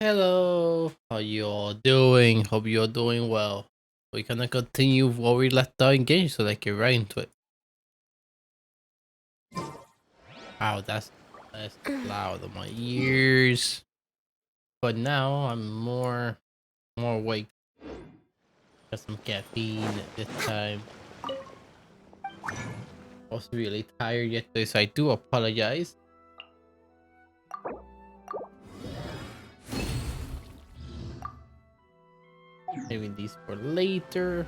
Hello, how you all doing? Hope you're doing well. We're gonna continue what we left out in Genshin, so like get right into it. Wow, that's loud in my ears. But now I'm more awake. Got some caffeine at this time. Was really tired yesterday, so I do apologize. Saving these for later.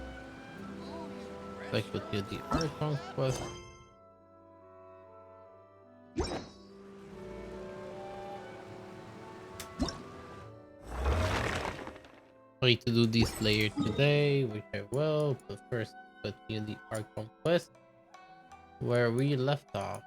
Like with the art conquest. Wait to do this later today, which I will, but first continue the art conquest where we left off.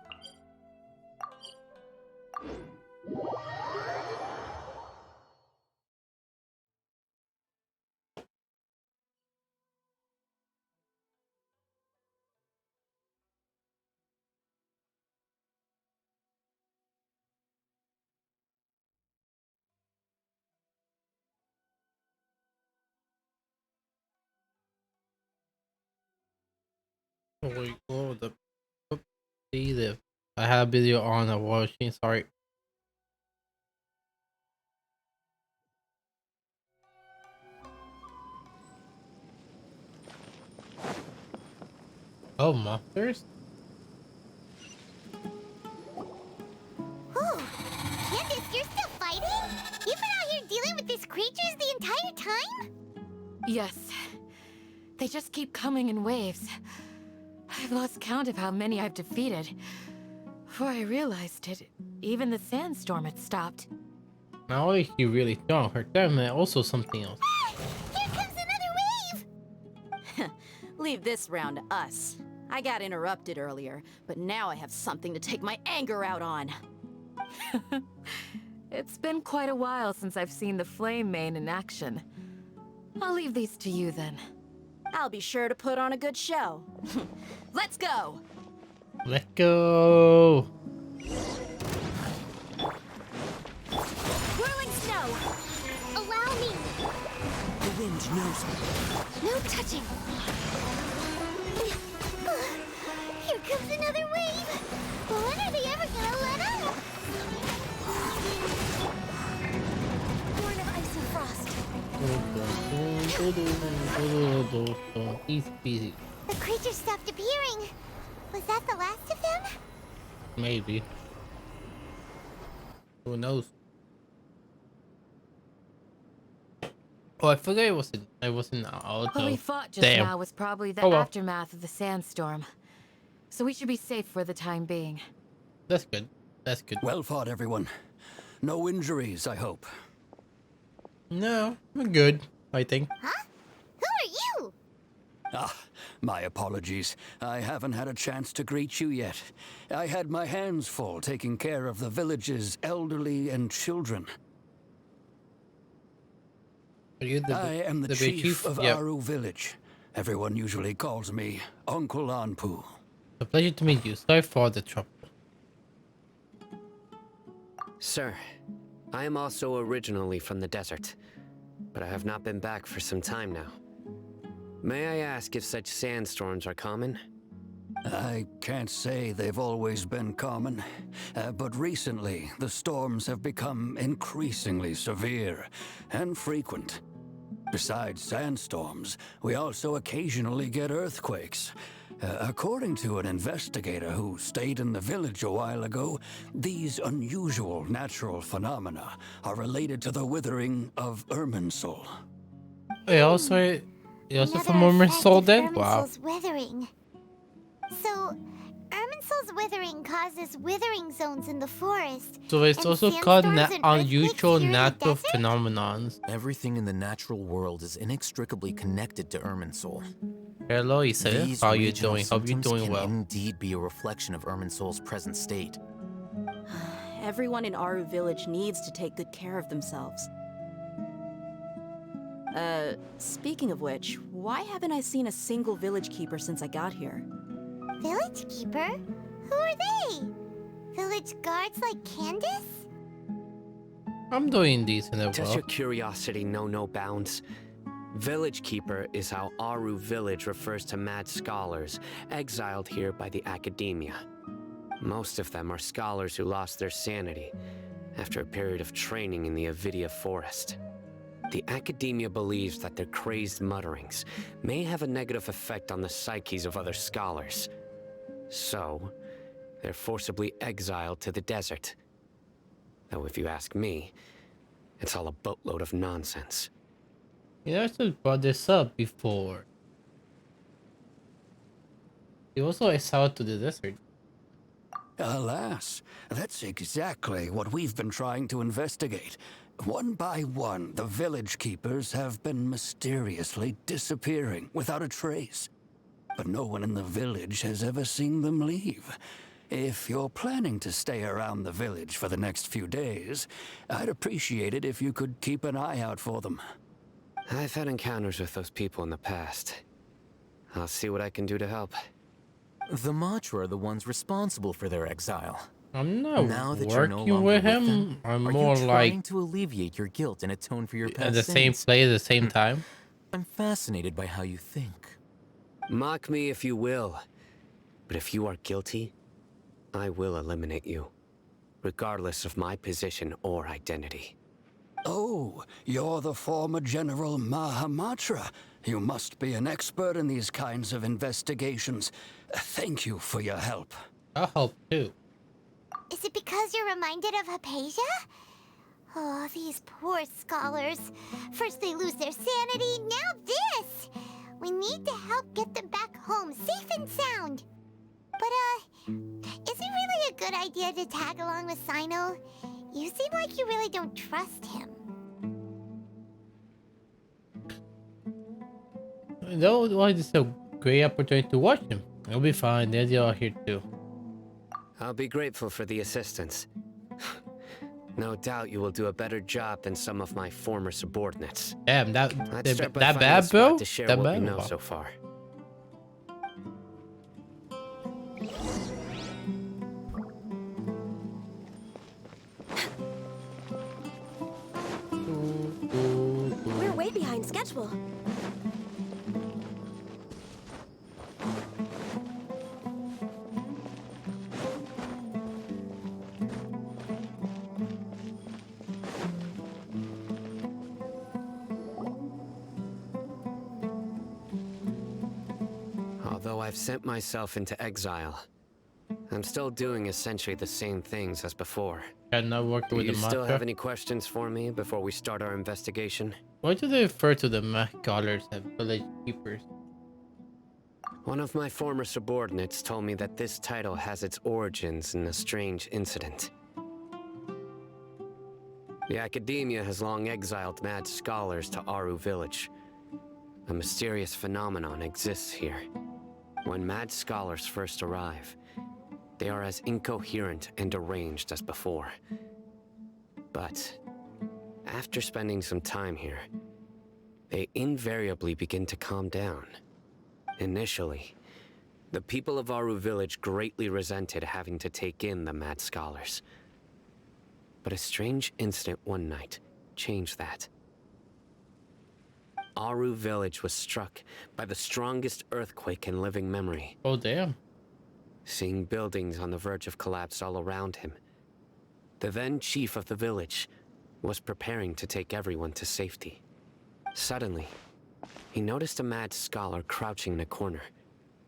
Oh wait, oh the I had a video on a watching, sorry. Oh, monsters? Whew. Candace, you're still fighting? You've been out here dealing with these creatures the entire time? Yes. They just keep coming in waves. I've lost count of how many I've defeated. Before I realized it, even the sandstorm had stopped. Now you really strong. Her damn and also something else. Here comes another wave! Leave this round to us. I got interrupted earlier, but now I have something to take my anger out on. It's been quite a while since I've seen the Flame Mane in action. I'll leave these to you then. I'll be sure to put on a good show. Let's go! Let go. Whirling snow! Allow me! The wind knows me. No touching! Here comes another wave! When are they ever gonna let up? Born of ice and frost. Easy peasy. The creatures stopped appearing. Was that the last of them? Maybe. Who knows? Oh, I forgot I wasn't out. What we fought just Damn. now was probably the Oh well. aftermath of the sandstorm. So we should be safe for the time being. That's good. That's good. Well fought, everyone. No injuries, I hope. No, we're good, I think. Huh? Who are you? Ah, my apologies. I haven't had a chance to greet you yet. I had my hands full taking care of the village's elderly and children. Are you I am the big chief of Yep. Aru village. Everyone usually calls me Uncle Anpu. A pleasure to meet you. Sorry for the trouble. Sir, I am also originally from the desert, but I have not been back for some time now. May I ask if such sandstorms are common? I can't say they've always been common, but recently the storms have become increasingly severe and frequent. Besides sandstorms, we also occasionally get earthquakes. According to an investigator who stayed in the village a while ago, these unusual natural phenomena are related to the withering of Irminsul. He also from Another Mormon effect Soul of then? Wow. Irminsul's withering. So, Irminsul's withering causes withering zones in the forest. So it's and also called sandstorms and unusual earthquakes here in the natural desert? phenomenons. Everything in the natural world is inextricably connected to Irminsul. Hello, Isa. These How you regional doing? Hope you're symptoms doing can well. indeed be a reflection of Irminsul's present state. Everyone in Aru village needs to take good care of themselves. Speaking of which, why haven't I seen a single village keeper since I got here? Village keeper? Who are they? Village guards like Candace? I'm doing decent as Does well. your curiosity know no bounds? Village Keeper is how Aru Village refers to mad scholars exiled here by the Academia. Most of them are scholars who lost their sanity after a period of training in the Avidia Forest. The Academia believes that their crazed mutterings may have a negative effect on the psyches of other scholars. So, they're forcibly exiled to the desert. Though if you ask me, it's all a boatload of nonsense. You actually brought this up before. He also exiled to the desert. Alas, that's exactly what we've been trying to investigate. One by one, the village keepers have been mysteriously disappearing without a trace. But no one in the village has ever seen them leave. If you're planning to stay around the village for the next few days, I'd appreciate it if you could keep an eye out for them. I've had encounters with those people in the past. I'll see what I can do to help. The Matra are the ones responsible for their exile. I'm not Now that you're no working longer with them, him. I'm are more you like trying to alleviate your guilt and atone for your at past the same sins? place at the same time. I'm fascinated by how you think. Mock me if you will, but if you are guilty, I will eliminate you, regardless of my position or identity. Oh, you're the former General Mahamatra. You must be an expert in these kinds of investigations. Thank you for your help. I'll help too. Is it because you're reminded of Hypatia? Oh, these poor scholars. First they lose their sanity, now this! We need to help get them back home, safe and sound. But, is it really a good idea to tag along with Sino? You seem like you really don't trust him. Though it's a great opportunity to watch him. It'll be fine. They're all here too. I'll be grateful for the assistance. No doubt you will do a better job than some of my former subordinates. Damn, Let's start by that finding a bad, spot bro? to share That what we bad? know Wow. so far. We're way behind schedule. Although I've sent myself into exile, I'm still doing essentially the same things as before. I'm not working Do with you the still Matra. have any questions for me before we start our investigation? Why do they refer to the Mac scholars as village keepers? One of my former subordinates told me that this title has its origins in a strange incident. The Academia has long exiled mad scholars to Aru Village. A mysterious phenomenon exists here. When mad scholars first arrive, they are as incoherent and deranged as before. But after spending some time here, they invariably begin to calm down. Initially, the people of Aru Village greatly resented having to take in the mad scholars. But a strange incident one night changed that. Aru Village was struck by the strongest earthquake in living memory. Oh damn. Seeing buildings on the verge of collapse all around him, the then chief of the village was preparing to take everyone to safety. Suddenly, he noticed a mad scholar crouching in a corner,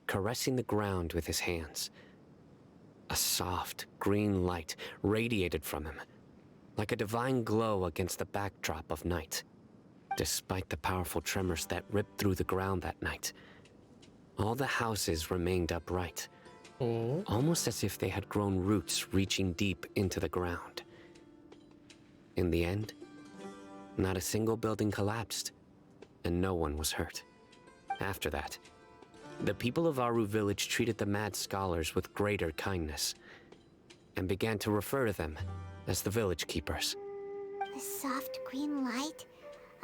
caressing the ground with his hands. A soft, green light radiated from him, like a divine glow against the backdrop of night. Despite the powerful tremors that ripped through the ground that night, all the houses remained upright, Oh. almost as if they had grown roots reaching deep into the ground. In the end, not a single building collapsed, and no one was hurt. After that, the people of Aru Village treated the mad scholars with greater kindness, and began to refer to them as the village keepers. A soft green light?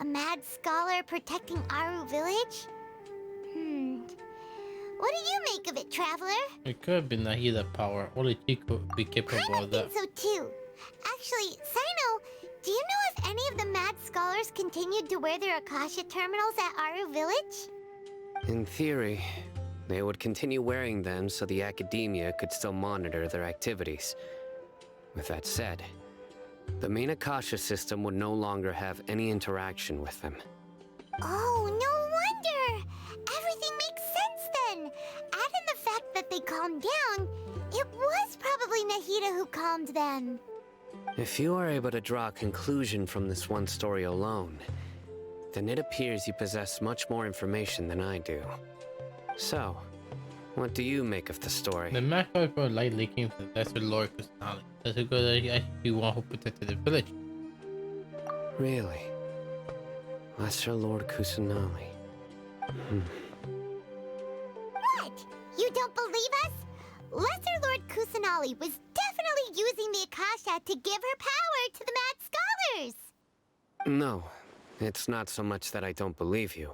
A mad scholar protecting Aru Village? What do you make of it, Traveler? It could have been Nahida power. Only she could be capable I of that. think so too. Actually, Sino, Do you know if any of the mad scholars continued to wear their Akasha terminals at Aru Village? In theory, they would continue wearing them so the academia could still monitor their activities. With that said, the main Akasha system would no longer have any interaction with them. Oh, no wonder! Everything makes sense then! Add in the fact that they calmed down, it was probably Nahida who calmed them. If you are able to draw a conclusion from this one story alone, then it appears you possess much more information than I do. So, what do you make of the story? The Macro for likely came from Lesser Lord Kusanali. That's a good actually one who protected the village. Really? Lesser Lord Kusanali. What? You don't believe us? Lesser Lord Kusanali was definitely using the Akasha to give her power to the mad scholars! No, it's not so much that I don't believe you.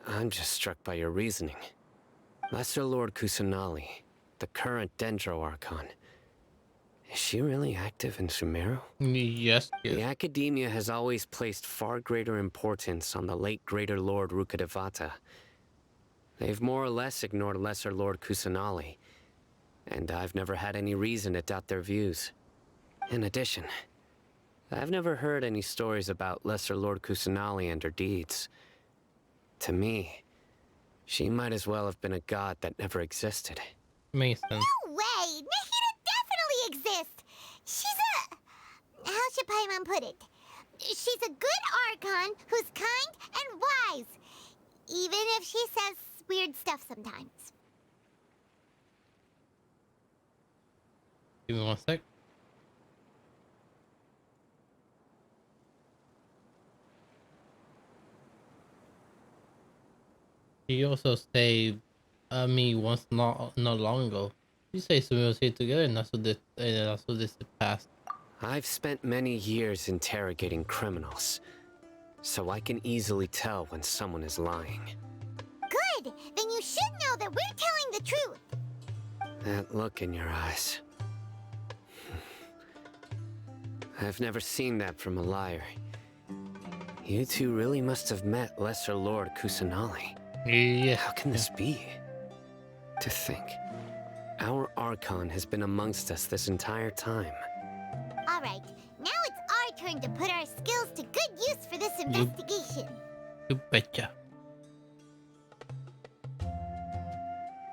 I'm just struck by your reasoning. Lesser Lord Kusanali, the current Dendro Archon. Is she really active in Sumeru? Yes, The Academia has always placed far greater importance on the late Greater Lord Rukkhadevata. They've more or less ignored Lesser Lord Kusanali, and I've never had any reason to doubt their views. In addition, I've never heard any stories about Lesser Lord Kusanali and her deeds. To me, she might as well have been a god that never existed. makes sense. No way! Nahida definitely exists! She's a... How should Paimon put it? She's a good Archon who's kind and wise. Even if she says weird stuff sometimes. Give me one sec. He also stayed me once not long ago. You say some was here together and that's what this passed. I've spent many years interrogating criminals, so I can easily tell when someone is lying. Good! Then you should know that we're telling the truth. That look in your eyes. I've never seen that from a liar. You two really must have met Lesser Lord Kusanali. Yeah. How can this be? To think, our Archon has been amongst us this entire time. Alright, now it's our turn to put our skills to good use for this investigation. You betcha.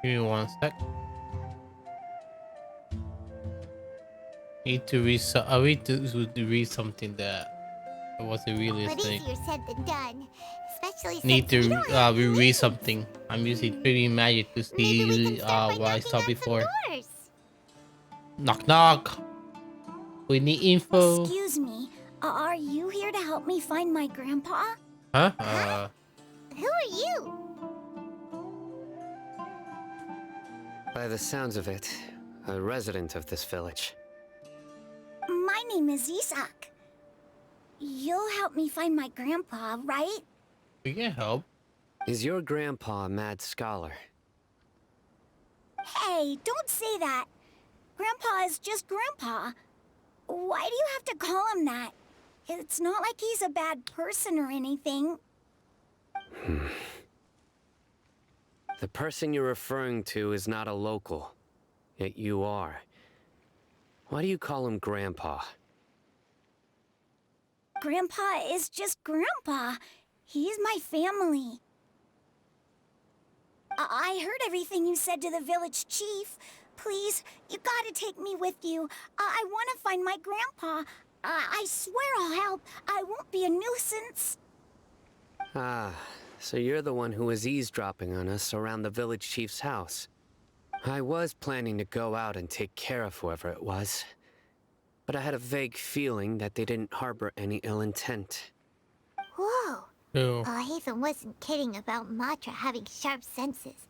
Give me one sec. Need to read something that I wasn't really But listening. easier said than done. Especially Need since we to don't have reread leads. something. I'm using 3D magic to Maybe we can see start by what I knocking saw on some before. doors. Knock knock. We need info. Excuse me, are you here to help me find my grandpa? Huh? Who are you? By the sounds of it, a resident of this village. My name is Isak. You'll help me find my grandpa, right? We can help. Is your grandpa a mad scholar? Hey, don't say that. Grandpa is just Grandpa. Why do you have to call him that? It's not like he's a bad person or anything. The person you're referring to is not a local, yet you are. Why do you call him Grandpa? Grandpa is just Grandpa. He's my family. I heard everything you said to the village chief. Please, you gotta take me with you. I want to find my grandpa. I swear I'll help. I won't be a nuisance. Ah, so you're the one who was eavesdropping on us around the village chief's house. I was planning to go out and take care of whoever it was, but I had a vague feeling that they didn't harbor any ill intent. Whoa. So, Hatham wasn't kidding about Matra having sharp senses.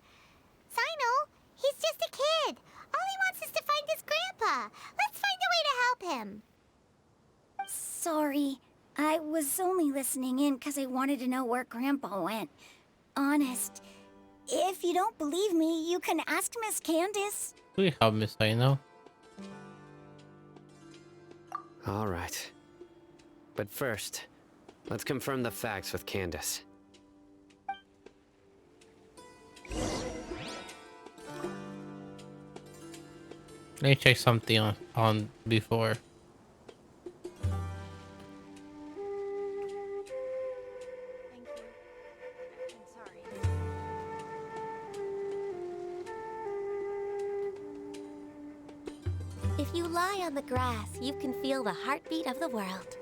Sino, he's just a kid. All he wants is to find his grandpa. Let's find a way to help him. Sorry. I was only listening in because I wanted to know where Grandpa went. Honest. If you don't believe me, you can ask Miss Candace. we help Miss Aino. All right. But first, let's confirm the facts with Candace. Let me check something on before. If you lie on the grass, you can feel the heartbeat of the world.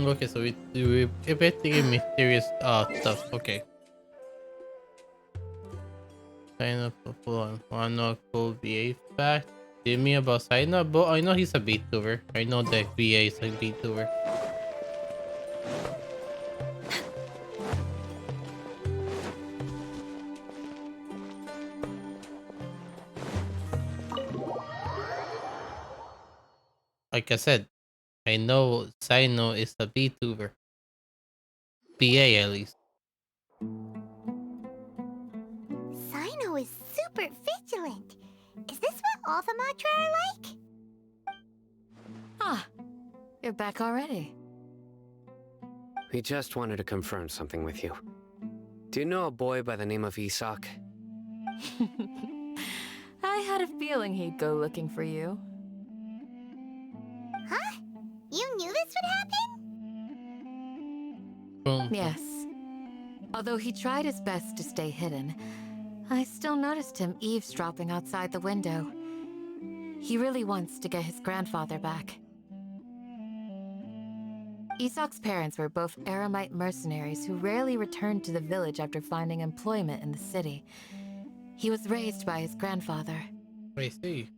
Okay, so we investigating mysterious stuff. Okay. Sign up for one cool VA fact. Tell me about sign up, but I know he's a VTuber. I know that VA is a VTuber. Like I said, I know Sino is a VTuber. VA at least. Sino is super vigilant. Is this what all the Matra are like? Ah, you're back already. We just wanted to confirm something with you. Do you know a boy by the name of Isak? I had a feeling he'd go looking for you. Huh? You knew this would happen? Boom. Yes. Although he tried his best to stay hidden, I still noticed him eavesdropping outside the window. He really wants to get his grandfather back. Isak's parents were both Aramite mercenaries who rarely returned to the village after finding employment in the city. He was raised by his grandfather. I see.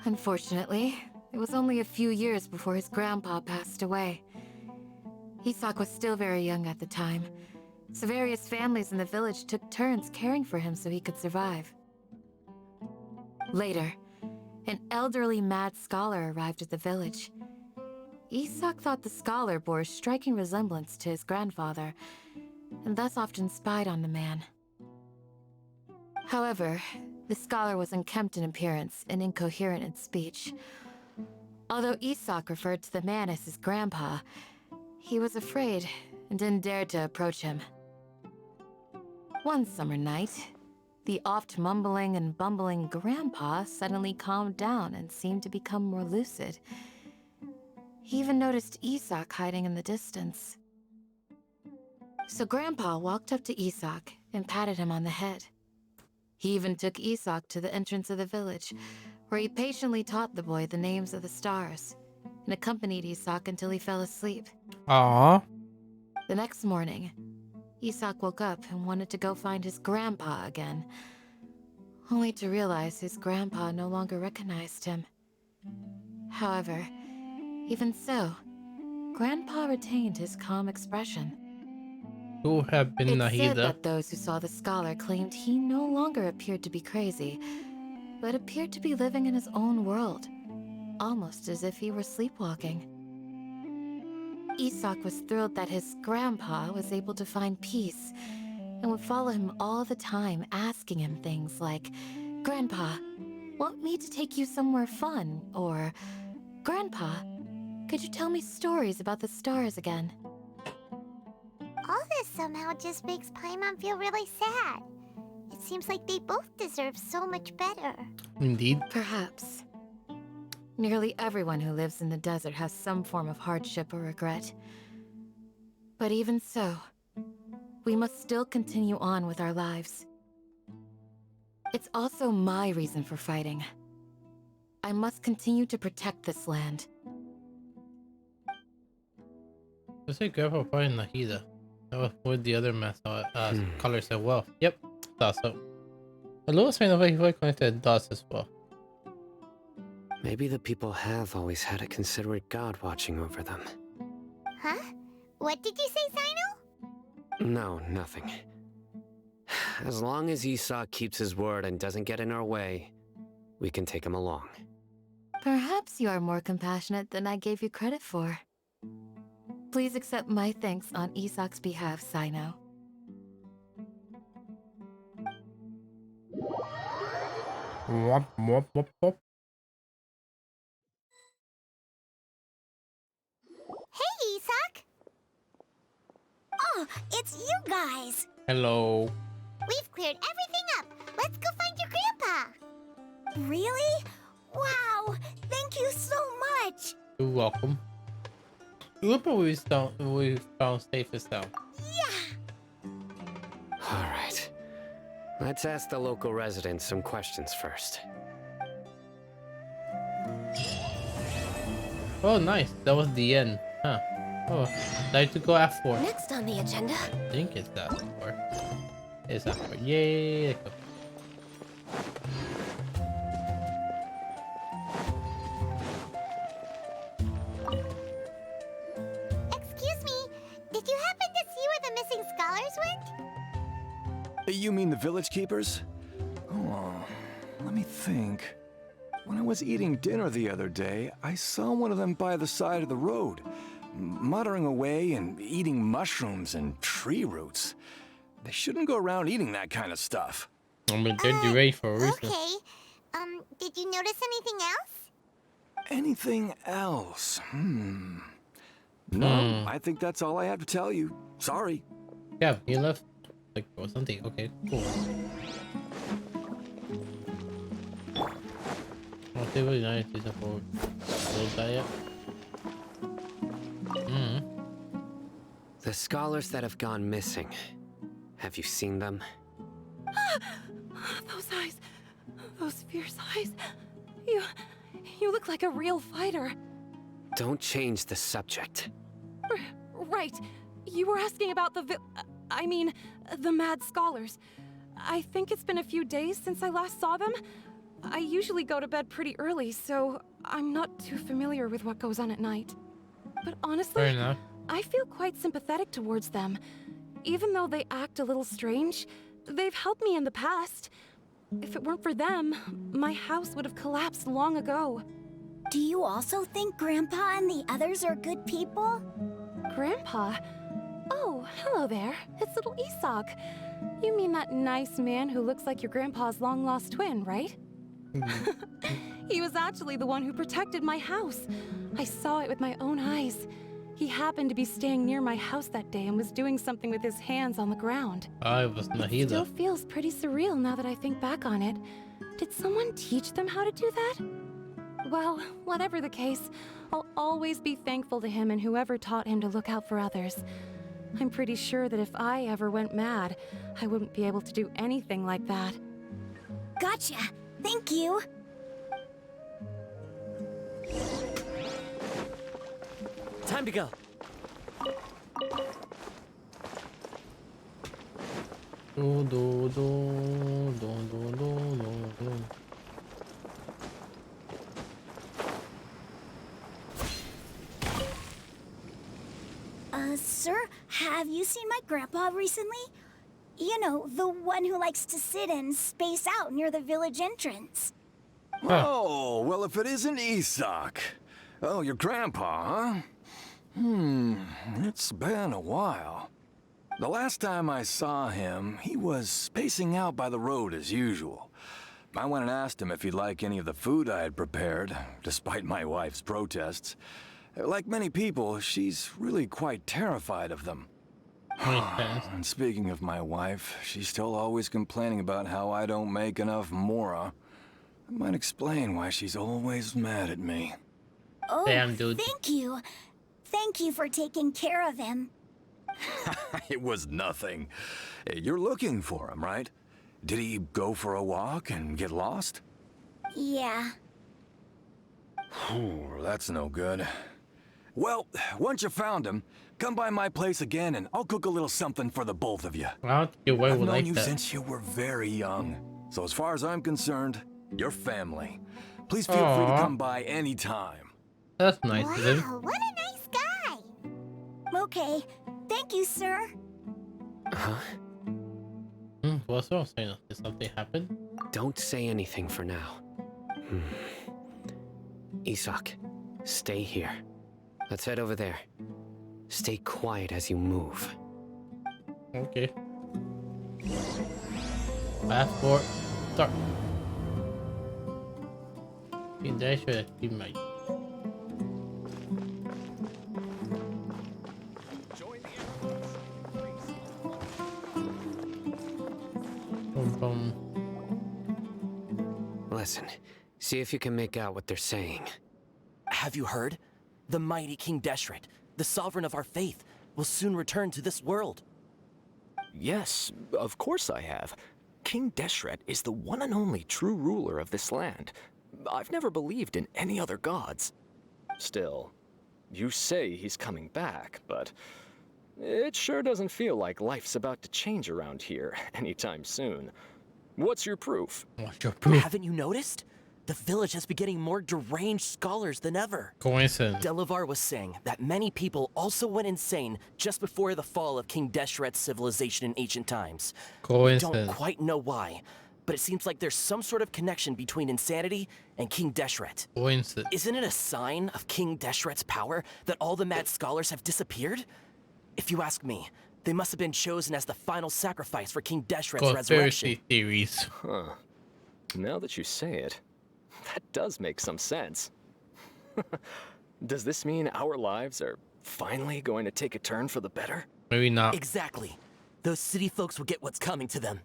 Unfortunately, it was only a few years before his grandpa passed away. Isak was still very young at the time, so various families in the village took turns caring for him so he could survive. Later, an elderly mad scholar arrived at the village. Isak thought the scholar bore a striking resemblance to his grandfather, and thus often spied on the man. However, the scholar was unkempt in appearance and incoherent in speech. Although Isak referred to the man as his grandpa, he was afraid and didn't dare to approach him. One summer night, the oft mumbling and bumbling grandpa suddenly calmed down and seemed to become more lucid. He even noticed Isak hiding in the distance. So Grandpa walked up to Isak and patted him on the head. He even took Isak to the entrance of the village, where he patiently taught the boy the names of the stars, and accompanied Isak until he fell asleep. Aww. The next morning, Isak woke up and wanted to go find his grandpa again, only to realize his grandpa no longer recognized him. However, even so, Grandpa retained his calm expression. Who have been It's said Nahida? that those who saw the scholar claimed he no longer appeared to be crazy, but appeared to be living in his own world, almost as if he were sleepwalking. Isak was thrilled that his grandpa was able to find peace, and would follow him all the time, asking him things like, "Grandpa, want me to take you somewhere fun?" Or, "Grandpa, could you tell me stories about the stars again?" All this somehow just makes Paimon feel really sad. It seems like they both deserve so much better. Indeed. Perhaps. Nearly everyone who lives in the desert has some form of hardship or regret. But even so, we must still continue on with our lives. It's also my reason for fighting. I must continue to protect this land. I say Grandpa probably Nahida. That was what the other color said. Well, yep, thought so. The lowest sign of he was connected dots as well. Maybe the people have always had a considerate god watching over them. Huh? What did you say, Sino? No, nothing. As long as Isak keeps his word and doesn't get in our way, we can take him along. Perhaps you are more compassionate than I gave you credit for. Please accept my thanks on Isak's behalf, Sino. Wop, wop, wop, wop. Hey, Isak! Oh, it's you guys. Hello. We've cleared everything up. Let's go find your grandpa. Really? Wow, thank you so much. You're welcome. Look what we found safest now. Yeah. All right. Let's ask the local residents some questions first. Oh, nice. That was the end. Huh. Oh, time to go F4. Next on the agenda. I think it's that 4. It's that 4. Yay. Let's go. Excuse me, did you happen to see where the missing scholars went? You mean the village keepers? Oh, let me think. When I was eating dinner the other day, I saw one of them by the side of the road, muttering away and eating mushrooms and tree roots. They shouldn't go around eating that kind of stuff. I mean, they're deranged for a reason. Okay. Did you notice anything else? Anything else? No, I think that's all I have to tell you. Sorry. Yeah, he left like or something. Okay, cool. Oh, they really nice to support little diet. The scholars that have gone missing. Have you seen them? Those eyes. Those fierce eyes. You look like a real fighter. Don't change the subject. Right. You were asking about the mad scholars. I think it's been a few days since I last saw them. I usually go to bed pretty early, so I'm not too familiar with what goes on at night. But honestly, Fair enough. I feel quite sympathetic towards them. Even though they act a little strange, they've helped me in the past. If it weren't for them, my house would have collapsed long ago. Do you also think Grandpa and the others are good people? Grandpa? Oh, hello there. It's little Isak. You mean that nice man who looks like your grandpa's long-lost twin, right? He was actually the one who protected my house. I saw it with my own eyes. He happened to be staying near my house that day and was doing something with his hands on the ground. I was It Nahida. still feels pretty surreal now that I think back on it. Did someone teach them how to do that? Well, whatever the case, I'll always be thankful to him and whoever taught him to look out for others. I'm pretty sure that if I ever went mad, I wouldn't be able to do anything like that. Gotcha. Thank you. Time to go. Do, do, do, do, do, do, do. Sir, have you seen my grandpa recently? You know, the one who likes to sit and space out near the village entrance. Oh, well, if it isn't Isak. Oh, your grandpa, huh? It's been a while. The last time I saw him, he was spacing out by the road as usual. I went and asked him if he'd like any of the food I had prepared, despite my wife's protests. Like many people, she's really quite terrified of them. And speaking of my wife, she's still always complaining about how I don't make enough mora. That might explain why she's always mad at me. Oh, Damn, dude. thank you. Thank you for taking care of him. It was nothing. You're looking for him, right? Did he go for a walk and get lost? Yeah. Ooh, that's no good. Well, once you found him, come by my place again and I'll cook a little something for the both of you. I don't think your wife I've would known like you that. since you were very young. So as far as I'm concerned, you're family. Please feel free to Aw. come by anytime. That's nice of him. Wow, what a nice guy! Okay. Thank you, sir. Huh? What's wrong, Sino? Did something happen? Don't say anything for now. Isak, stay here. Let's head over there. Stay quiet as you move. Okay. Fast forward. Start. That should be my. Boom, boom. Listen, see if you can make out what they're saying. Have you heard? The mighty King Deshret, the sovereign of our faith, will soon return to this world. Yes, of course I have. King Deshret is the one and only true ruler of this land. I've never believed in any other gods. Still, you say he's coming back, but it sure doesn't feel like life's about to change around here anytime soon. What's your proof? What's your proof? Haven't you noticed? The village has been getting more deranged scholars than ever. Coincidence. Delavar was saying that many people also went insane just before the fall of King Deshret's civilization in ancient times. We don't quite know why, but it seems like there's some sort of connection between insanity and King Deshret. Coincidence. Isn't it a sign of King Deshret's power that all the mad scholars have disappeared? If you ask me, they must have been chosen as the final sacrifice for King Deshret's resurrection. Conspiracy theories. Huh. Now that you say it, that does make some sense. Does this mean our lives are finally going to take a turn for the better? Maybe not. Exactly. Those city folks will get what's coming to them.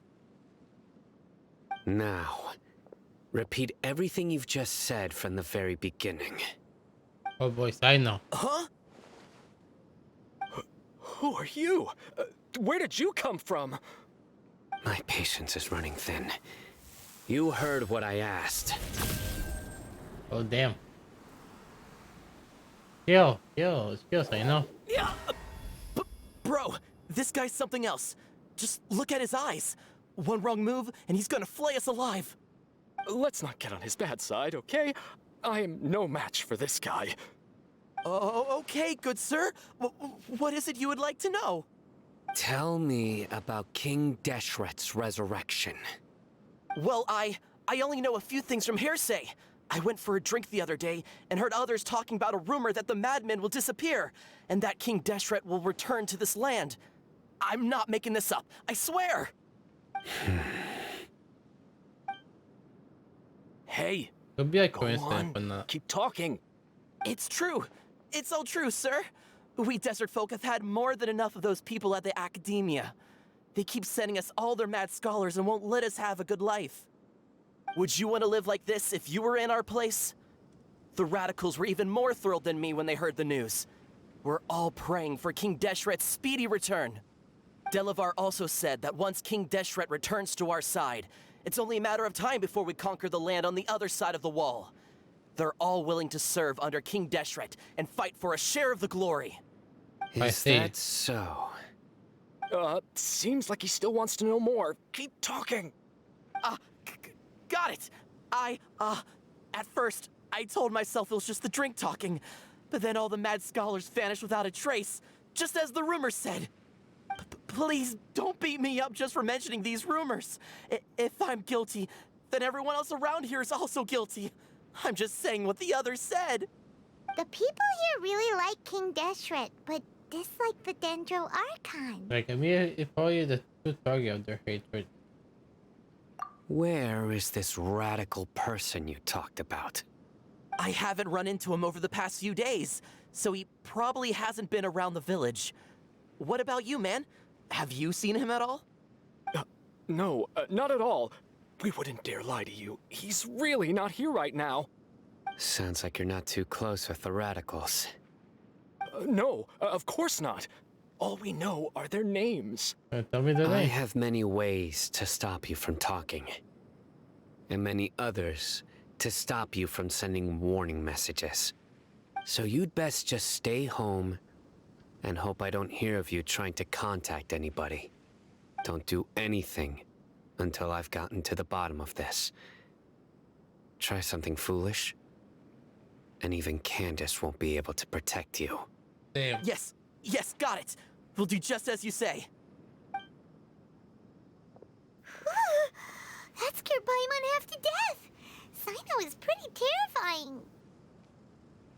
Now, repeat everything you've just said from the very beginning. Oh boys, I know. Huh? Who are you? Where did you come from? My patience is running thin. You heard what I asked. Oh damn. Yo, it's just, I know. Yeah, bro, this guy's something else. Just look at his eyes. One wrong move, and he's gonna flay us alive. Let's not get on his bad side, okay? I am no match for this guy. Oh, okay, good sir. What is it you would like to know? Tell me about King Deshret's resurrection. Well, I only know a few things from hearsay. I went for a drink the other day and heard others talking about a rumor that the madmen will disappear and that King Deshret will return to this land. I'm not making this up, I swear! Hey, Could be a go coincidence, on, but not. keep talking. It's true. It's all true, sir. We desert folk have had more than enough of those people at the academia. They keep sending us all their mad scholars and won't let us have a good life. Would you want to live like this if you were in our place? The radicals were even more thrilled than me when they heard the news. We're all praying for King Deshret's speedy return. Delavar also said that once King Deshret returns to our side, it's only a matter of time before we conquer the land on the other side of the wall. They're all willing to serve under King Deshret and fight for a share of the glory. Is that so? Seems like he still wants to know more. Keep talking. Got it. At first, I told myself it was just the drink talking, but then all the mad scholars vanished without a trace, just as the rumors said. Please don't beat me up just for mentioning these rumors. If I'm guilty, then everyone else around here is also guilty. I'm just saying what the others said. The people here really like King Deshret, but dislike the Dendro Archon. Like, I mean, it's probably the true target of their hatred. Where is this radical person you talked about? I haven't run into him over the past few days, so he probably hasn't been around the village. What about you, man? Have you seen him at all? No, not at all. We wouldn't dare lie to you. He's really not here right now. Sounds like you're not too close with the radicals. No, of course not. All we know are their names. Tell me the I name. have many ways to stop you from talking. And many others to stop you from sending warning messages. So you'd best just stay home and hope I don't hear of you trying to contact anybody. Don't do anything until I've gotten to the bottom of this. Try something foolish, and even Candace won't be able to protect you. Damn. Yes, got it. We'll do just as you say. That scared Paimon half to death. Sino is pretty terrifying.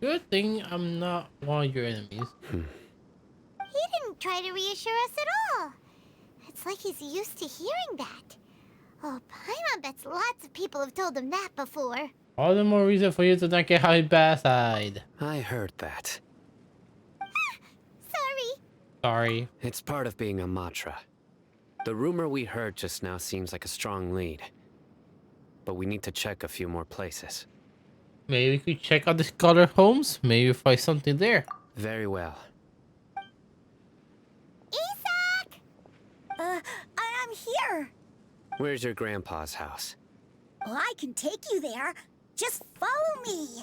Good thing I'm not one of your enemies. He didn't try to reassure us at all. It's like he's used to hearing that. Oh, Paimon bets lots of people have told him that before. All the more reason for you to not get high bad side. I heard that. Sorry. Sorry. It's part of being a Matra. The rumor we heard just now seems like a strong lead. But we need to check a few more places. Maybe we could check out the scholar homes. Maybe find something there. Very well. Isak! I'm here. Where's your grandpa's house? Well, I can take you there. Just follow me.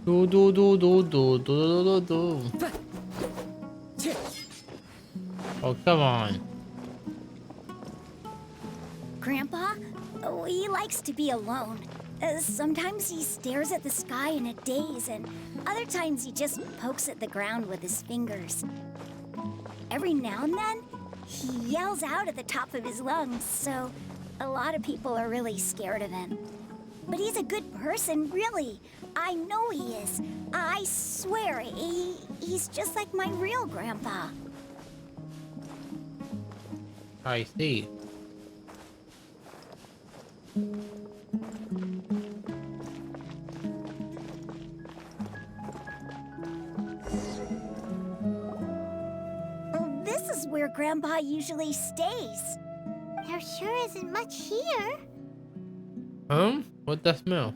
Do do do do do do do do. Oh, come on. Grandpa? Oh, he likes to be alone. Sometimes he stares at the sky in a daze, and other times he just pokes at the ground with his fingers. Every now and then, he yells out at the top of his lungs, so a lot of people are really scared of him. But he's a good person, really. I know he is. I swear, he's just like my real grandpa. I see. Oh, this is where Grandpa usually stays. There sure isn't much here. What that smell?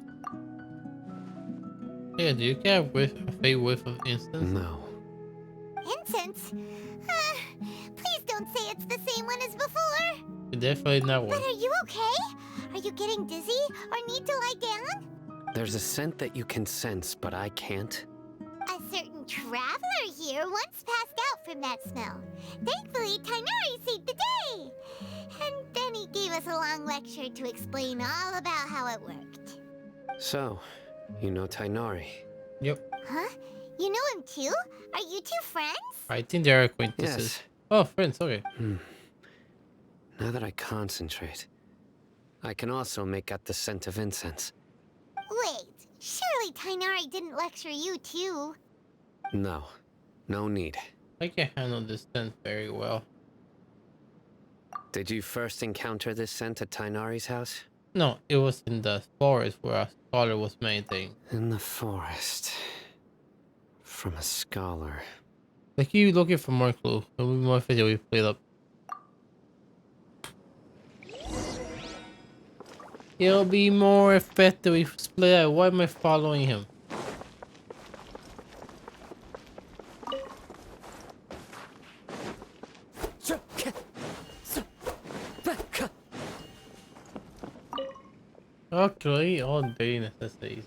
Yeah, do you get a faint whiff of incense? No. Incense? Please don't say it's the same one as before. Definitely not one. But are you okay? Are you getting dizzy or need to lie down? There's a scent that you can sense, but I can't. A certain traveler here once passed out from that smell. Thankfully, Tainari saved the day. And then he gave us a long lecture to explain all about how it worked. So, you know Tainari? Yep. Huh? You know him too? Are you two friends? I think they're acquaintances. Yes. Oh, friends, okay. Now that I concentrate, I can also make out the scent of incense. Wait, surely Tainari didn't lecture you too. No. No need. I can handle this scent very well. Did you first encounter this scent at Tainari's house? No, it was in the forest where a scholar was meditating. In the forest. From a scholar. Like you looking for more clues. There'll be more video we played up. It'll be more effective if we split out. Why am I following him? Okay, all day necessities.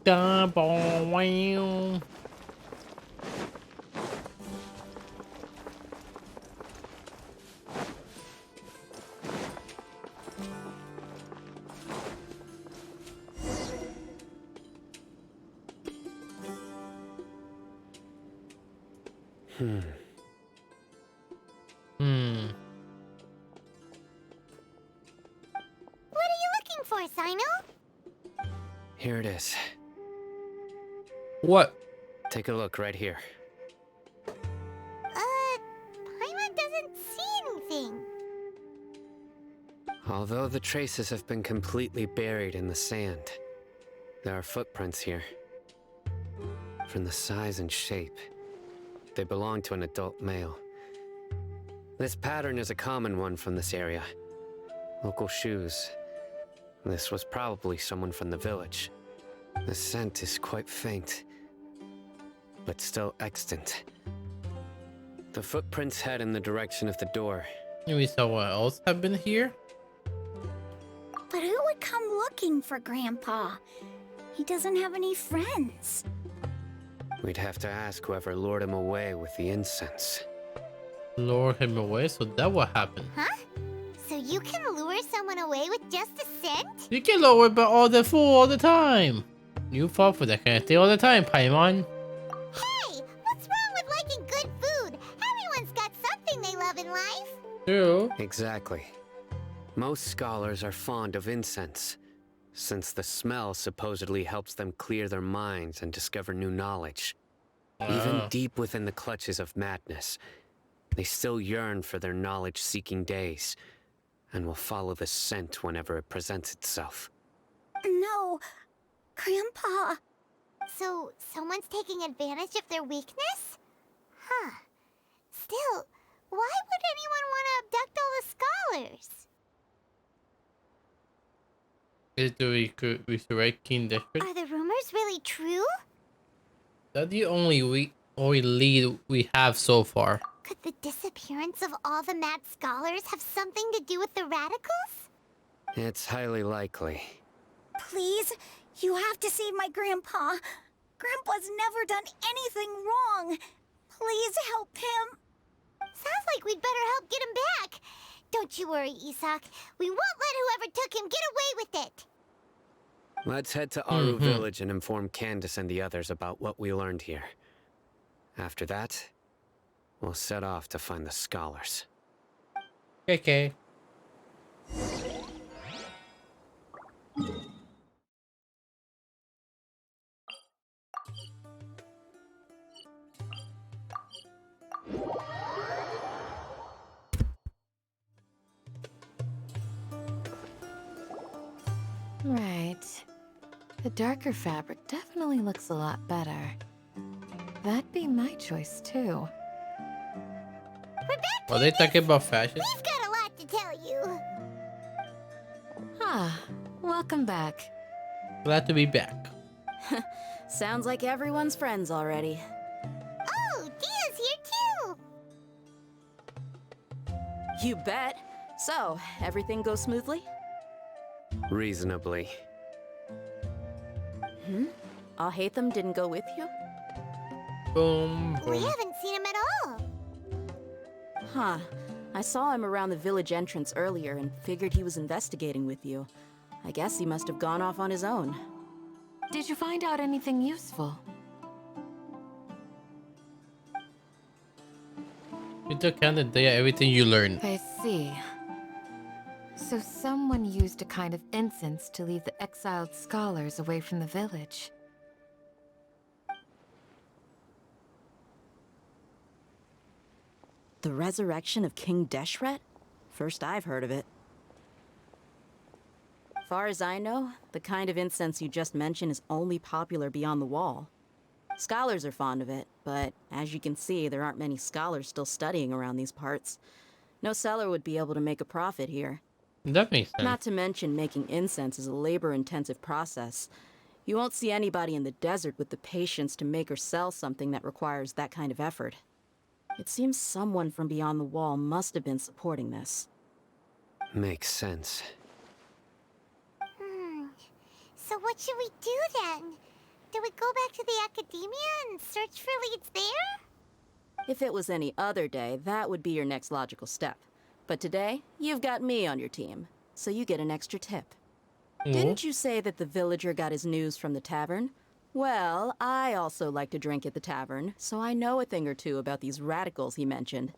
Da boom, wow. What are you looking for, Sino? Here it is. What? Take a look right here. Paimon doesn't see anything. Although the traces have been completely buried in the sand, there are footprints here. From the size and shape, they belong to an adult male. This pattern is a common one from this area. Local shoes. This was probably someone from the village. The scent is quite faint, but still extant. The footprints head in the direction of the door. Maybe someone else have been here? But who would come looking for Grandpa? He doesn't have any friends. We'd have to ask whoever lured him away with the incense. Lure him away, so that what happened. Huh? So you can lure someone away with just a scent? You can lower but all the food all the time. You fall for that kind of thing all the time, Paimon. Hey, what's wrong with liking good food? Everyone's got something they love in life. True. Exactly. Most scholars are fond of incense, since the smell supposedly helps them clear their minds and discover new knowledge. Even deep within the clutches of madness, they still yearn for their knowledge-seeking days, and will follow the scent whenever it presents itself. No, Grandpa. So, someone's taking advantage of their weakness? Huh. Still, why would anyone want to abduct all the scholars? Is to resurrect King District? Are the rumors really true? That's the only lead we have so far. Could the disappearance of all the mad scholars have something to do with the radicals? It's highly likely. Please, you have to save my Grandpa. Grandpa's never done anything wrong. Please help him. Sounds like we'd better help get him back. Don't you worry, Isak. We won't let whoever took him get away with it. Let's head to Aru Village and inform Candace and the others about what we learned here. After that, we'll set off to find the scholars. Okay. Right. The darker fabric definitely looks a lot better. That'd be my choice, too. Are they talking about fashion? We've got a lot to tell you. Ah, welcome back. Glad to be back. Sounds like everyone's friends already. Oh, Dia's here too. You bet. So, everything goes smoothly? Reasonably. Alhaitham didn't go with you? Boom, We boom. haven't seen him at all. Huh. I saw him around the village entrance earlier and figured he was investigating with you. I guess he must have gone off on his own. Did you find out anything useful? You took Canada everything you learned. I see. So someone used a kind of incense to lead the exiled scholars away from the village. The resurrection of King Deshret? First I've heard of it. Far as I know, the kind of incense you just mentioned is only popular beyond the wall. Scholars are fond of it, but as you can see, there aren't many scholars still studying around these parts. No seller would be able to make a profit here. That makes sense. Not to mention making incense is a labor-intensive process. You won't see anybody in the desert with the patience to make or sell something that requires that kind of effort. It seems someone from beyond the wall must have been supporting this. Makes sense. So what should we do then? Do we go back to the academia and search for leads there? If it was any other day, that would be your next logical step. But today, you've got me on your team, so you get an extra tip. Didn't you say that the villager got his news from the tavern? Well, I also like to drink at the tavern, so I know a thing or two about these radicals he mentioned.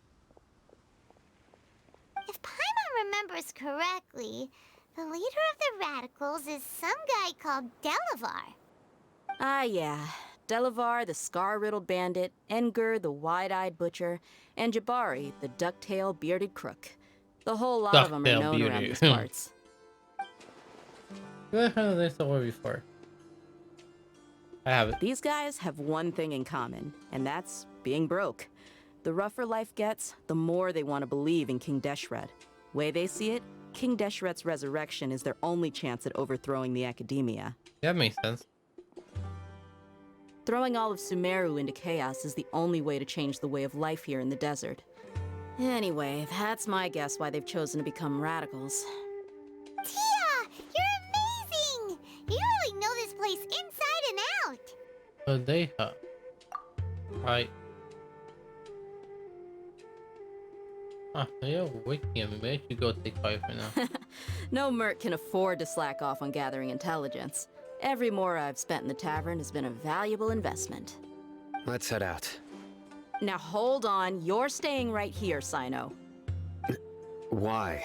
If Paimon remembers correctly, the leader of the radicals is some guy called Delavar. Ah, yeah. Delavar, the scar-riddled bandit, Engur, the wide-eyed butcher, and Jabari, the duck-tailed bearded crook. The whole lot of them are known around these parts. Where have they saw before? I haven't. These guys have one thing in common, and that's being broke. The rougher life gets, the more they want to believe in King Deshret. Way they see it, King Deshret's resurrection is their only chance at overthrowing the academia. That makes sense. Throwing all of Sumeru into chaos is the only way to change the way of life here in the desert. Anyway, that's my guess why they've chosen to become radicals. Tia! You're amazing! You really know this place inside and out! But they have. Right. Ah, you're waking me. Maybe I should go take fire for now. No merc can afford to slack off on gathering intelligence. Every mora I've spent in the tavern has been a valuable investment. Let's head out. Now hold on, you're staying right here, Sino. Why?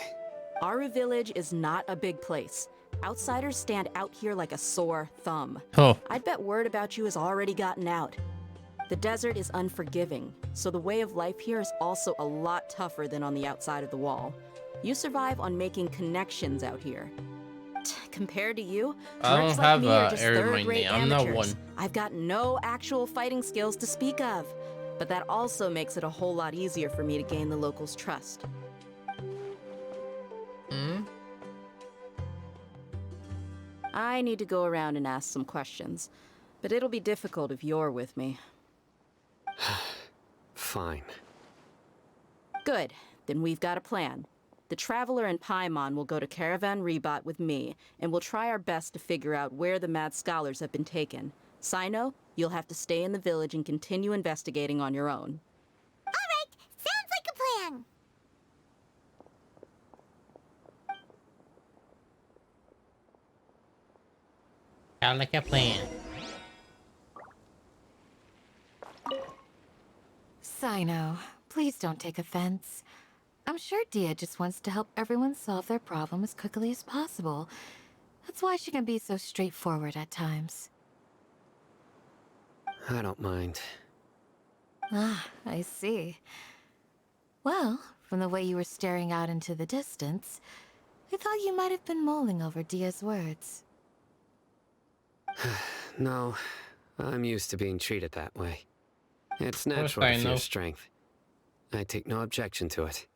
Aru Village is not a big place. Outsiders stand out here like a sore thumb. Oh. I'd bet word about you has already gotten out. The desert is unforgiving, so the way of life here is also a lot tougher than on the outside of the wall. You survive on making connections out here. Compared to you, I don't mercs like have me are just air in my third-rate name. I'm not amateurs. one. I've got no actual fighting skills to speak of, but that also makes it a whole lot easier for me to gain the locals' trust. Hmm? I need to go around and ask some questions, but it'll be difficult if you're with me. Fine. Good, then we've got a plan. The Traveler and Paimon will go to Caravan Rebot with me, and we'll try our best to figure out where the Mad Scholars have been taken. Sino, you'll have to stay in the village and continue investigating on your own. Alright, sounds like a plan. Sound like a plan. Sino, please don't take offense. I'm sure Dia just wants to help everyone solve their problem as quickly as possible. That's why she can be so straightforward at times. I don't mind. Ah, I see. Well, from the way you were staring out into the distance, I thought you might have been mulling over Dia's words. No, I'm used to being treated that way. It's course natural I to fear know. strength. I take no objection to it.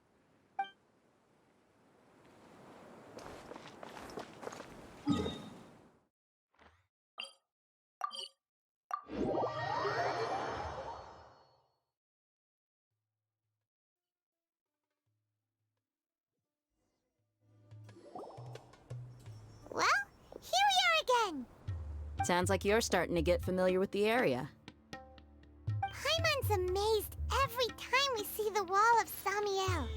Well, here we are again. Sounds like you're starting to get familiar with the area. Paimon's amazed every time we see the wall of Samiel.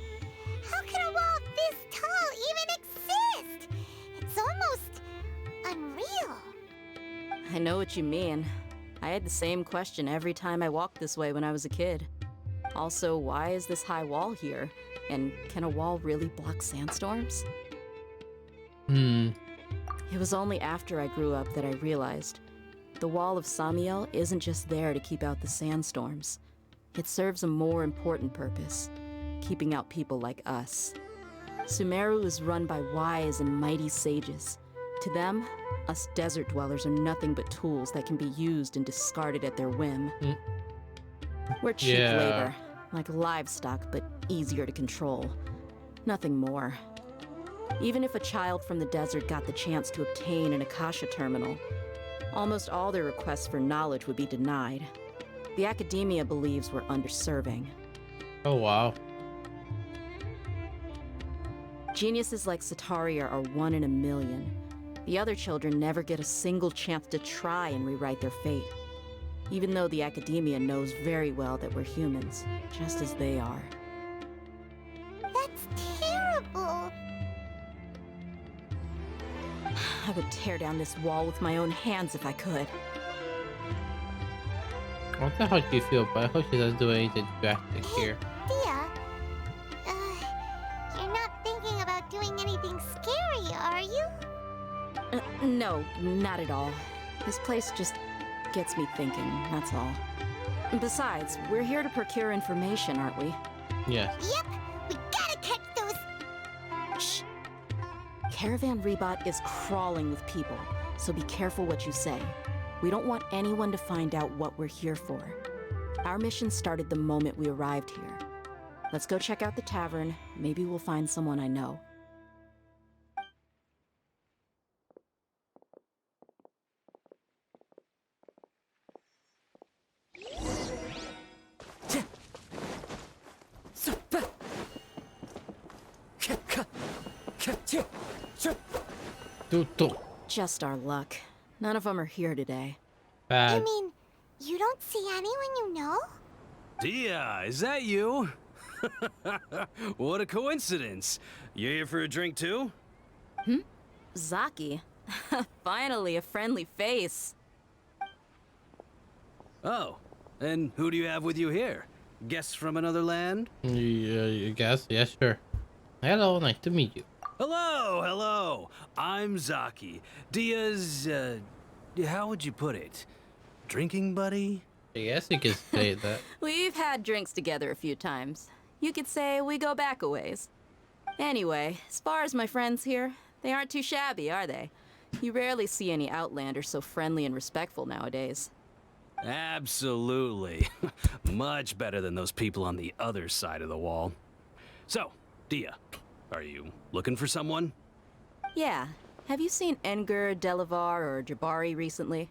How can a wall this tall even exist? It's almost unreal. I know what you mean. I had the same question every time I walked this way when I was a kid. Also, why is this high wall here? And can a wall really block sandstorms? Hmm. It was only after I grew up that I realized the wall of Samiel isn't just there to keep out the sandstorms. It serves a more important purpose, keeping out people like us. Sumeru is run by wise and mighty sages. To them, us desert dwellers are nothing but tools that can be used and discarded at their whim. Mm. We're cheap Yeah. labor, like livestock, but easier to control. Nothing more. Even if a child from the desert got the chance to obtain an Akasha terminal, almost all their requests for knowledge would be denied. The academia believes we're underserving. Oh, wow. Geniuses like Sataria are one in a million. The other children never get a single chance to try and rewrite their fate. Even though the academia knows very well that we're humans, just as they are. That's terrible. I would tear down this wall with my own hands if I could. What the hell do you feel? But I hope she doesn't do anything drastic here. Dia, you're not thinking about doing anything scary, are you? No, not at all. This place just gets me thinking, that's all. Besides, we're here to procure information, aren't we? Yes. Yep, we gotta catch those. Shh. Caravan Rebot is crawling with people, so be careful what you say. We don't want anyone to find out what we're here for. Our mission started the moment we arrived here. Let's go check out the tavern. Maybe we'll find someone I know. Tutu. Just our luck. None of them are here today. Bad. You mean, you don't see anyone you know? Dia, is that you? What a coincidence. You here for a drink too? Zaki. Finally, a friendly face. Oh, and who do you have with you here? Guests from another land? Yeah, you guess? Yeah, sure. Hello, nice to meet you. Hello, hello. I'm Zaki. Dia's, how would you put it? Drinking buddy? I guess you could say that. We've had drinks together a few times. You could say we go back a ways. Anyway, as far as my friends here, they aren't too shabby, are they? You rarely see any Outlanders so friendly and respectful nowadays. Absolutely. Much better than those people on the other side of the wall. So, Dia, are you looking for someone? Yeah. Have you seen Enger, Delavar, or Jabari recently?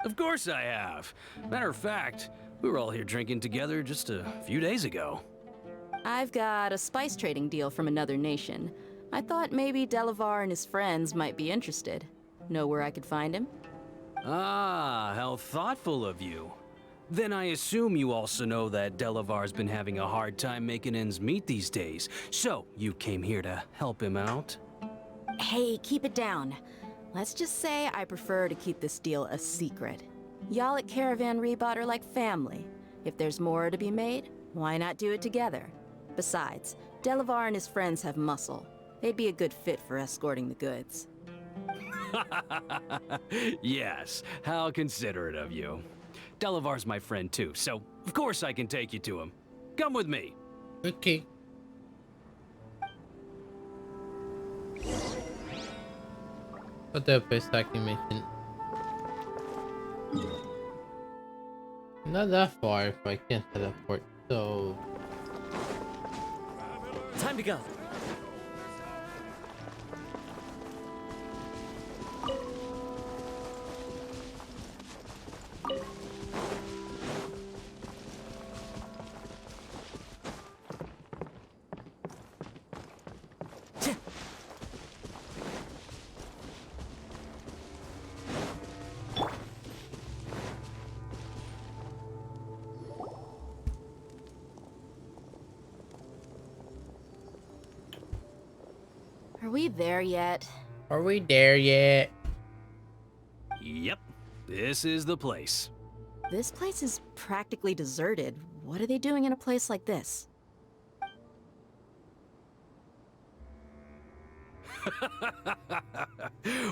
Of course I have. Matter of fact, we were all here drinking together just a few days ago. I've got a spice trading deal from another nation. I thought maybe Delavar and his friends might be interested. Know where I could find him? Ah, how thoughtful of you. Then I assume you also know that Delavar's been having a hard time making ends meet these days, so you came here to help him out? Hey, keep it down. Let's just say I prefer to keep this deal a secret. Y'all at Caravan Rebot are like family. If there's more to be made, why not do it together? Besides, Delavar and his friends have muscle. They'd be a good fit for escorting the goods. Yes, how considerate of you. Delavar's my friend too, so of course I can take you to him. Come with me. Okay. Potrebbe stacking mission. Not that far if I can't teleport, so... Time to go. Are we there yet? Are we there yet? Yep, this is the place. This place is practically deserted. What are they doing in a place like this?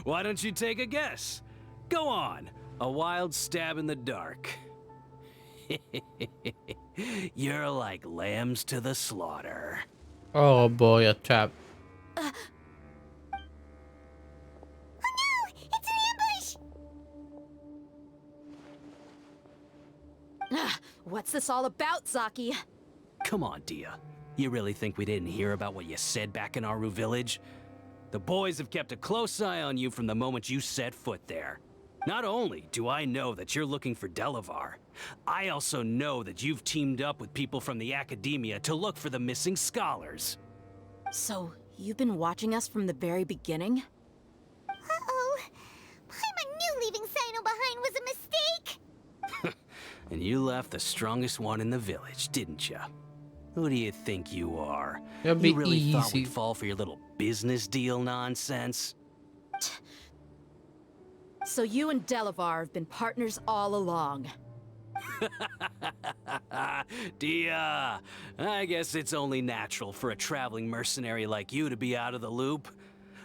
Why don't you take a guess? Go on, a wild stab in the dark. You're like lambs to the slaughter. Oh boy, a trap. What's this all about, Zaki? Come on, Dia. You really think we didn't hear about what you said back in Aru Village? The boys have kept a close eye on you from the moment you set foot there. Not only do I know that you're looking for Delavar, I also know that you've teamed up with people from the Academia to look for the missing scholars. So, you've been watching us from the very beginning? Uh-oh. Paimon knew leaving Sino behind was a mistake. And you left the strongest one in the village, didn't ya? Who do you think you are? It'll be You really thought easy. we'd fall for your little business deal nonsense? So you and Delavar have been partners all along. Dia, I guess it's only natural for a traveling mercenary like you to be out of the loop.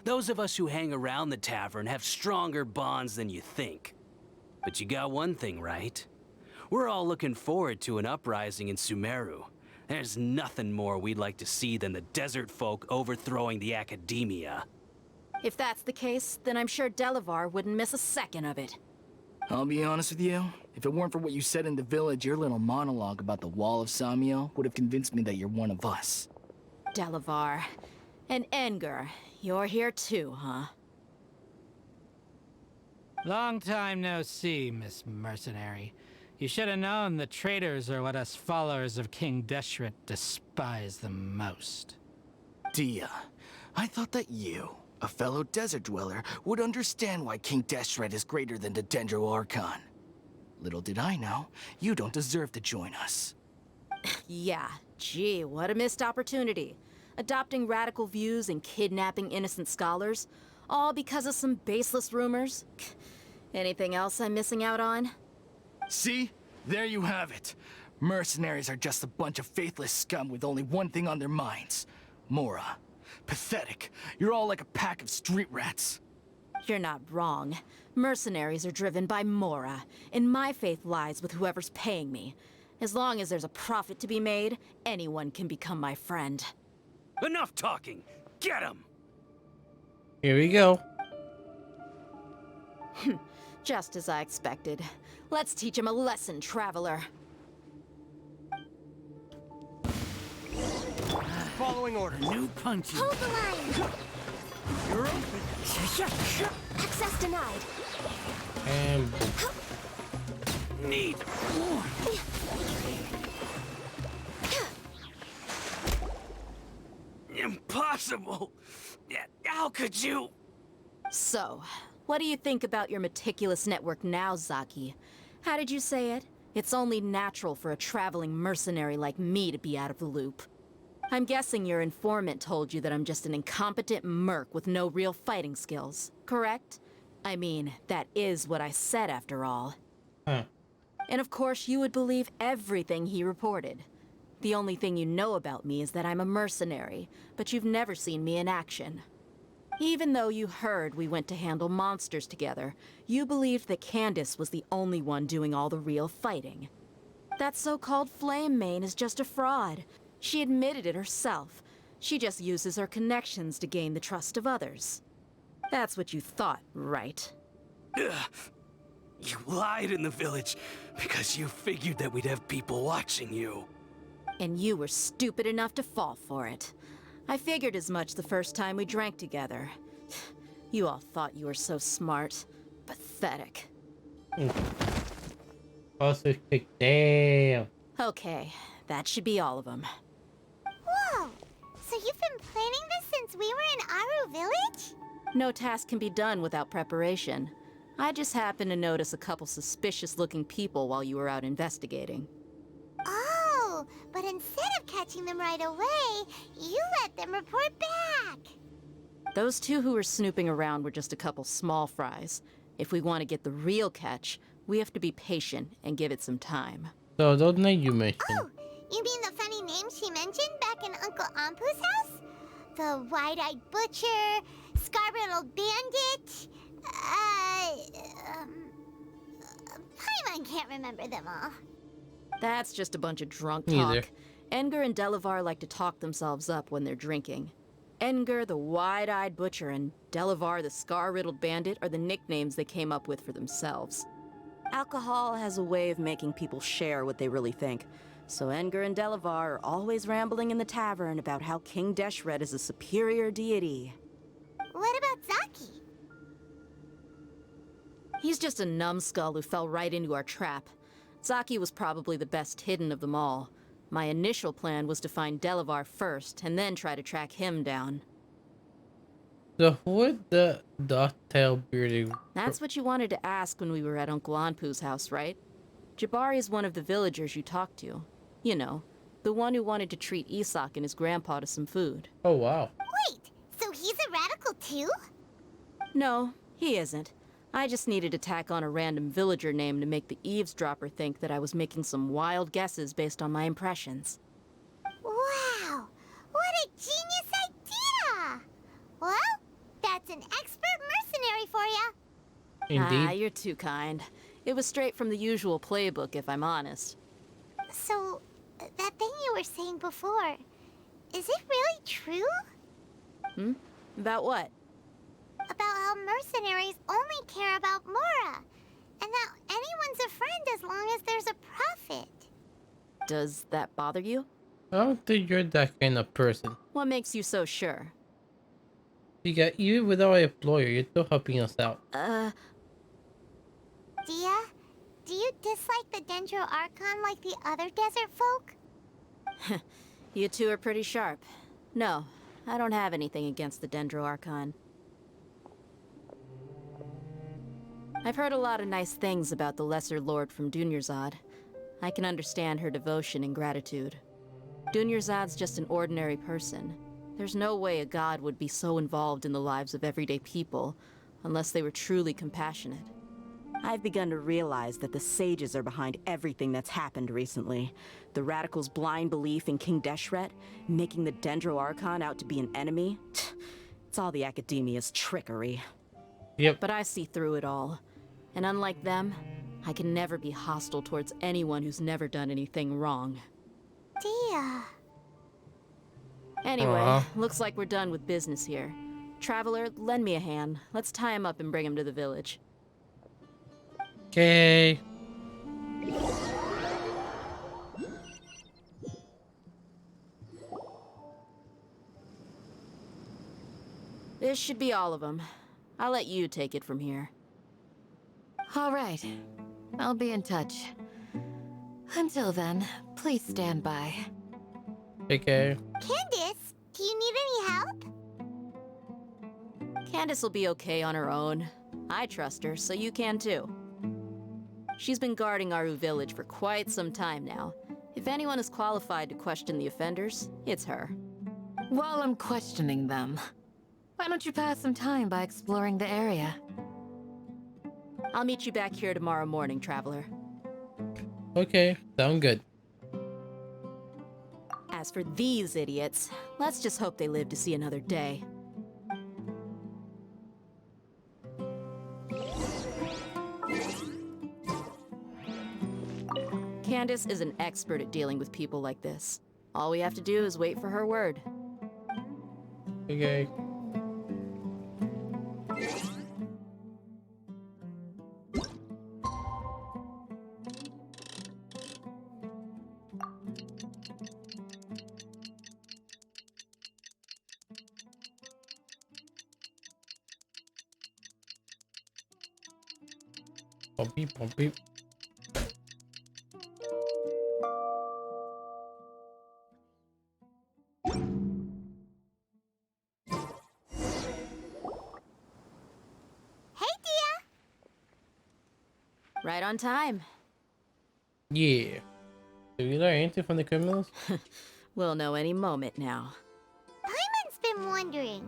Those of us who hang around the tavern have stronger bonds than you think. But you got one thing right. We're all looking forward to an uprising in Sumeru. There's nothing more we'd like to see than the desert folk overthrowing the Academia. If that's the case, then I'm sure Delavar wouldn't miss a second of it. I'll be honest with you. If it weren't for what you said in the village, your little monologue about the Wall of Samiel would have convinced me that you're one of us. Delavar. And Enger, you're here too, huh? Long time no see, Miss Mercenary. You should have known the traitors are what us followers of King Deshret despise the most. Dia, I thought that you, a fellow desert dweller, would understand why King Deshret is greater than the Dendro Archon. Little did I know, you don't deserve to join us. Yeah, Gee, what a missed opportunity. Adopting radical views and kidnapping innocent scholars, all because of some baseless rumors. Anything else I'm missing out on? See? There you have it. Mercenaries are just a bunch of faithless scum with only one thing on their minds. Mora. Pathetic. You're all like a pack of street rats. You're not wrong. Mercenaries are driven by Mora, and my faith lies with whoever's paying me. As long as there's a profit to be made, anyone can become my friend. Enough talking! Get him! Here we go. Just as I expected. Let's teach him a lesson, traveler. Following order. New punches. Hold the line. You're open. Access denied. And Need. Impossible! How could you? So, what do you think about your meticulous network now, Zaki? How did you say it? It's only natural for a traveling mercenary like me to be out of the loop. I'm guessing your informant told you that I'm just an incompetent merc with no real fighting skills, correct? I mean, that is what I said after all. Huh. And of course you would believe everything he reported. The only thing you know about me is that I'm a mercenary, but you've never seen me in action. Even though you heard we went to handle monsters together, you believed that Candace was the only one doing all the real fighting. That so-called Flame Mane is just a fraud. She admitted it herself. She just uses her connections to gain the trust of others. That's what you thought, right? Ugh. You lied in the village because you figured that we'd have people watching you. And you were stupid enough to fall for it. I figured as much the first time we drank together. You all thought you were so smart. Pathetic. Also kick. Damn. Okay, that should be all of them. Whoa! So you've been planning this since we were in Aru Village? No task can be done without preparation. I just happened to notice a couple suspicious-looking people while you were out investigating. Oh, but instead of catching them right away, you let them report back. Those two who were snooping around were just a couple small fries. If we want to get the real catch, we have to be patient and give it some time. So those names you mentioned. Oh, you mean the funny name she mentioned back in Uncle Ampu's house? The wide-eyed butcher, scar-riddled bandit, Paimon can't remember them all. That's just a bunch of drunk Neither. talk. Edgar and Delavar like to talk themselves up when they're drinking. Edgar, the wide-eyed butcher, and Delavar, the scar-riddled bandit, are the nicknames they came up with for themselves. Alcohol has a way of making people share what they really think. So Edgar and Delavar are always rambling in the tavern about how King Deshret is a superior deity. What about Zaki? He's just a numbskull who fell right into our trap. Zaki was probably the best hidden of them all. My initial plan was to find Delavar first, and then try to track him down. So who is the dock-tail bearded? That's what you wanted to ask when we were at Uncle Anpu's house, right? Jabari is one of the villagers you talked to. You know, the one who wanted to treat Isak and his grandpa to some food. Oh wow. Wait, so he's a radical too? No, he isn't. I just needed to tack on a random villager name to make the eavesdropper think that I was making some wild guesses based on my impressions. Wow, what a genius idea! Well, that's an expert mercenary for you. Indeed. Ah, you're too kind. It was straight from the usual playbook, if I'm honest. So, that thing you were saying before, is it really true? About what? About how mercenaries only care about Mora, and that anyone's a friend as long as there's a profit. Does that bother you? I don't think you're that kind of person. What makes you so sure? Because even without a employer, you're still helping us out. Dia, do you dislike the Dendro Archon like the other desert folk? You two are pretty sharp. No, I don't have anything against the Dendro Archon. I've heard a lot of nice things about the Lesser Lord from Dunyarzad. I can understand her devotion and gratitude. Dunyarzad's just an ordinary person. There's no way a god would be so involved in the lives of everyday people, unless they were truly compassionate. I've begun to realize that the sages are behind everything that's happened recently. The radicals' blind belief in King Deshret, making the Dendro Archon out to be an enemy. It's all the Academia's trickery. Yep. But I see through it all. And unlike them, I can never be hostile towards anyone who's never done anything wrong. Dia. Anyway, looks like we're done with business here. Traveler, lend me a hand. Let's tie him up and bring him to the village. Okay. This should be all of them. I'll let you take it from here. All right. I'll be in touch. Until then, please stand by. Okay. Candace, do you need any help? Candace will be okay on her own. I trust her, so you can too. She's been guarding Aru Village for quite some time now. If anyone is qualified to question the offenders, it's her. While I'm questioning them, why don't you pass some time by exploring the area? I'll meet you back here tomorrow morning, Traveler. Okay, sound good. As for these idiots, let's just hope they live to see another day. Candace is an expert at dealing with people like this. All we have to do is wait for her word. Okay. Bumpy, bumpy. Right on time. Yeah. Did we learn anything from the criminals? We'll know any moment now. Paimon's been wondering.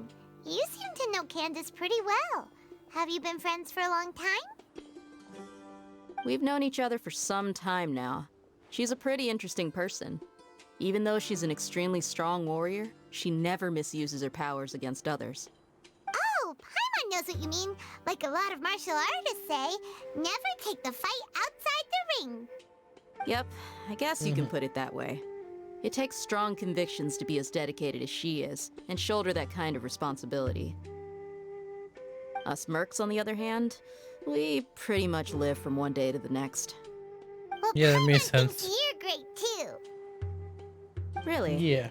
You seem to know Candace pretty well. Have you been friends for a long time? We've known each other for some time now. She's a pretty interesting person. Even though she's an extremely strong warrior, she never misuses her powers against others. Oh, Paimon knows what you mean. Like a lot of martial artists say, never take the fight outside the ring. Yep, I guess you can put it that way. It takes strong convictions to be as dedicated as she is, and shoulder that kind of responsibility. Us mercs, on the other hand, we pretty much live from one day to the next. Well, Yeah, that makes Paimon sense. thinks you're great too. Really? Yeah.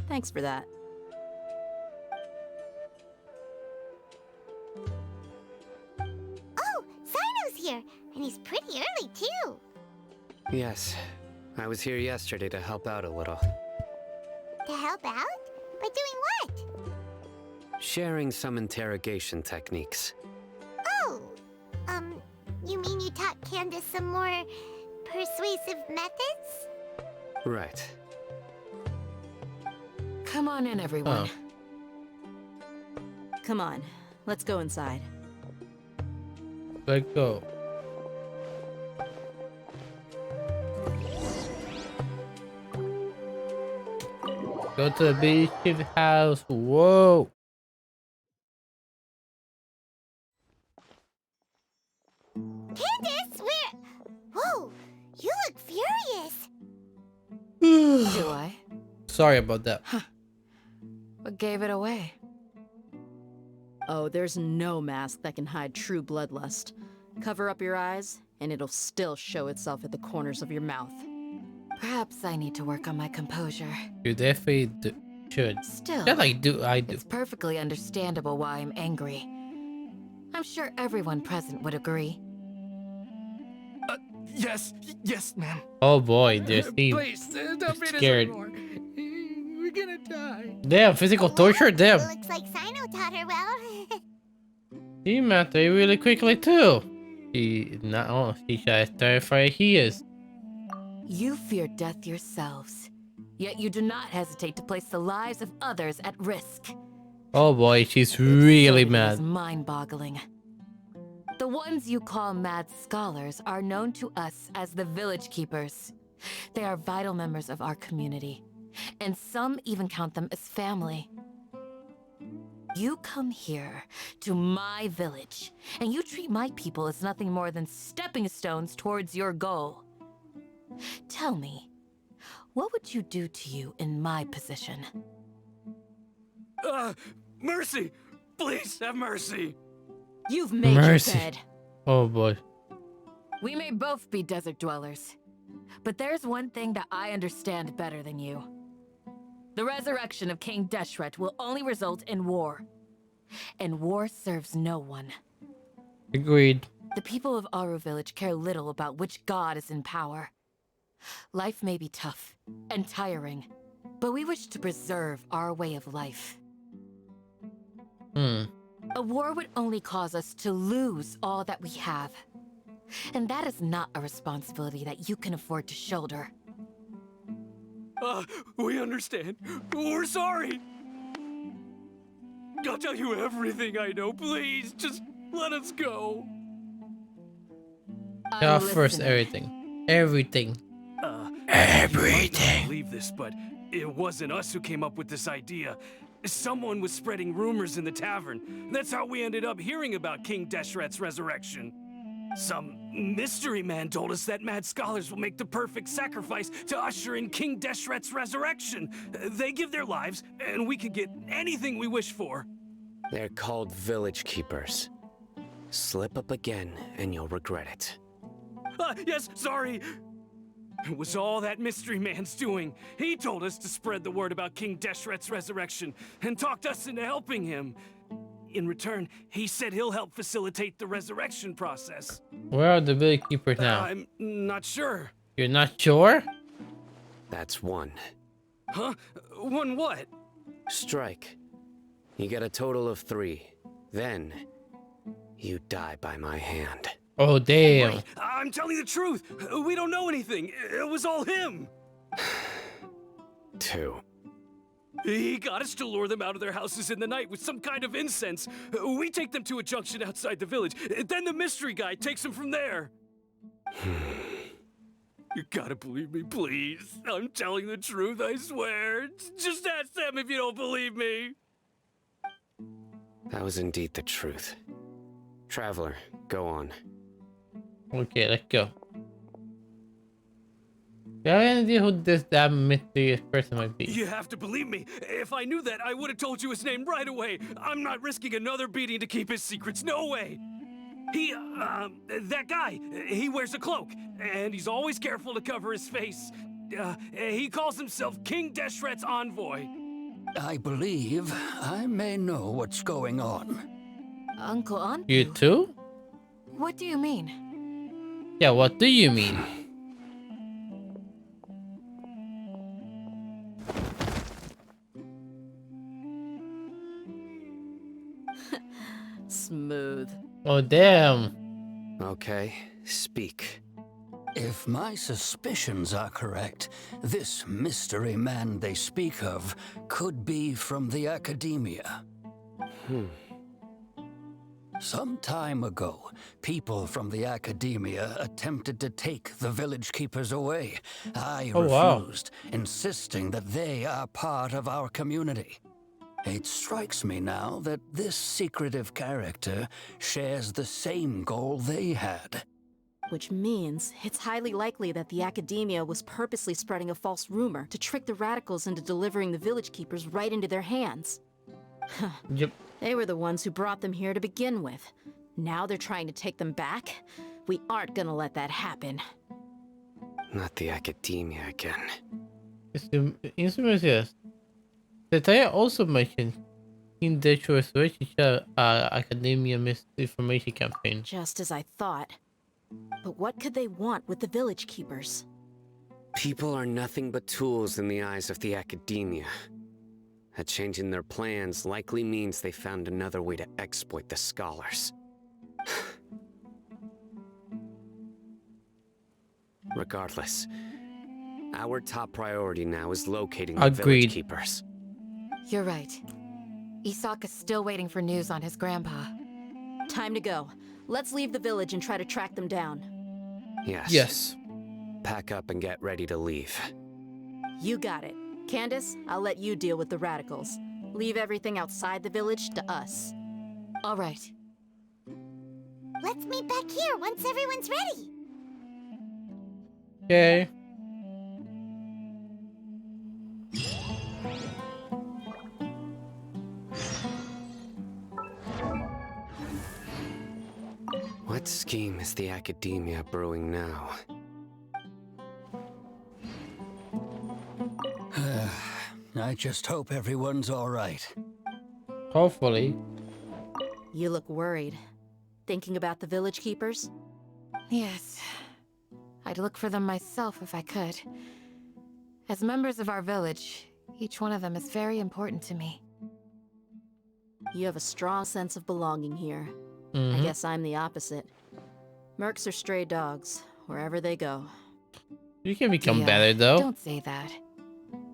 Thanks for that. Oh, Sino's here, and he's pretty early too. Yes. I was here yesterday to help out a little. To help out? By doing what? Sharing some interrogation techniques. Oh, you mean you taught Candace some more persuasive methods? Right. Come on in, everyone. Come on, let's go inside. Let's go. Go to the big chief's house. Whoa. Candace, where? Whoa, you look furious. Do I? Sorry about that. What gave it away? Oh, there's no mask that can hide true bloodlust. Cover up your eyes, and it'll still show itself at the corners of your mouth. Perhaps I need to work on my composure. You definitely should. Still, Yeah, I do. it's perfectly understandable why I'm angry. I'm sure everyone present would agree. Yes, ma'am. Oh boy, there's Steve. Please, don't beat us Scared. anymore. We're gonna die. Damn, physical torture? Damn. Looks like Sino taught her well. He mapped it really quickly too. She started fire he is. You fear death yourselves. Yet you do not hesitate to place the lives of others at risk. Oh boy, she's really It's mad. mind-boggling. The ones you call mad scholars are known to us as the Village Keepers. They are vital members of our community, and some even count them as family. You come here to my village, and you treat my people as nothing more than stepping stones towards your goal. Tell me, what would you do to you in my position? Mercy! Please have mercy! You've made Mercy. your bed. Oh boy. We may both be desert dwellers, but there's one thing that I understand better than you. The resurrection of King Deshret will only result in war. And war serves no one. Agreed. The people of Aru Village care little about which god is in power. Life may be tough and tiring, but we wish to preserve our way of life. A war would only cause us to lose all that we have. And that is not a responsibility that you can afford to shoulder. We understand. We're sorry. I'll tell you everything I know. Please, just let us go. Yeah, first everything. Everything. Everything. I believe this, but it wasn't us who came up with this idea. Someone was spreading rumors in the tavern. That's how we ended up hearing about King Deshret's resurrection. Some mystery man told us that mad scholars will make the perfect sacrifice to usher in King Deshret's resurrection. They give their lives, and we can get anything we wish for. They're called Village Keepers. Slip up again, and you'll regret it. Yes, sorry. It was all that mystery man's doing. He told us to spread the word about King Deshret's resurrection, and talked us into helping him. In return, he said he'll help facilitate the resurrection process. Where are the village keepers now? I'm not sure. You're not sure? That's one. Huh? One what? Strike. You get a total of 3. Then, you die by my hand. Oh, damn. Wait, I'm telling the truth. We don't know anything. It was all him. 2. He got us to lure them out of their houses in the night with some kind of incense. We take them to a junction outside the village. Then the mystery guy takes them from there. You gotta believe me, please. I'm telling the truth, I swear. Just ask them if you don't believe me. That was indeed the truth. Traveler, go on. Okay, let's go. Do you have any idea who this damn mysterious person might be? You have to believe me. If I knew that, I would have told you his name right away. I'm not risking another beating to keep his secrets. No way. That guy, he wears a cloak, and he's always careful to cover his face. He calls himself King Deshret's envoy. I believe I may know what's going on. Uncle Anpu? You too? What do you mean? Yeah, what do you mean? Smooth. Oh, damn. Okay, speak. If my suspicions are correct, this mystery man they speak of could be from the academia. Some time ago, people from the academia attempted to take the village keepers away. I refused, insisting that they are part of our community. It strikes me now that this secretive character shares the same goal they had. Which means it's highly likely that the academia was purposely spreading a false rumor to trick the radicals into delivering the village keepers right into their hands. Yep. They were the ones who brought them here to begin with. Now they're trying to take them back? We aren't gonna let that happen. Not the academia again. Yes. The title also mentioned in the Restoration Academia misinformation campaign. Just as I thought. But what could they want with the village keepers? People are nothing but tools in the eyes of the academia. A change in their plans likely means they found another way to exploit the scholars. Regardless, Our top priority now is locating the Agreed. village keepers. You're right. Isak is still waiting for news on his grandpa. Time to go. Let's leave the village and try to track them down. Yes. Yes. Pack up and get ready to leave. You got it. Candace, I'll let you deal with the radicals. Leave everything outside the village to us. All right. Let's meet back here once everyone's ready. Okay. What scheme is the Academia brewing now? I just hope everyone's all right. Hopefully. You look worried. Thinking about the village keepers? Yes. I'd look for them myself if I could. As members of our village, each one of them is very important to me. You have a strong sense of belonging here. Mm-hmm. I guess I'm the opposite. Mercs are stray dogs, wherever they go. You can become Yeah, better though. Don't say that.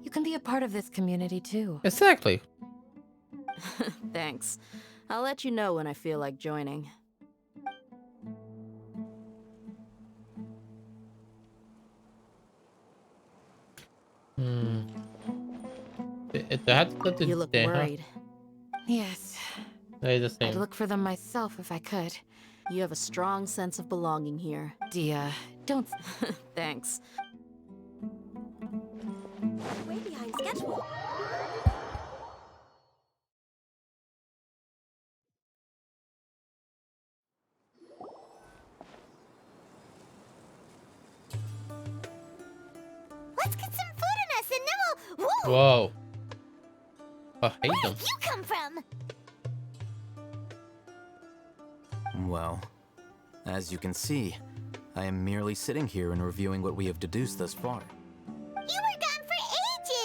You can be a part of this community too. Exactly. Thanks. I'll let you know when I feel like joining. You look worried. Yes. They're the same. I'd look for them myself if I could. You have a strong sense of belonging here. Dia, don't... Thanks. Way behind schedule. Let's get some food in us and then we'll... Whoa! Whoa. I hate Where them. did you come from? Well, as you can see, I am merely sitting here and reviewing what we have deduced thus far. You were gone for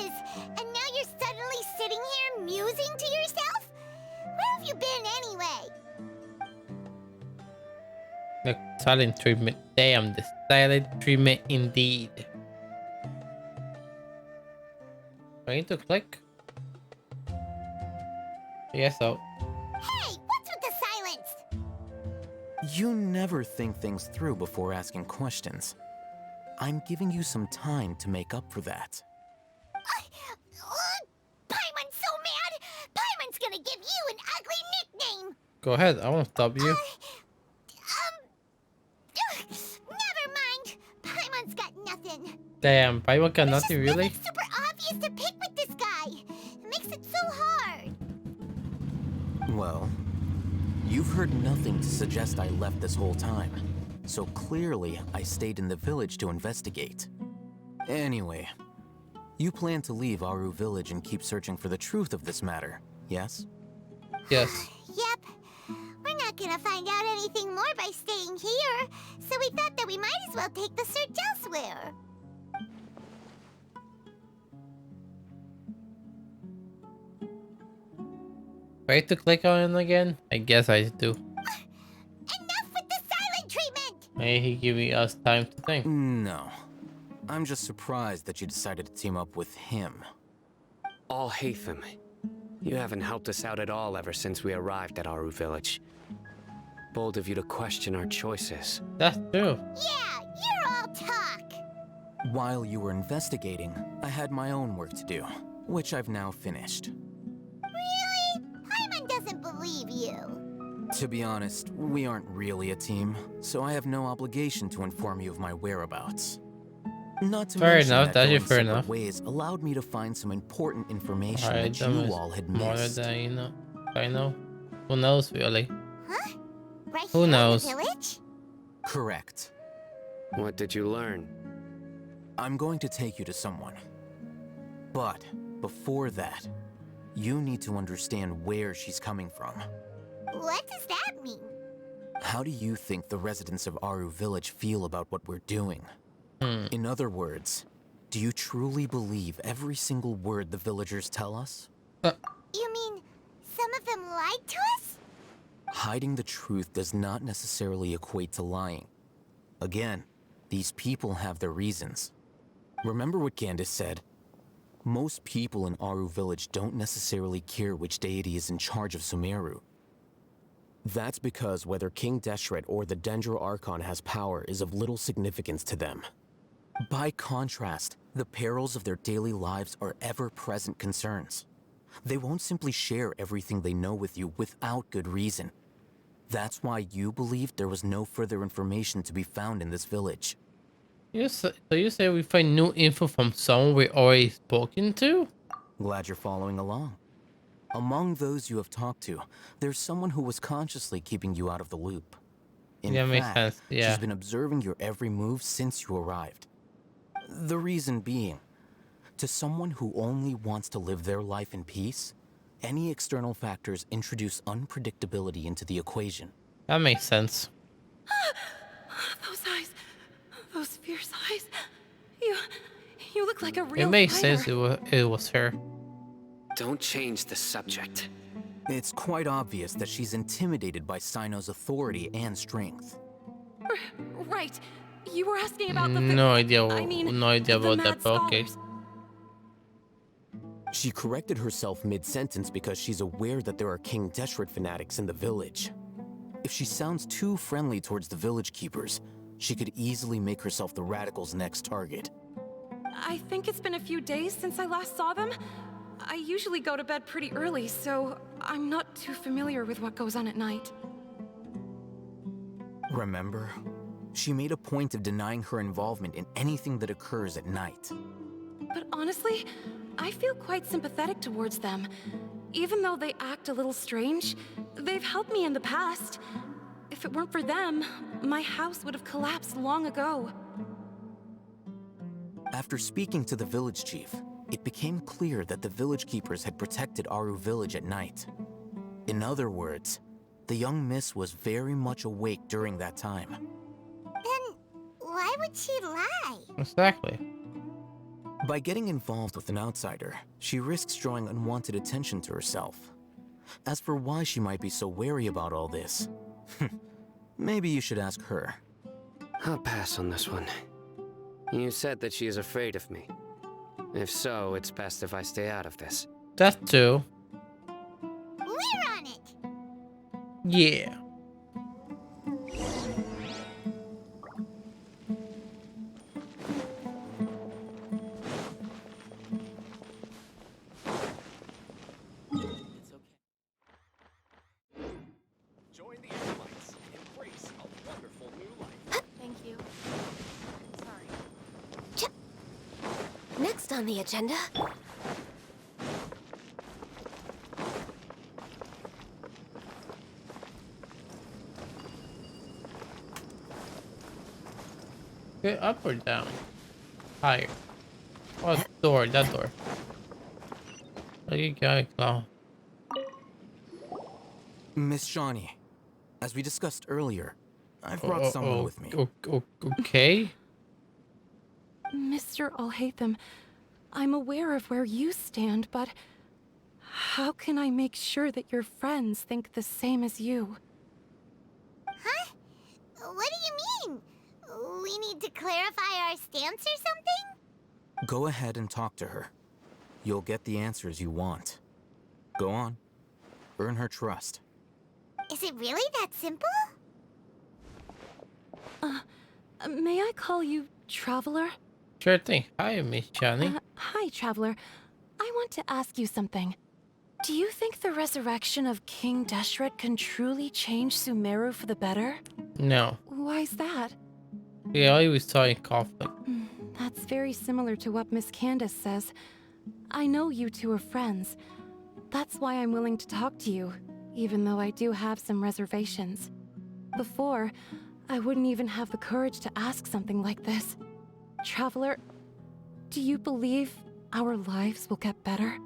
ages! And now you're suddenly sitting here musing to yourself? Where have you been anyway? The silent treatment. Damn, the silent treatment indeed. Do I need to click? Yes, so. Hey, what's with the silence? You never think things through before asking questions. I'm giving you some time to make up for that. Paimon's so mad! Paimon's gonna give you an ugly nickname! Go ahead, I won't stop you. Never mind. Paimon's got nothing. Damn, Paimon got nothing really? It's super obvious to pick with this guy. It makes it so hard. Well, you've heard nothing to suggest I left this whole time. So clearly, I stayed in the village to investigate. Anyway, you plan to leave Aru Village and keep searching for the truth of this matter, yes? Yes. Yep. We're not gonna find out anything more by staying here, so we thought that we might as well take the search elsewhere. Right to click on it again? I guess I do. Enough with the silent treatment! May he give us time to think. No. I'm just surprised that you decided to team up with him. All Hatham, you haven't helped us out at all ever since we arrived at Aru Village. Bold of you to question our choices. That's true. Yeah, you're all talk. While you were investigating, I had my own work to do, which I've now finished. Really? Paimon doesn't believe you. To be honest, we aren't really a team, so I have no obligation to inform you of my whereabouts. Not to Fair mention enough, that that's going fair separate enough. ways allowed me to find some important information Alright, that you all had more missed. than you know. I know. Who knows, really? Huh? Right Who here knows? in the village? Correct. What did you learn? I'm going to take you to someone. But before that, you need to understand where she's coming from. What does that mean? How do you think the residents of Aru Village feel about what we're doing? In other words, do you truly believe every single word the villagers tell us? You mean some of them lied to us? Hiding the truth does not necessarily equate to lying. Again, these people have their reasons. Remember what Candace said? Most people in Aru Village don't necessarily care which deity is in charge of Sumeru. That's because whether King Deshret or the Dendro Archon has power is of little significance to them. By contrast, the perils of their daily lives are ever-present concerns. They won't simply share everything they know with you without good reason. That's why you believed there was no further information to be found in this village. So you say we find new info from someone we already spoken to? Glad you're following along. Among those you have talked to, there's someone who was consciously keeping you out of the loop. In Yeah, fact, makes sense. Yeah. she's been observing your every move since you arrived. The reason being, to someone who only wants to live their life in peace, any external factors introduce unpredictability into the equation. That makes sense. Those eyes. Those fierce eyes. You look like a It real makes fighter. sense it was her. Don't change the subject. It's quite obvious that she's intimidated by Sino's authority and strength. Right. You were asking about the... No idea I mean, no idea the about that, mad but okay. scholars. She corrected herself mid-sentence because she's aware that there are King Deshret fanatics in the village. If she sounds too friendly towards the village keepers, she could easily make herself the radicals' next target. I think it's been a few days since I last saw them. I usually go to bed pretty early, so I'm not too familiar with what goes on at night. Remember? She made a point of denying her involvement in anything that occurs at night. But honestly, I feel quite sympathetic towards them. Even though they act a little strange, they've helped me in the past. If it weren't for them, my house would have collapsed long ago. After speaking to the village chief, it became clear that the village keepers had protected Aru Village at night. In other words, the young miss was very much awake during that time. Then why would she lie? Exactly. By getting involved with an outsider, she risks drawing unwanted attention to herself. As for why she might be so wary about all this, maybe you should ask her. I'll pass on this one. You said that she is afraid of me. If so, it's best if I stay out of this. That too. We're on it! Yeah. Join the Acolytes and embrace a wonderful new life. Thank you. Sorry. Next on the agenda. Okay, up or down? Higher. Oh, door, that door. What you got, Clown? Miss Shawnee, as we discussed earlier, I've brought someone with me. Okay. Mr. Alhaitham, I'm aware of where you stand, but how can I make sure that your friends think the same as you? Huh? What do you mean? We need to clarify our stance or something? Go ahead and talk to her. You'll get the answers you want. Go on. Earn her trust. Is it really that simple? May I call you Traveler? Sure thing. Hi, Miss Johnny. Hi, Traveler. I want to ask you something. Do you think the resurrection of King Deshret can truly change Sumeru for the better? No. Why's that? We always saw in conflict. That's very similar to what Miss Candace says. I know you two are friends. That's why I'm willing to talk to you, even though I do have some reservations. Before, I wouldn't even have the courage to ask something like this. Traveler, do you believe our lives will get better?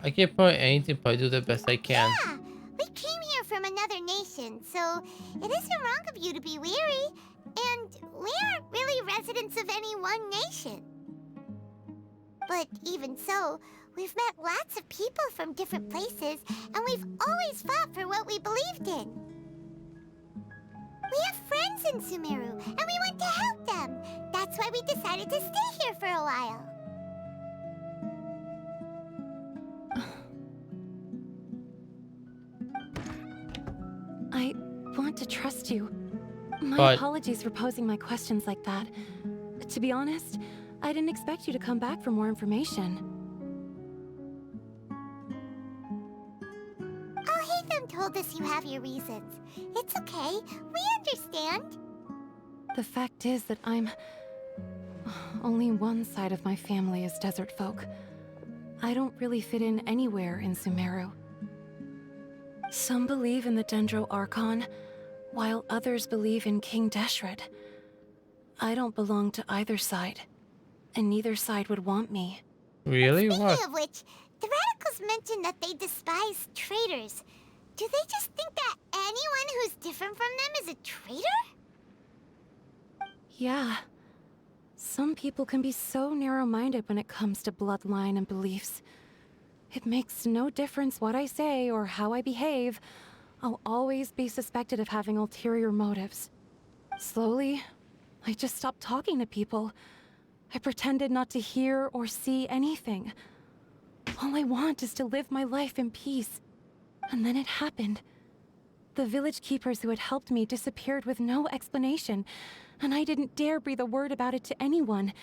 I can't point anything, but I do the best I can. Yeah, we came here from another nation, so it isn't wrong of you to be weary. And we aren't really residents of any one nation. But even so, We've met lots of people from different places, and we've always fought for what we believed in. We have friends in Sumeru, and we want to help them. That's why we decided to stay here for a while. I want to trust you. My But- apologies for posing my questions like that. To be honest, I didn't expect you to come back for more information. Al-Haytham told us you have your reasons. It's okay. We understand. The fact is that only one side of my family is desert folk. I don't really fit in anywhere in Sumeru. Some believe in the Dendro Archon, while others believe in King Deshret. I don't belong to either side, and neither side would want me. Really? Speaking What? of which, the Radicals mentioned that they despise traitors. Do they just think that anyone who's different from them is a traitor? Yeah. Some people can be so narrow-minded when it comes to bloodline and beliefs. It makes no difference what I say or how I behave. I'll always be suspected of having ulterior motives. Slowly, I just stopped talking to people. I pretended not to hear or see anything. All I want is to live my life in peace. And then it happened. The village keepers who had helped me disappeared with no explanation, and I didn't dare breathe a word about it to anyone.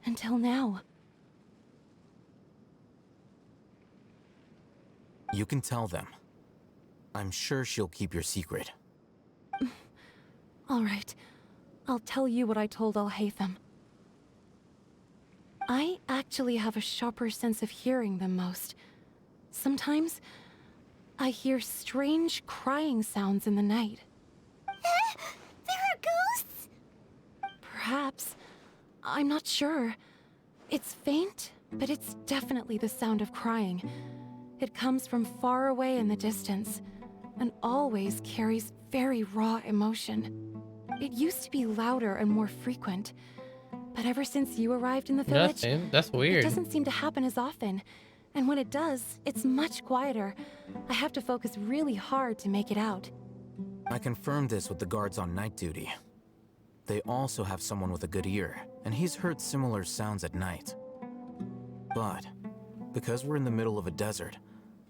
Until now. You can tell them. I'm sure she'll keep your secret. All right. I'll tell you what I told Al-Haytham. I actually have a sharper sense of hearing than most. Sometimes, I hear strange crying sounds in the night. There are ghosts? Perhaps. I'm not sure. It's faint, but it's definitely the sound of crying. It comes from far away in the distance, and always carries very raw emotion. It used to be louder and more frequent, but ever since you arrived in the village, That's weird. it doesn't seem to happen as often. And when it does, it's much quieter. I have to focus really hard to make it out. I confirmed this with the guards on night duty. They also have someone with a good ear, and he's heard similar sounds at night. But, because we're in the middle of a desert,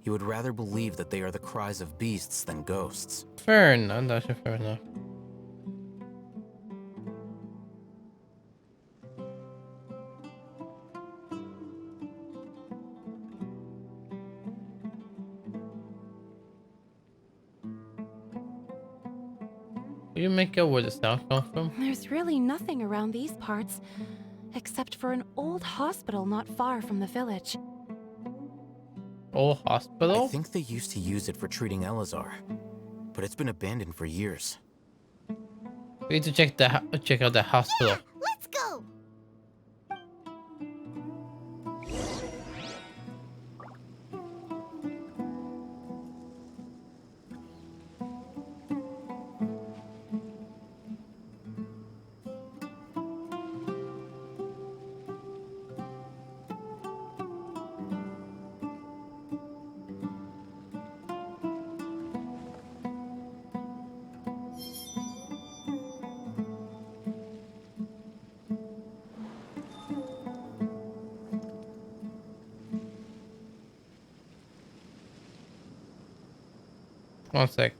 you would rather believe that they are the cries of beasts than ghosts. Fair enough. That's fair enough. Can you make out where the sound comes from? There's really nothing around these parts, except for an old hospital not far from the village. Old hospital? I think they used to use it for treating Elazar, but it's been abandoned for years. We need to check out the hospital. Let's go! One sec.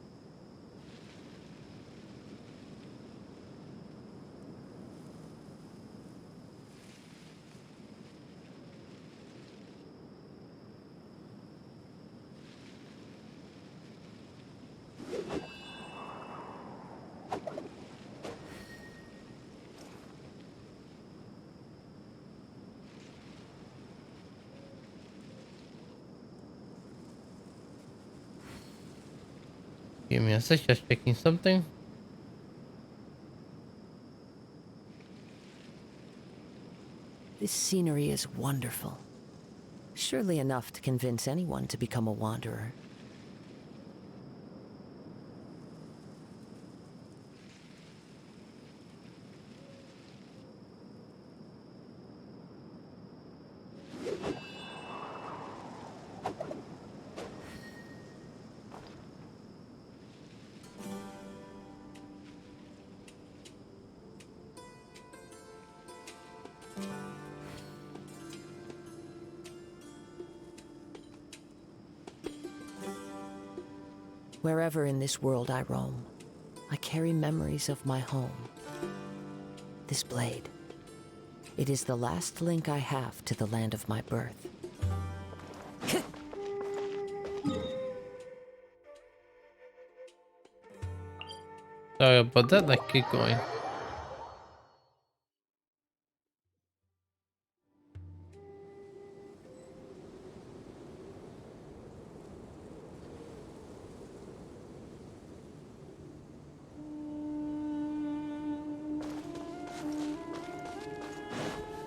Give me a sec, just checking something. This scenery is wonderful. Surely enough to convince anyone to become a wanderer. Wherever in this world I roam, I carry memories of my home. This blade, it is the last link I have to the land of my birth. Sorry about that, like keep going.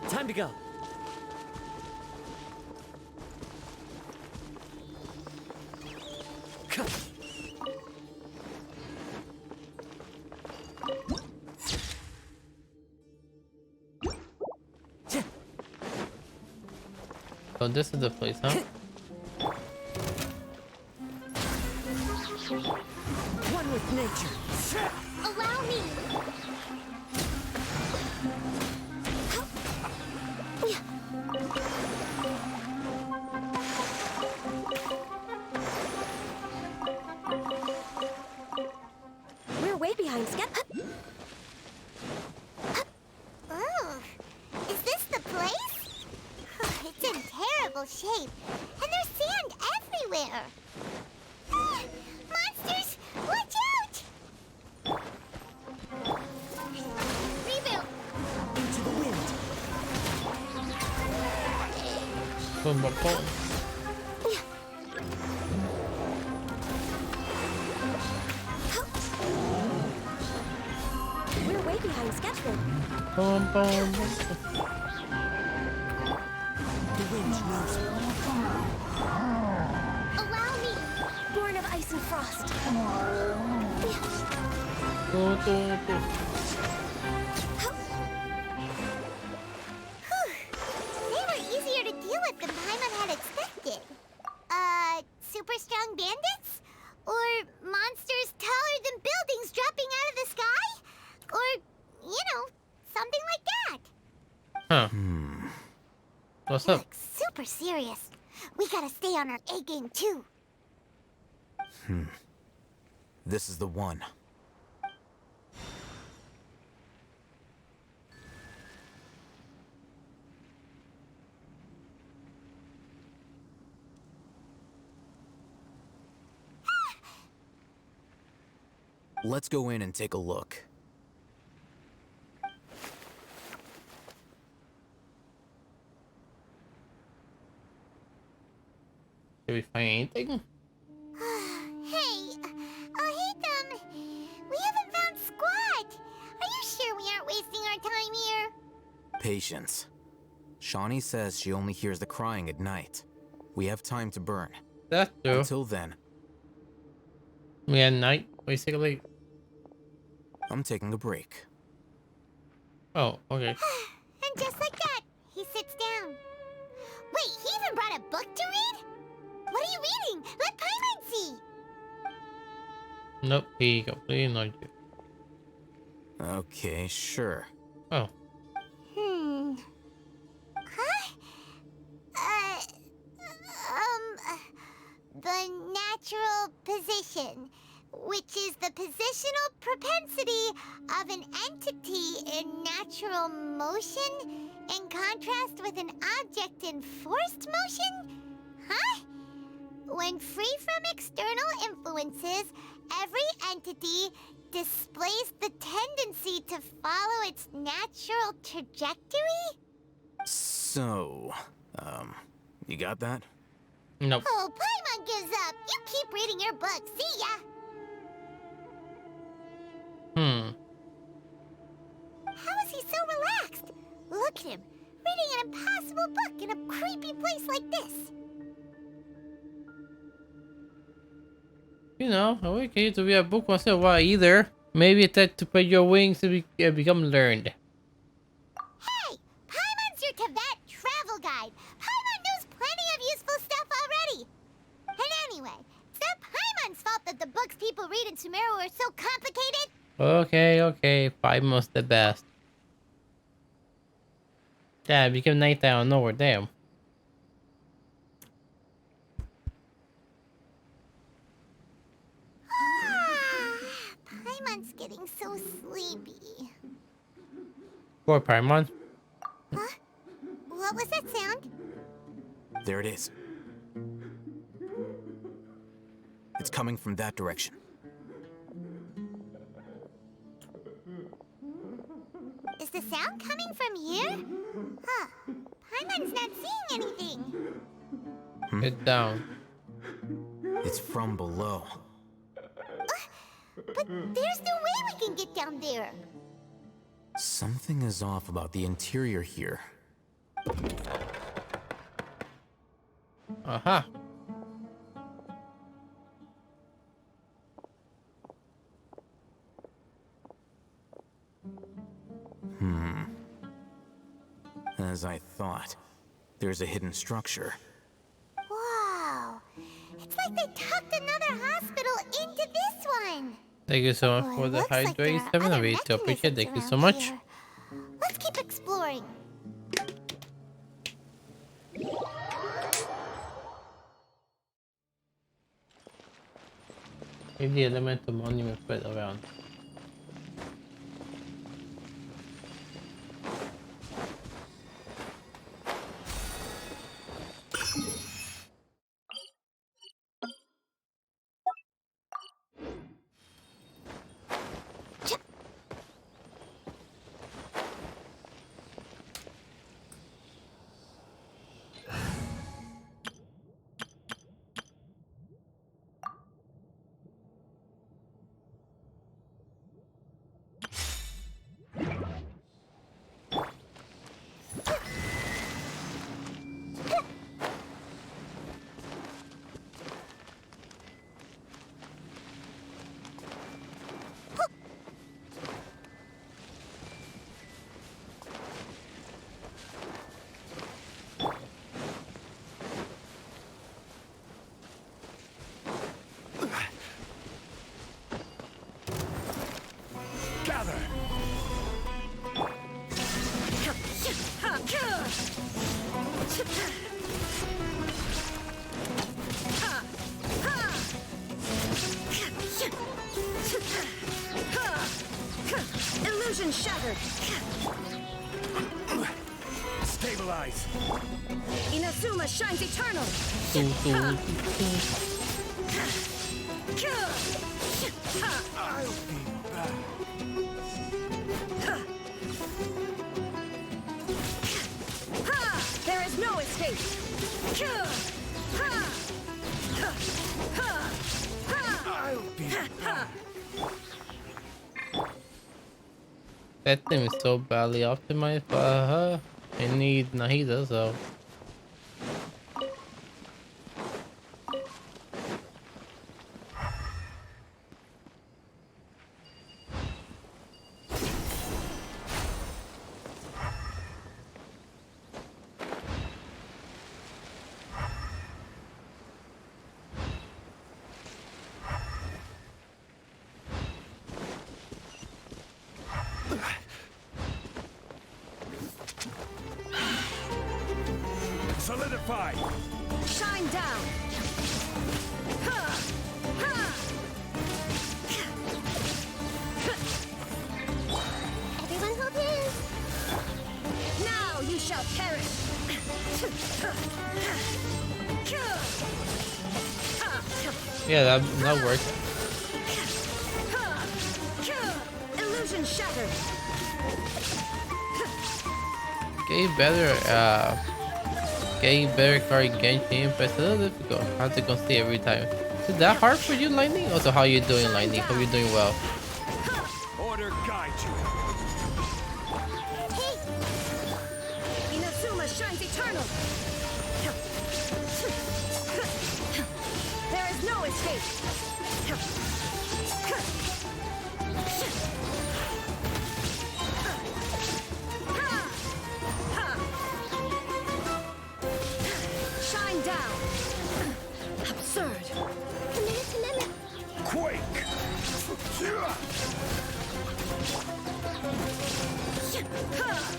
Time to go. So this is the place, huh? One with nature. Allow me. We're way behind schedule. Oh, is this the place? It's in terrible shape, and there's sand everywhere. Ah, monsters, watch out! Reboot. Into the wind. Boom, boom, boom. We're way behind schedule. Boom, boom. The wind knows. Allow me. Born of ice and frost. They were easier to deal with than Paimon had expected. Super strong bandits? Or monsters taller than buildings dropping out of the sky? Or, you know, something like that. Huh. What's up? Look, super serious. We gotta stay on our A game too. This is the one. Let's go in and take a look. Did we find anything? Hey, Ohitham, we haven't found squat. Are you sure we aren't wasting our time here? Patience. Shawnee says she only hears the crying at night. We have time to burn. That's true. Until then, We had night, basically. I'm taking a break. Oh, okay. And just like that, he sits down. Wait, he even brought a book to read? What are you reading? Let Paimon see. Nope, he completely ignored you. Okay, sure. Oh. Huh? The natural position, which is the positional propensity of an entity in natural motion in contrast with an object in forced motion? Huh? When free from external influences, every entity displays the tendency to follow its natural trajectory? So, you got that? Nope. Oh, Paimon gives up. You keep reading your book. See ya. How is he so relaxed? Look at him, reading an impossible book in a creepy place like this. You know, I would you to read a book once in a while either. Maybe it's time to put your wings to become learned. Hey, Paimon's your Tibet travel guide. Paimon knows plenty of useful stuff already. And anyway, it's not Paimon's fault that the books people read in Sumeru are so complicated. Okay. Paimon's the best. Yeah, it became nighttime out of nowhere, damn. sleepy. Poor Paimon. Huh? What was that sound? There it is. It's coming from that direction. Is the sound coming from here? Huh. Paimon's not seeing anything. Get down. It's from below. But there's no way we can get down there. Something is off about the interior here. Aha. As I thought, there's a hidden structure. Wow. It's like they tucked another hospital into this one. Thank you so much for the hydrate 7 of 8. Appreciate it. Thank you so much. Let's keep exploring. Leave the elemental monument spread around. Illusion shattered. Stabilize. Inazuma shines eternal. I'll be back. There is no escape. I'll be back. That thing is so badly optimized, but I need Nahida, so. Solidify. Shine down. Everyone hold hands. Now you shall perish. Yeah, that works. Illusion shattered. Getting better card Genshin, but it's a little difficult. I have to go see every time. Is that hard for you, Lightning? Also, how you doing, Lightning? Hope you're doing well. Order guide you. Hey! Inazuma shines eternal. There is no escape. Shine down. Absurd. Committed. Quake.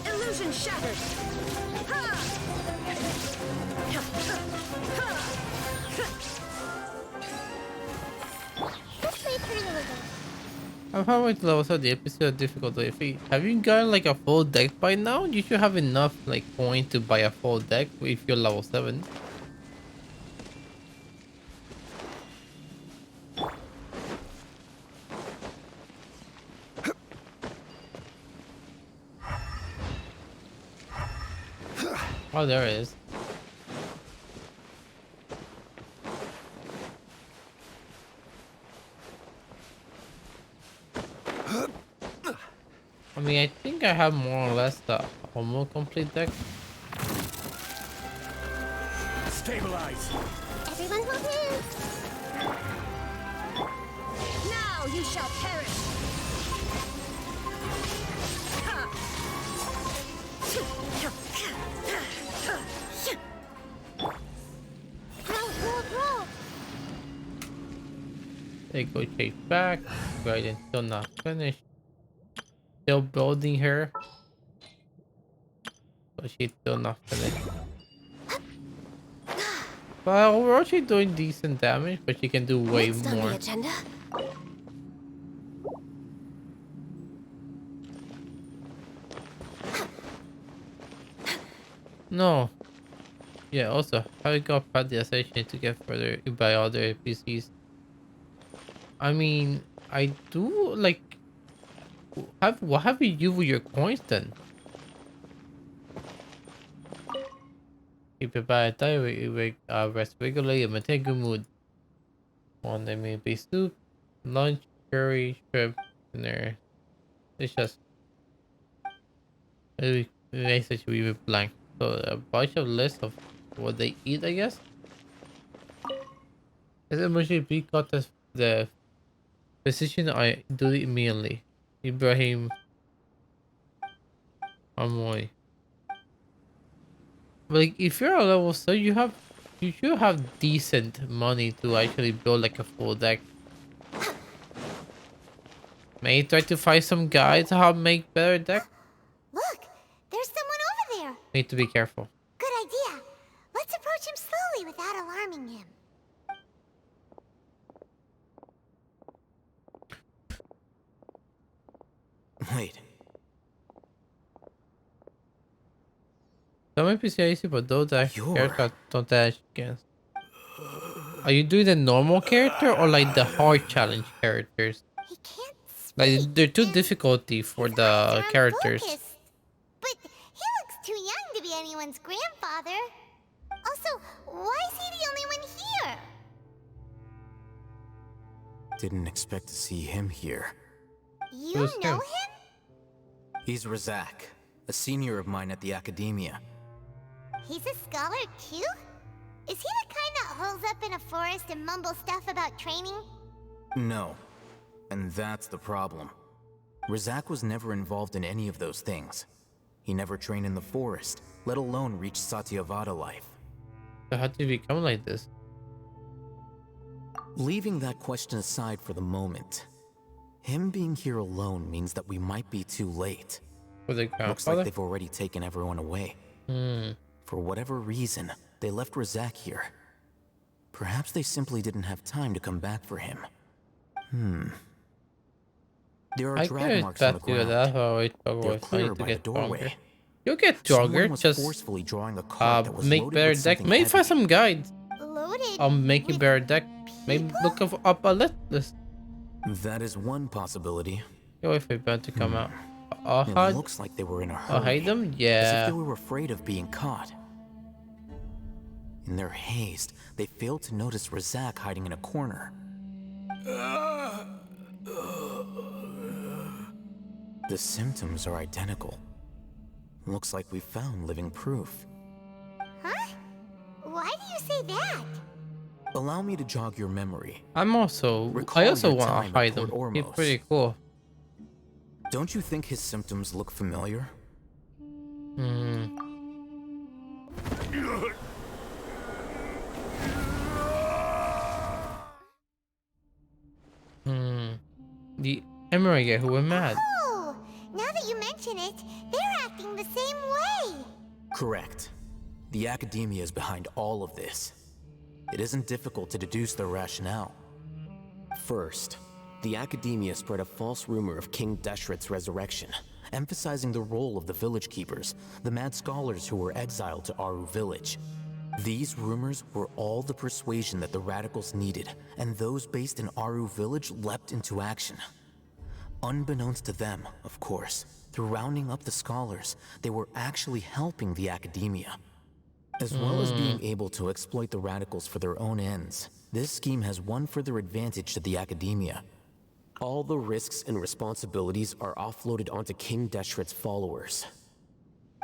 Illusion shattered. Let's play Eternal again. I'm halfway to levels of the episode difficulty. Have you gotten like a full deck by now? You should have enough like coin to buy a full deck if you're level 7. Oh, there it is. I mean, I think I have more or less the almost complete deck. Stabilize. Everyone will move. Now you shall perish. They go chase back. Right, still not finished. Still building her. But she's still not finished. Well, overall she's doing decent damage, but she can do way Next on more. the agenda. No. Yeah, also, how you got past the assassination to get further by other NPCs? I mean, I do like what have you do with your coins then? Keep your bad diet, rest regularly, and maintain good mood. One day maybe soup, lunch, curry, shrimp, dinner. It's just it makes it even blank. So a bunch of lists of what they eat, I guess. This emoji be got the physician I do it immediately. Ibrahim Amoy. Like if you're a level 7, you should have decent money to actually build like a full deck. May try to find some guides how to make better deck. Look, there's someone over there. Need to be careful. Good idea. Let's approach him slowly without alarming him. Wait. Some NPCs are easy, but those that characters don't dash against. Are you doing the normal character or like the hard challenge characters? Like they're too difficulty for the characters. But he looks too young to be anyone's grandfather. Also, why is he the only one here? Didn't expect to see him here. You know him? He's Razak, a senior of mine at the academia. He's a scholar too? Is he the kind that holes up in a forest and mumbles stuff about training? No. And that's the problem. Razak was never involved in any of those things. He never trained in the forest, let alone reach Satyavada life. So how did you become like this? Leaving that question aside for the moment, him being here alone means that we might be too late. For the grandfather? Looks like they've already taken everyone away. Hmm. For whatever reason, they left Razak here. Perhaps they simply didn't have time to come back for him. There are drag marks on the ground. That's how I struggle They're with clear trying to by the get stronger. doorway. You'll get Someone stronger, was just forcefully drawing a cart that was make loaded better with deck. something Maybe heavy. find some guides. Loaded I'll make a better deck. Maybe look up a list. That is one possibility. Yo, if they're about to come out. It looks like they were in a hurry. I'll hide them? As if Yeah. they were afraid of being caught. In their haste, they failed to notice Razak hiding in a corner. The symptoms are identical. Looks like we found living proof. Huh? Why do you say that? Allow me to jog your memory. I also Recall your want time to at hide them. Port He's Ormos. pretty cool. Don't you think his symptoms look familiar? The Emery guy who went mad. Oh, now that you mention it, they're acting the same way. Correct. The academia is behind all of this. It isn't difficult to deduce their rationale. First, the Academia spread a false rumor of King Deshret's resurrection, emphasizing the role of the village keepers, the mad scholars who were exiled to Aru Village. These rumors were all the persuasion that the radicals needed, and those based in Aru Village leapt into action. Unbeknownst to them, of course, through rounding up the scholars, they were actually helping the Academia. As well as being able to exploit the radicals for their own ends, this scheme has one further advantage to the Academia. All the risks and responsibilities are offloaded onto King Deshret's followers.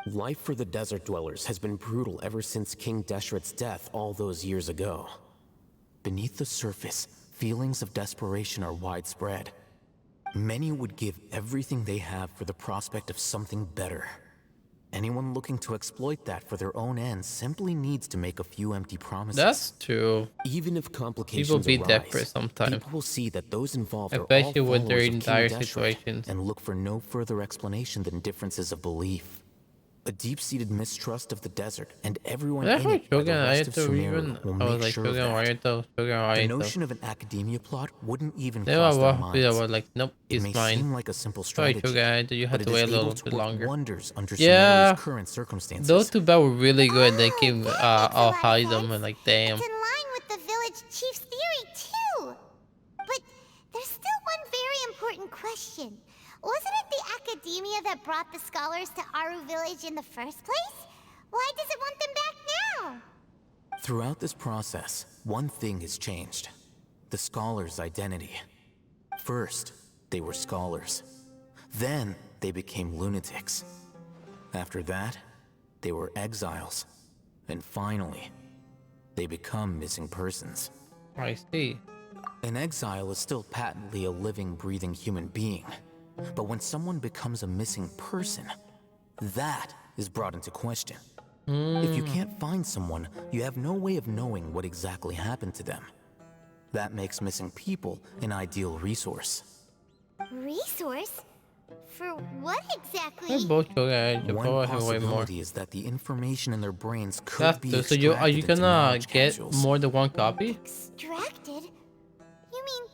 Life for the desert dwellers has been brutal ever since King Deshret's death all those years ago. Beneath the surface, feelings of desperation are widespread. Many would give everything they have for the prospect of something better. Anyone looking to exploit that for their own ends simply needs to make a few empty promises. That's true. Even if complications People be arise, desperate sometimes. people will see that those involved are all Especially when they're followers in of King dire Deshret situations. and look for no further explanation than differences of belief. A deep-seated mistrust of the desert and everyone in it by the rest of Sumeru will make sure of that. The notion of an academia plot wouldn't even cross their minds. Like, nope, It may mine. seem like a simple Sorry, strategy, you but had it to is wait a able little to bit work longer. wonders under Yeah, Sumeru's current circumstances. those two battles were really good. They came all hide them and like, damn. It's in line with the village chief's theory, too. But there's still one very important question. Wasn't it the Academia that brought the scholars to Aru Village in the first place? Why does it want them back now? Throughout this process, one thing has changed. The scholars' identity. First, they were scholars. Then, they became lunatics. After that, they were exiles. And finally, they become missing persons. I see. An exile is still patently a living, breathing human being. But when someone becomes a missing person, that is brought into question. If you can't find someone, you have no way of knowing what exactly happened to them. That makes missing people an ideal resource. Resource? For what exactly? They're both good. One Have way more. possibility is that the information in their brains could be So you are you extracted into gonna knowledge get capsules. more than one copy? Extracted? You mean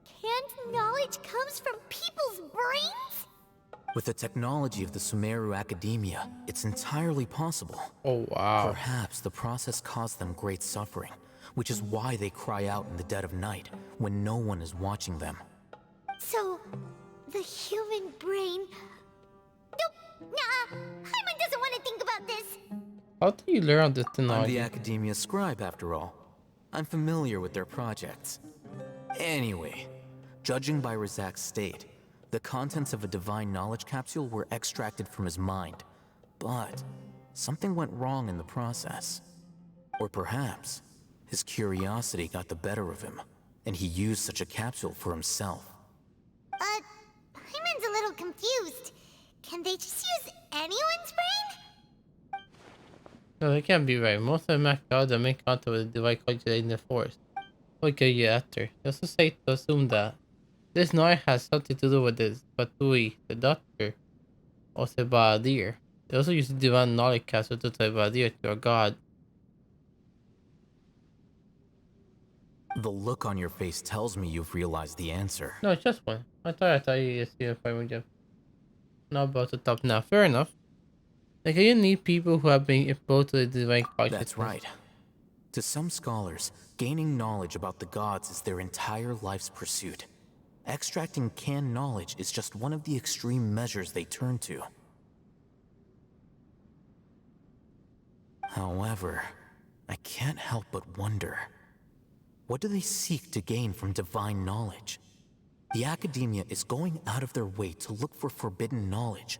canned knowledge comes from people's brains? With the technology of the Sumeru Academia, it's entirely possible. Oh wow. Perhaps the process caused them great suffering, which is why they cry out in the dead of night when no one is watching them. So, the human brain... Nope, nah, Hyman doesn't want to think about this. How do you learn this I'm technology? the Academia scribe, after all. I'm familiar with their projects. Anyway, judging by Razak's state, the contents of a divine knowledge capsule were extracted from his mind. But something went wrong in the process. Or perhaps his curiosity got the better of him, and he used such a capsule for himself. Hyman's a little confused. Can they just use anyone's brain? No, they can't be right. Most of them maxed out that make contact with the device calculated in the forest. What could you after? Just to say to assume that this knowledge has something to do with this Batui, the doctor, or Sebadir. They also use the divine knowledge capsule to Sebadir to a god. The look on your face tells me you've realized the answer. No, it's just one. I thought you see if I would just not about the top now. Fair enough. Like you need people who have been exposed to the divine consciousness. That's right. To some scholars, gaining knowledge about the gods is their entire life's pursuit. Extracting canned knowledge is just one of the extreme measures they turn to. However, I can't help but wonder, what do they seek to gain from divine knowledge? The Academia is going out of their way to look for forbidden knowledge,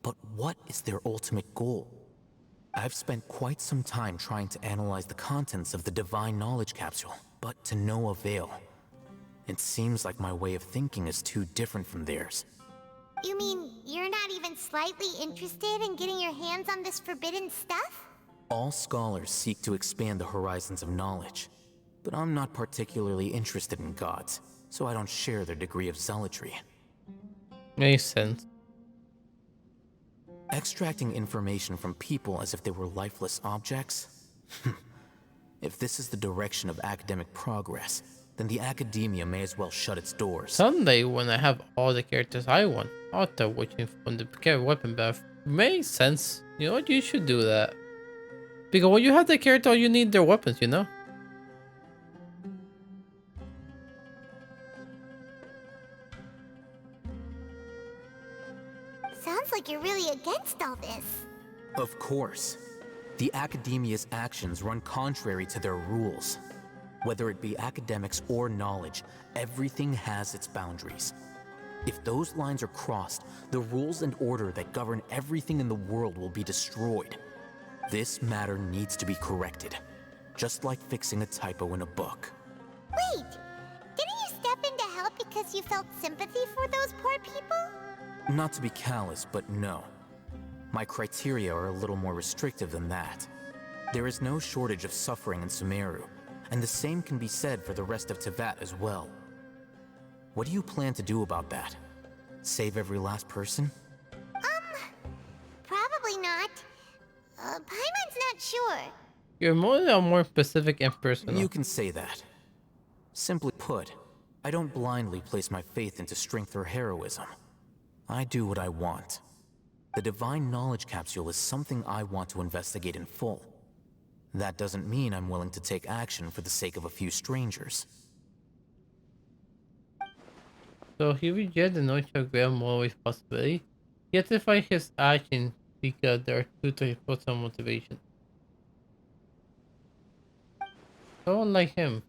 but what is their ultimate goal? I've spent quite some time trying to analyze the contents of the divine knowledge capsule, but to no avail. It seems like my way of thinking is too different from theirs. You mean you're not even slightly interested in getting your hands on this forbidden stuff? All scholars seek to expand the horizons of knowledge, but I'm not particularly interested in gods, so I don't share their degree of zealotry. Makes sense. Extracting information from people as if they were lifeless objects? If this is the direction of academic progress, then the Academia may as well shut its doors. Someday, when I have all the characters I want, I'll start watching from the weapon buff. Makes sense. You know what? You should do that. Because when you have the character, you need their weapons, you know? Sounds like you're really against all this. Of course. The Academia's actions run contrary to their rules. Whether it be academics or knowledge, everything has its boundaries. If those lines are crossed, the rules and order that govern everything in the world will be destroyed. This matter needs to be corrected, just like fixing a typo in a book. Wait, didn't you step in to help because you felt sympathy for those poor people? Not to be callous, but no. My criteria are a little more restrictive than that. There is no shortage of suffering in Sumeru, and the same can be said for the rest of Teyvat as well. What do you plan to do about that? Save every last person? Probably not. Paimon's not sure. You're more specific and personal. You can say that. Simply put, I don't blindly place my faith into strength or heroism. I do what I want. The Divine Knowledge Capsule is something I want to investigate in full. That doesn't mean I'm willing to take action for the sake of a few strangers. So he rejected the notion of grand moral responsibility. He justified his actions because there are two to his personal motivation. Someone like him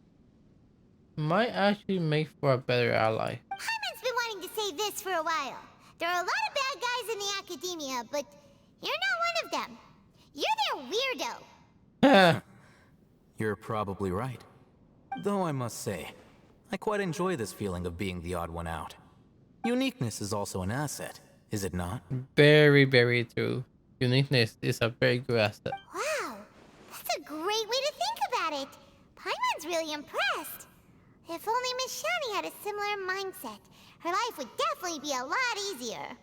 might actually make for a better ally. Paimon's been wanting to say this for a while. There are a lot of bad guys in the Academia, but you're not one of them. You're their weirdo. You're probably right. Though I must say, I quite enjoy this feeling of being the odd one out. Uniqueness is also an asset, is it not? Very, very true. Uniqueness is a very good asset. Wow, that's a great way to think about it. Paimon's really impressed. If only Miss Shani had a similar mindset, her life would definitely be a lot easier.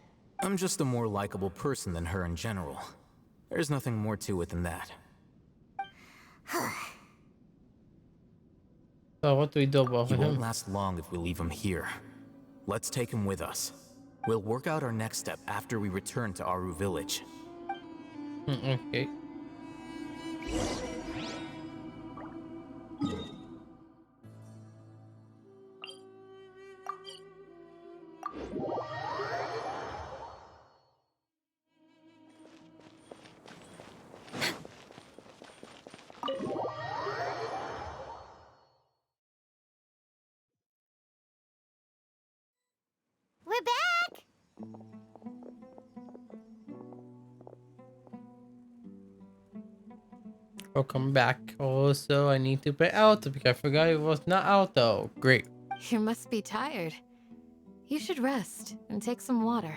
I'm just a more likable person than her in general. There's nothing more to it than that. So what do we do about He him? won't last long if we leave him here. Let's take him with us. We'll work out our next step after we return to Aru Village. Okay. We're back! Welcome back. Also, I need to pay Alto because I forgot it was not Alto. Great. You must be tired. You should rest and take some water.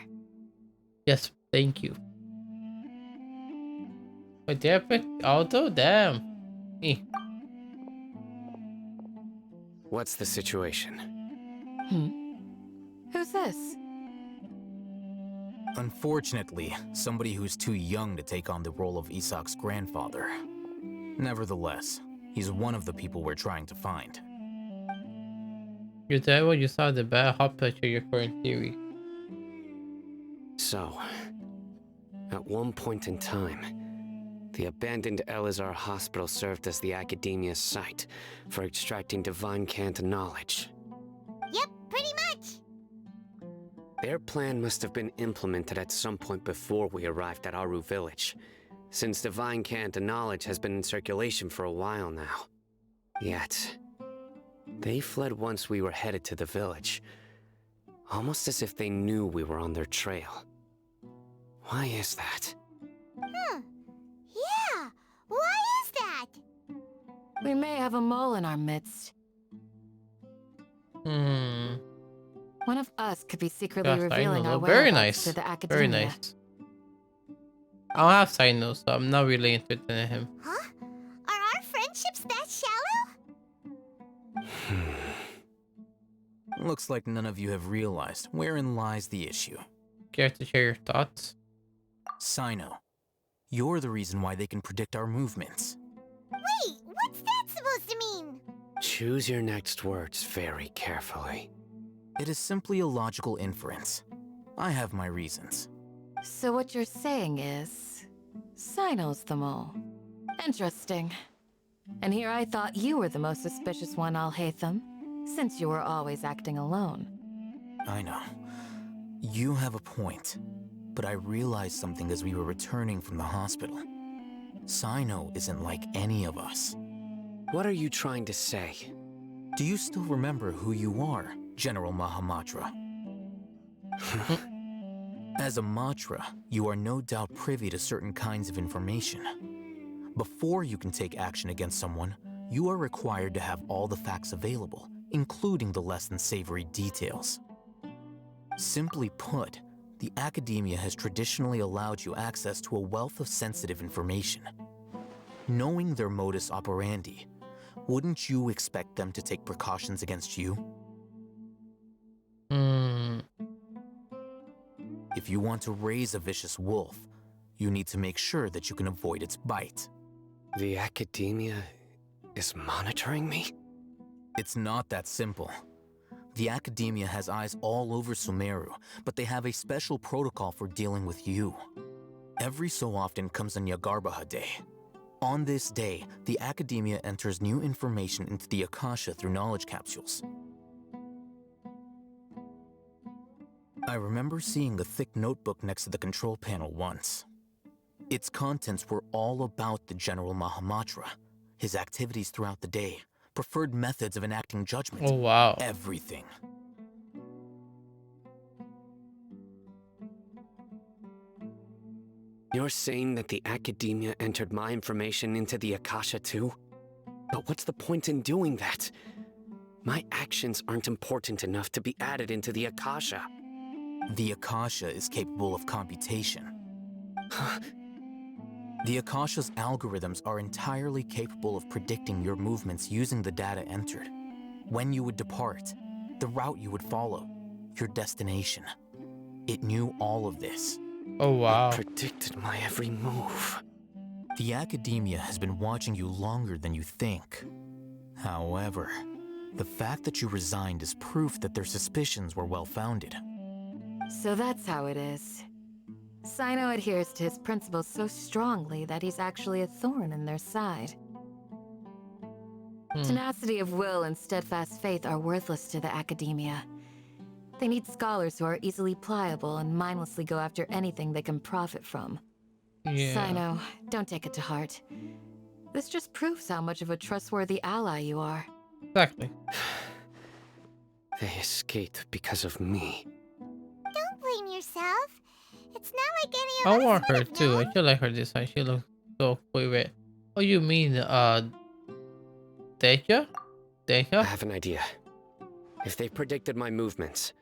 Yes, thank you. Wait, did I pick Alto? Damn. Eh. What's the situation? Who's this? Unfortunately, somebody who's too young to take on the role of Isak's grandfather. Nevertheless, he's one of the people we're trying to find. You tell what you saw the bad hot picture your current theory. So, at one point in time, the abandoned Elazar Hospital served as the Academia's site for extracting divine cant knowledge. Yep, pretty much. Their plan must have been implemented at some point before we arrived at Aru Village, since divine cant knowledge has been in circulation for a while now. Yet, they fled once we were headed to the village, almost as if they knew we were on their trail. Why is that? Yeah, why is that? We may have a mole in our midst. One of us could be secretly Gosh, revealing our very whereabouts nice. to the Very Academia. nice. I don't have Sino, so I'm not really interested in him. Huh? Are our friendships that shallow? Looks like none of you have realized wherein lies the issue. Care to share your thoughts? Sino, you're the reason why they can predict our movements. Wait, what's that supposed to mean? Choose your next words very carefully. It is simply a logical inference. I have my reasons. So what you're saying is... Cyno's the mole. Interesting. And here I thought you were the most suspicious one, Alhaitham, since you were always acting alone. I know. You have a point. But I realized something as we were returning from the hospital. Cyno isn't like any of us. What are you trying to say? Do you still remember who you are, General Mahamatra? As a Matra, you are no doubt privy to certain kinds of information. Before you can take action against someone, you are required to have all the facts available, including the less than savory details. Simply put, the academia has traditionally allowed you access to a wealth of sensitive information. Knowing their modus operandi, wouldn't you expect them to take precautions against you? If you want to raise a vicious wolf, you need to make sure that you can avoid its bite. The academia is monitoring me? It's not that simple. The academia has eyes all over Sumeru, but they have a special protocol for dealing with you. Every so often comes a Nyagarbaha Day. On this day, the academia enters new information into the Akasha through knowledge capsules. I remember seeing a thick notebook next to the control panel once. Its contents were all about the General Mahamatra, his activities throughout the day, preferred methods of enacting judgment. Oh, wow. Everything. You're saying that the academia entered my information into the Akasha too? But what's the point in doing that? My actions aren't important enough to be added into the Akasha. The Akasha is capable of computation. The Akasha's algorithms are entirely capable of predicting your movements using the data entered. When you would depart, the route you would follow, your destination. It knew all of this. Oh, wow. It predicted my every move. The academia has been watching you longer than you think. However, the fact that you resigned is proof that their suspicions were well-founded. So that's how it is. Cyno adheres to his principles so strongly that he's actually a thorn in their side. Tenacity of will and steadfast faith are worthless to the academia. They need scholars who are easily pliable and mindlessly go after anything they can profit from. Yeah. Cyno, don't take it to heart. This just proves how much of a trustworthy ally you are. Exactly. They escaped because of me. Don't blame yourself. It's not like any I of us want her would've too. known. I feel like her design. She looks so favorite. Oh, you mean Deja? I Deja? have an idea. If they predicted my movements,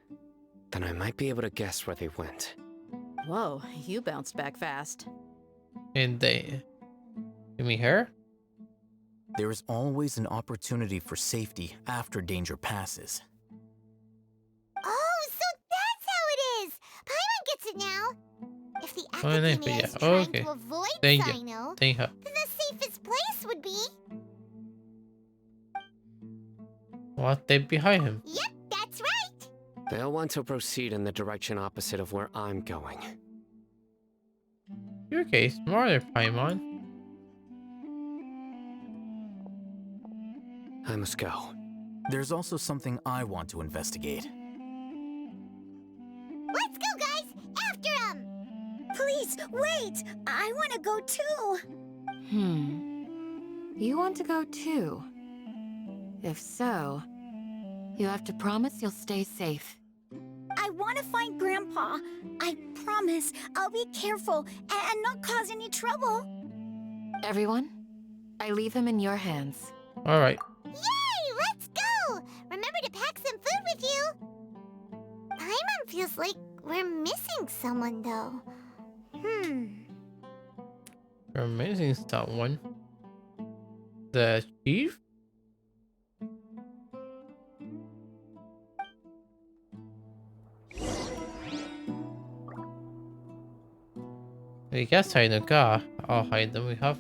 then I might be able to guess where they went. Whoa, you bounced back fast. And they, you mean her? There is always an opportunity for safety after danger passes. Oh, so that's how it is! Paimon gets it now! If the Oh, and then, academia yeah, is trying okay. to avoid Danger. Cyno, Danger. then the safest place would be... What? They behind him. Yep, that's right! They'll want to proceed in the direction opposite of where I'm going. You're okay, smarter, Paimon. I must go. There's also something I want to investigate. Let's go, guys! After him! Please, wait! I want to go too! You want to go too? If so, you have to promise you'll stay safe. I want to find Grandpa. I promise I'll be careful and not cause any trouble. Everyone, I leave him in your hands. Alright. Yay! Let's go! Remember to pack some food with you! Paimon feels like we're missing someone, though. You're amazing, stout one. The chief? I guess hide the car. I'll hide them. We have.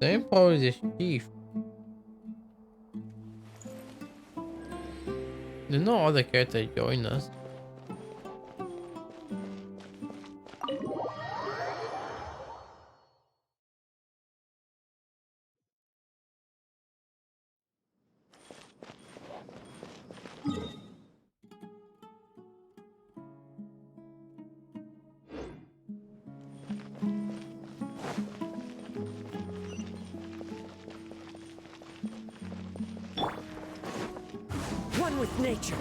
Same power as the chief. There's no other character join us. One with nature.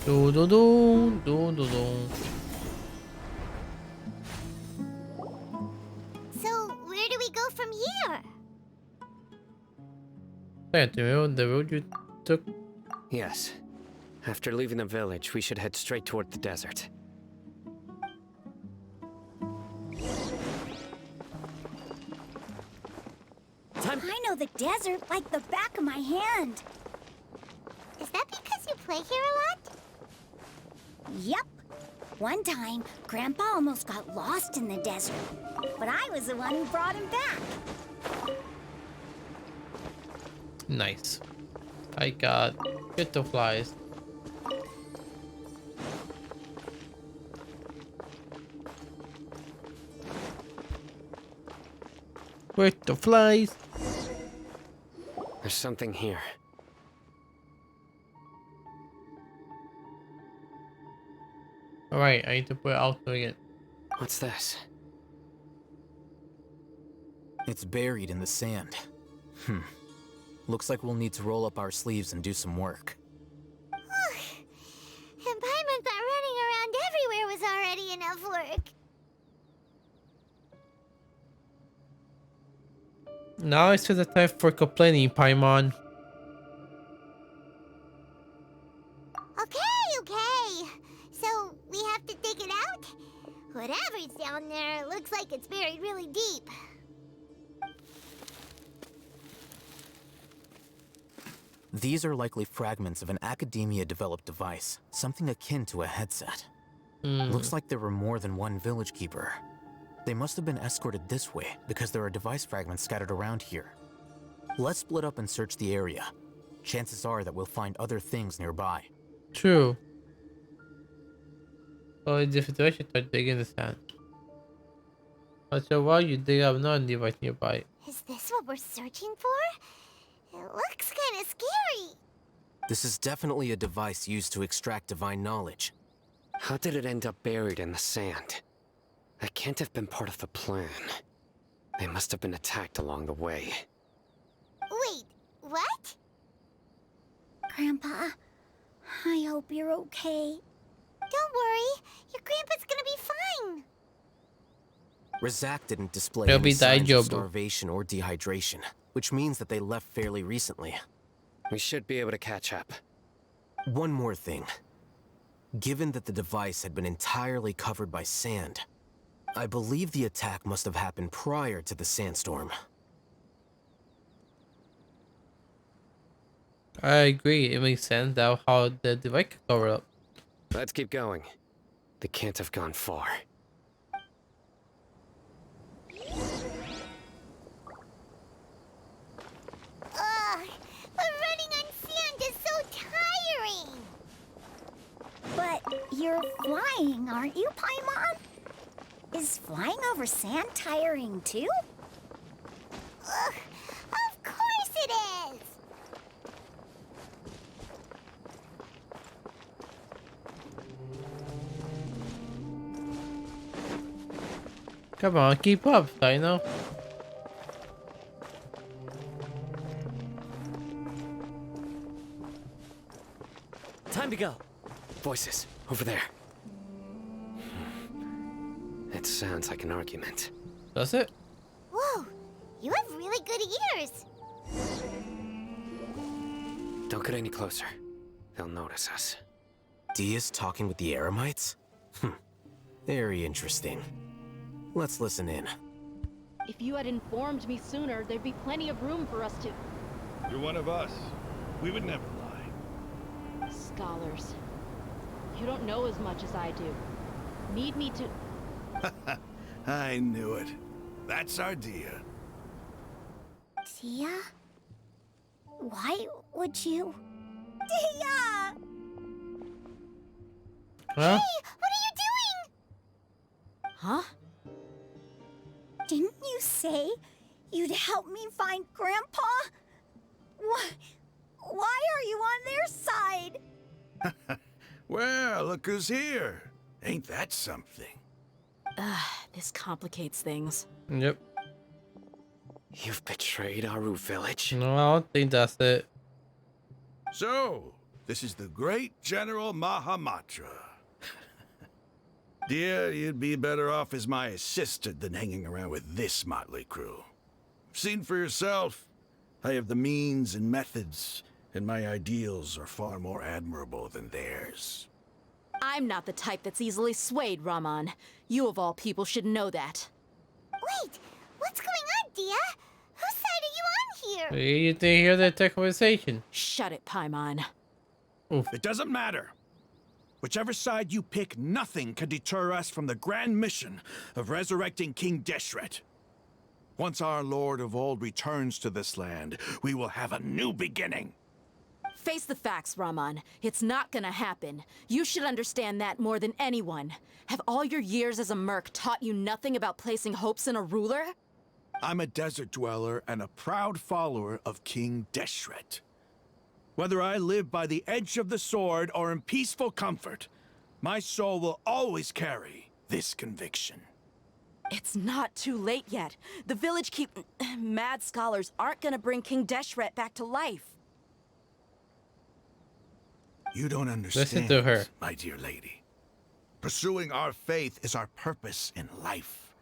Do do do do do do. So, where do we go from here? Yeah, the road you took. Yes. After leaving the village, we should head straight toward the desert. I know the desert like the back of my hand. Is that because you play here a lot? Yep. One time, Grandpa almost got lost in the desert, but I was the one who brought him back. Nice. I got flies. Flies. There's something here. Alright, I need to put it out again. What's this? It's buried in the sand. Looks like we'll need to roll up our sleeves and do some work. And Paimon thought running around everywhere was already enough work. Now it's the time for complaining, Paimon. Okay. So, we have to dig it out? Whatever's down there looks like it's buried really deep. These are likely fragments of an academia-developed device, something akin to a headset. Looks like there were more than one village keeper. They must have been escorted this way because there are device fragments scattered around here. Let's split up and search the area. Chances are that we'll find other things nearby. True. So in this situation, start digging the sand. After a while, you dig up another device nearby. Is this what we're searching for? It looks kind of scary. This is definitely a device used to extract divine knowledge. How did it end up buried in the sand? That can't have been part of the plan. They must have been attacked along the way. Wait, what? Grandpa, I hope you're okay. Don't worry, your grandpa's gonna be fine. Razak didn't display He'll any be signs daijoubu. of starvation or dehydration, which means that they left fairly recently. We should be able to catch up. One more thing. Given that the device had been entirely covered by sand, I believe the attack must have happened prior to the sandstorm. I agree. It makes sense now how the device could cover up. Let's keep going. They can't have gone far. Ugh, but running on sand is so tiring. But you're flying, aren't you, Paimon? Is flying over sand tiring too? Ugh, of course it is. Come on, keep up, Dino. Time to go. Voices, over there. It sounds like an argument. Does it? Whoa, you have really good ears. Don't get any closer. They'll notice us. Dia's talking with the Eremites? Very interesting. Let's listen in. If you had informed me sooner, there'd be plenty of room for us to... You're one of us. We would never lie. Scholars. You don't know as much as I do. Need me to... I knew it. That's our Dia. Dia? Why would you... Dia! Huh? Hey, what are you doing? Huh? Didn't you say you'd help me find Grandpa? Why are you on their side? Well, look who's here. Ain't that something? This complicates things. Yep. You've betrayed Aru Village? No, I don't think that's it. So, this is the great General Mahamatra. Dear, you'd be better off as my assistant than hanging around with this motley crew. Seen for yourself, I have the means and methods, and my ideals are far more admirable than theirs. I'm not the type that's easily swayed, Raman. You of all people should know that. Wait, what's going on, Dia? Whose side are you on here? You didn't hear that conversation. Shut it, Paimon. It doesn't matter. Whichever side you pick, nothing can deter us from the grand mission of resurrecting King Deshret. Once our Lord of Old returns to this land, we will have a new beginning. Face the facts, Raman. It's not gonna happen. You should understand that more than anyone. Have all your years as a merc taught you nothing about placing hopes in a ruler? I'm a desert dweller and a proud follower of King Deshret. Whether I live by the edge of the sword or in peaceful comfort, my soul will always carry this conviction. It's not too late yet. The village mad scholars aren't gonna bring King Deshret back to life. You don't understand, Listen to her. my dear lady. Pursuing our faith is our purpose in life.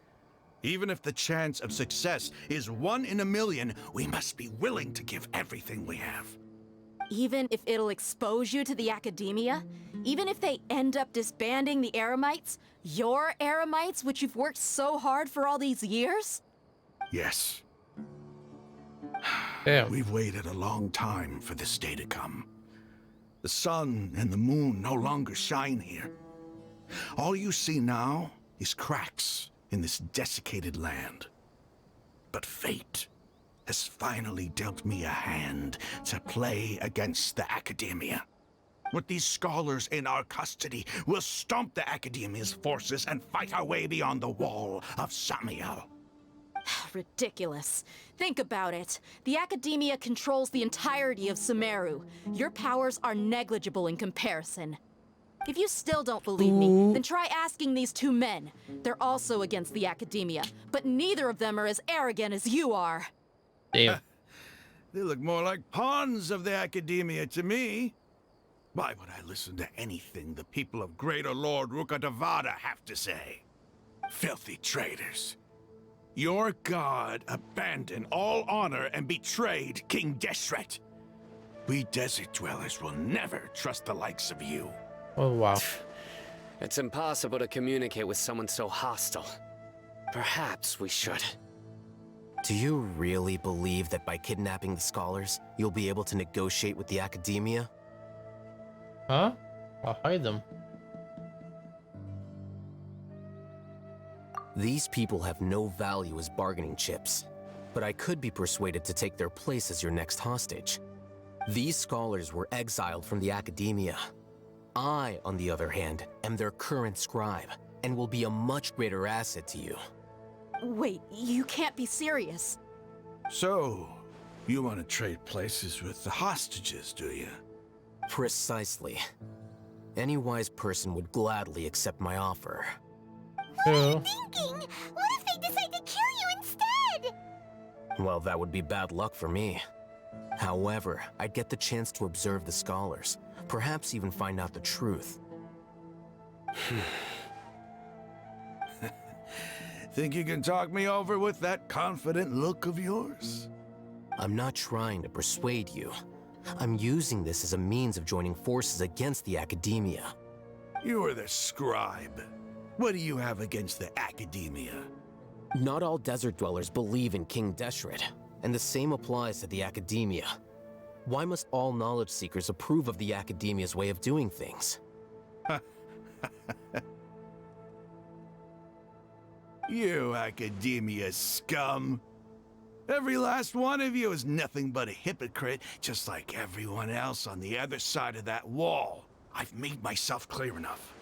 Even if the chance of success is 1 in a million, we must be willing to give everything we have. Even if it'll expose you to the academia? Even if they end up disbanding the Eremites? Your Eremites, which you've worked so hard for all these years? Yes. Damn. We've waited a long time for this day to come. The sun and the moon no longer shine here. All you see now is cracks in this desiccated land. But fate has finally dealt me a hand to play against the Academia. With these scholars in our custody, we'll stomp the Academia's forces and fight our way beyond the wall of Samiel. Ridiculous. Think about it. The Academia controls the entirety of Sumeru. Your powers are negligible in comparison. If you still don't believe me, then try asking these 2 men. They're also against the Academia, but neither of them are as arrogant as you are. Damn. They look more like pawns of the Academia to me. Why would I listen to anything the people of Greater Lord Rukkhadevada have to say? Filthy traitors. Your god abandoned all honor and betrayed King Deshret. We desert dwellers will never trust the likes of you. Oh, wow. It's impossible to communicate with someone so hostile. Perhaps we should. Do you really believe that by kidnapping the scholars, you'll be able to negotiate with the Academia? Huh? I'll hide them. These people have no value as bargaining chips, but I could be persuaded to take their place as your next hostage. These scholars were exiled from the Academia. I, on the other hand, am their current scribe, and will be a much greater asset to you. Wait, you can't be serious. So, you want to trade places with the hostages, do you? Precisely. Any wise person would gladly accept my offer. What are you thinking? What if they decide to kill you instead? Well, that would be bad luck for me. However, I'd get the chance to observe the scholars, perhaps even find out the truth. Think you can talk me over with that confident look of yours? I'm not trying to persuade you. I'm using this as a means of joining forces against the Academia. You are the scribe. What do you have against the Academia? Not all desert dwellers believe in King Deshret, and the same applies to the Academia. Why must all knowledge seekers approve of the Academia's way of doing things? You Academia scum. Every last one of you is nothing but a hypocrite, just like everyone else on the other side of that wall. I've made myself clear enough.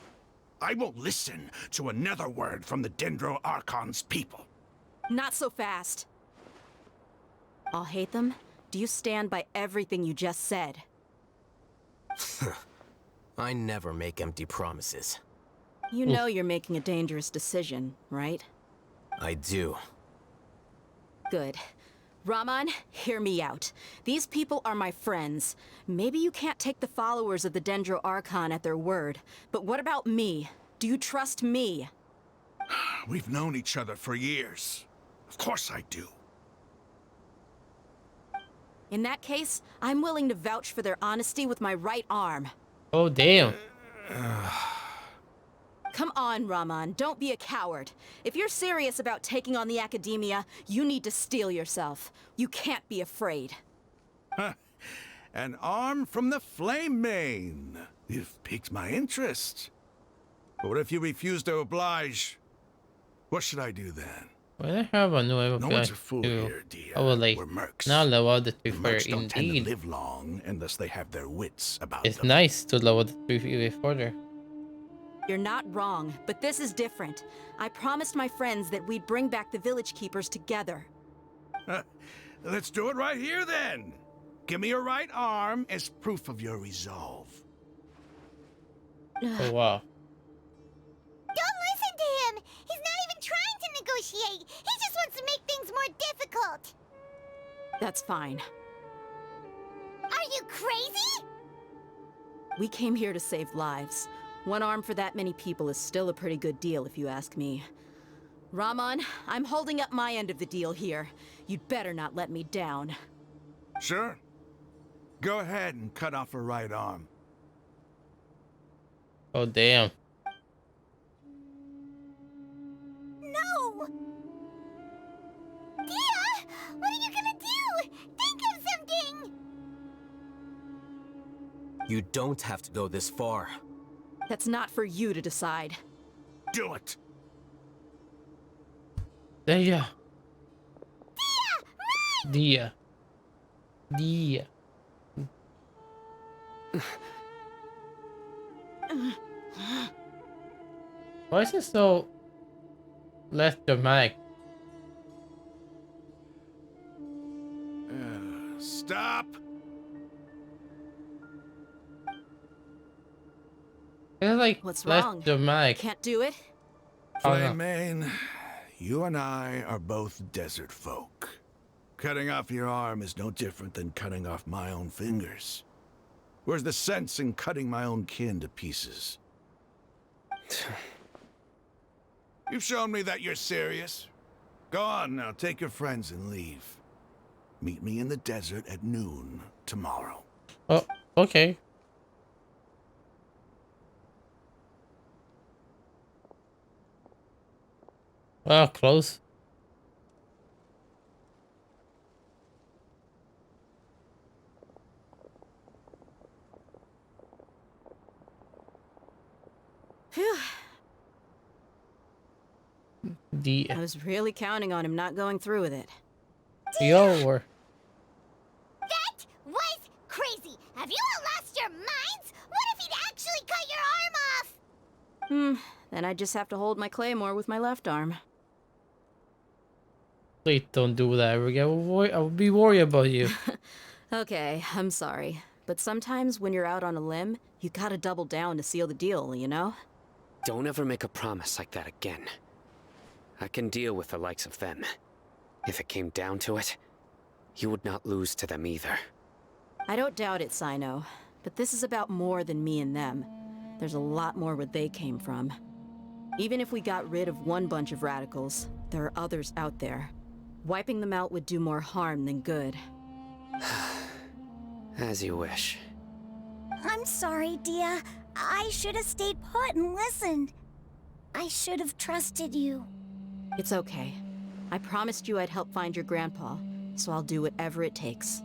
I won't listen to another word from the Dendro Archon's people. Not so fast. I'll hate them. Do you stand by everything you just said? I never make empty promises. You know you're making a dangerous decision, right? I do. Good. Raman, hear me out. These people are my friends. Maybe you can't take the followers of the Dendro Archon at their word, but what about me? Do you trust me? We've known each other for years. Of course I do. In that case, I'm willing to vouch for their honesty with my right arm. Oh, damn. Come on, Raman, don't be a coward. If you're serious about taking on the Academia, you need to steel yourself. You can't be afraid. An arm from the Flame Mane. You've piqued my interest. But what if you refuse to oblige? What should I do then? When I have a new No one's a fool here, Dia. I will like We're mercs. now level the The 3 mercs further. don't tend to Indeed, live long unless they have their wits about it's them. nice to level the 3 further. You're not wrong, but this is different. I promised my friends that we'd bring back the Village Keepers together. Let's do it right here then. Give me your right arm as proof of your resolve. Oh wow. Don't listen to him! He's not even trying to negotiate! He just wants to make things more difficult! That's fine. Are you crazy? We came here to save lives. One arm for that many people is still a pretty good deal, if you ask me. Raman, I'm holding up my end of the deal here. You'd better not let me down. Sure. Go ahead and cut off her right arm. Oh damn. No! Dia! What are you gonna do? Think of something! You don't have to go this far. That's not for you to decide. Do it! Dia. Dia. Dia. Why is it so less dramatic? Stop! It's like What's less wrong? dramatic. Can't do it? Oh, no. Flame Mane, you and I are both desert folk. Cutting off your arm is no different than cutting off my own fingers. Where's the sense in cutting my own kin to pieces? You've shown me that you're serious. Go on now, take your friends and leave. Meet me in the desert at noon tomorrow. Oh, okay. Well, close. Phew. The I was really counting on him not going through with it. yo were. That was crazy! Have you all lost your minds? What if he'd actually cut your arm off? Then I just have to hold my claymore with my left arm. Please don't do that ever again. I will be worried about you. Okay, I'm sorry. But sometimes when you're out on a limb, you gotta double down to seal the deal, you know? Don't ever make a promise like that again. I can deal with the likes of them. If it came down to it, you would not lose to them either. I don't doubt it, Sino. But this is about more than me and them. There's a lot more where they came from. Even if we got rid of one bunch of radicals, there are others out there. Wiping them out would do more harm than good. As you wish. I'm sorry, Dia. I should have stayed put and listened. I should have trusted you. It's okay. I promised you I'd help find your grandpa, so I'll do whatever it takes.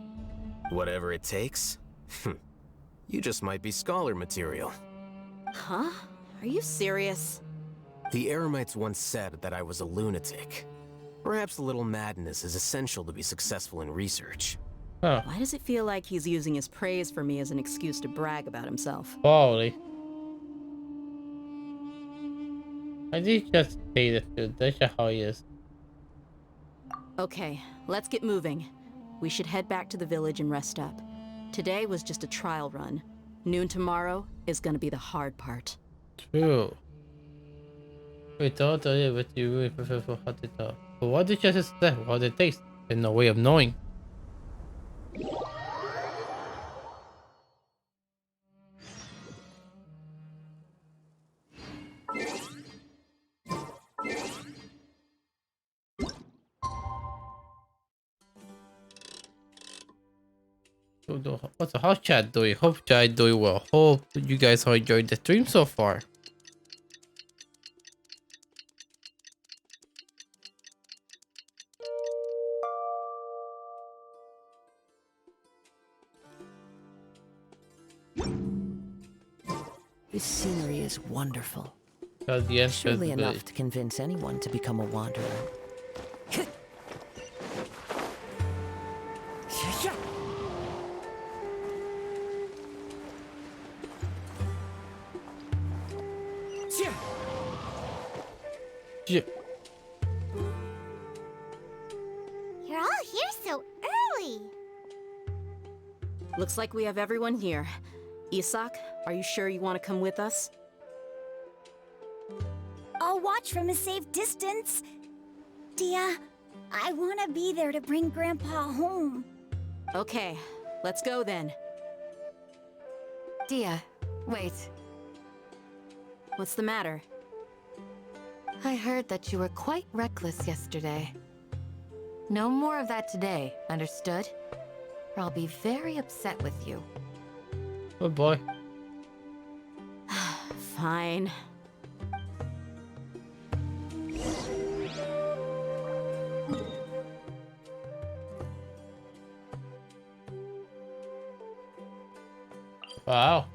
Whatever it takes? You just might be scholar material. Huh? Are you serious? The Eremites once said that I was a lunatic. Perhaps a little madness is essential to be successful in research. Huh. Why does it feel like he's using his praise for me as an excuse to brag about himself? Probably. I did just say the truth. That's just how he is. Okay, let's get moving. We should head back to the village and rest up. Today was just a trial run. Noon tomorrow is gonna be the hard part. True. We thought I but you really prefer for hot to talk. But what did you just say? What it tastes? There's no way of knowing. What's the house chat doing? Hope chat doing well. Hope you guys are enjoying the stream so far. This scenery is wonderful. The Surely enough to convince anyone to become a wanderer. Yeah. You're all here so early. Looks like we have everyone here. Isak, are you sure you want to come with us? I'll watch from a safe distance. Dia, I want to be there to bring Grandpa home. Okay, let's go then. Dia, wait. What's the matter? I heard that you were quite reckless yesterday. No more of that today, understood? Or I'll be very upset with you. Oh boy. Fine. Wow.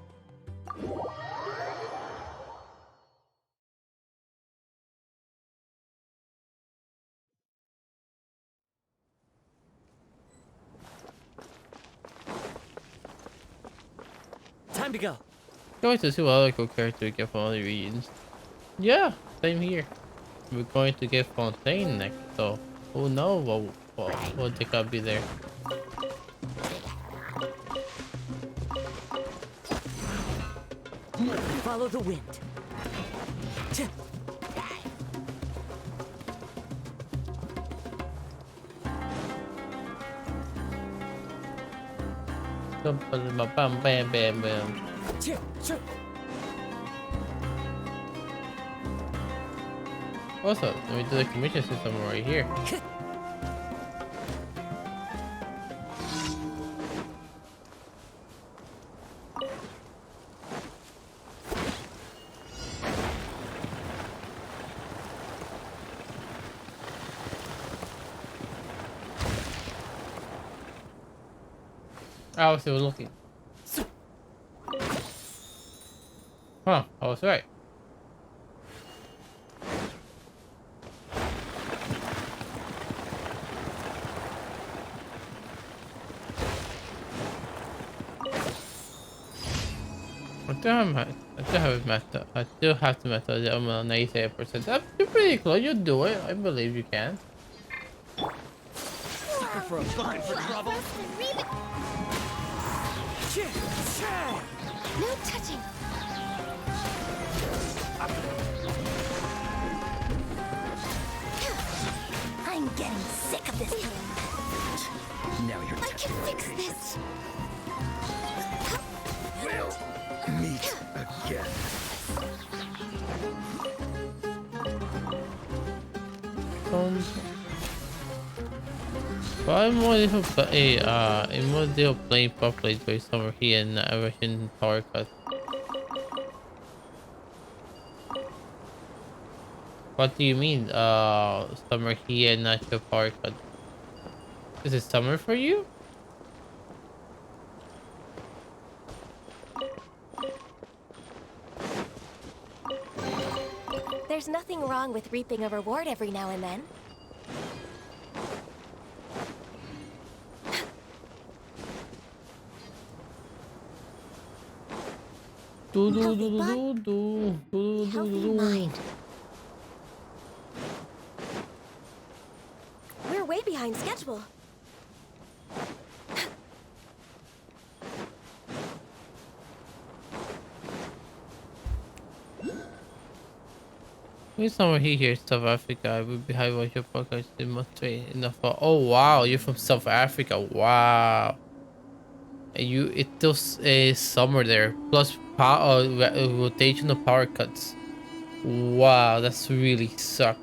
Time to go. Going to see what other cool character we get from other regions. Yeah, same here. We're going to get Fontaine next, so who knows what they could be there. Follow the wind. Bam, bam, bam, bam. Also, let me do the commission system right here. I was still looking. Huh, I was right. I still have to method. I'm on 97%. That's pretty close. You do it. I believe you can. Sucker for a bucket for trouble. No touching. I'm getting sick of this. Now you're I can fix this. We'll meet again. But I'm more deal playing properly during summer here and Russian power cut. What do you mean, summer here and not your power cut? Is it summer for you? There's There's nothing wrong with reaping a reward every now and then. Healthy mind. We're way behind schedule. Who's someone here, South Africa? I will be high watch your podcast demonstrate enough. Oh wow, you're from South Africa. Wow. And it does a summer there. Plus power rotational power cuts. Wow, that's really suck.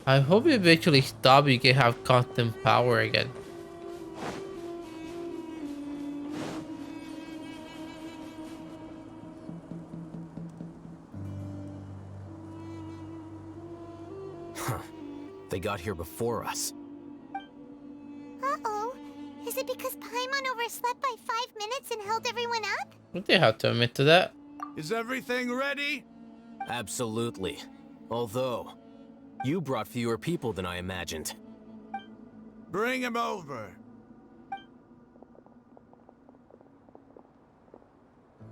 I hope you eventually stop. You can have constant power again. They got here before us. Uh-oh. Is it because Paimon overslept by 5 minutes and held everyone up? Would they have to admit to that? Is everything ready? Absolutely. Although, you brought fewer people than I imagined. Bring him over.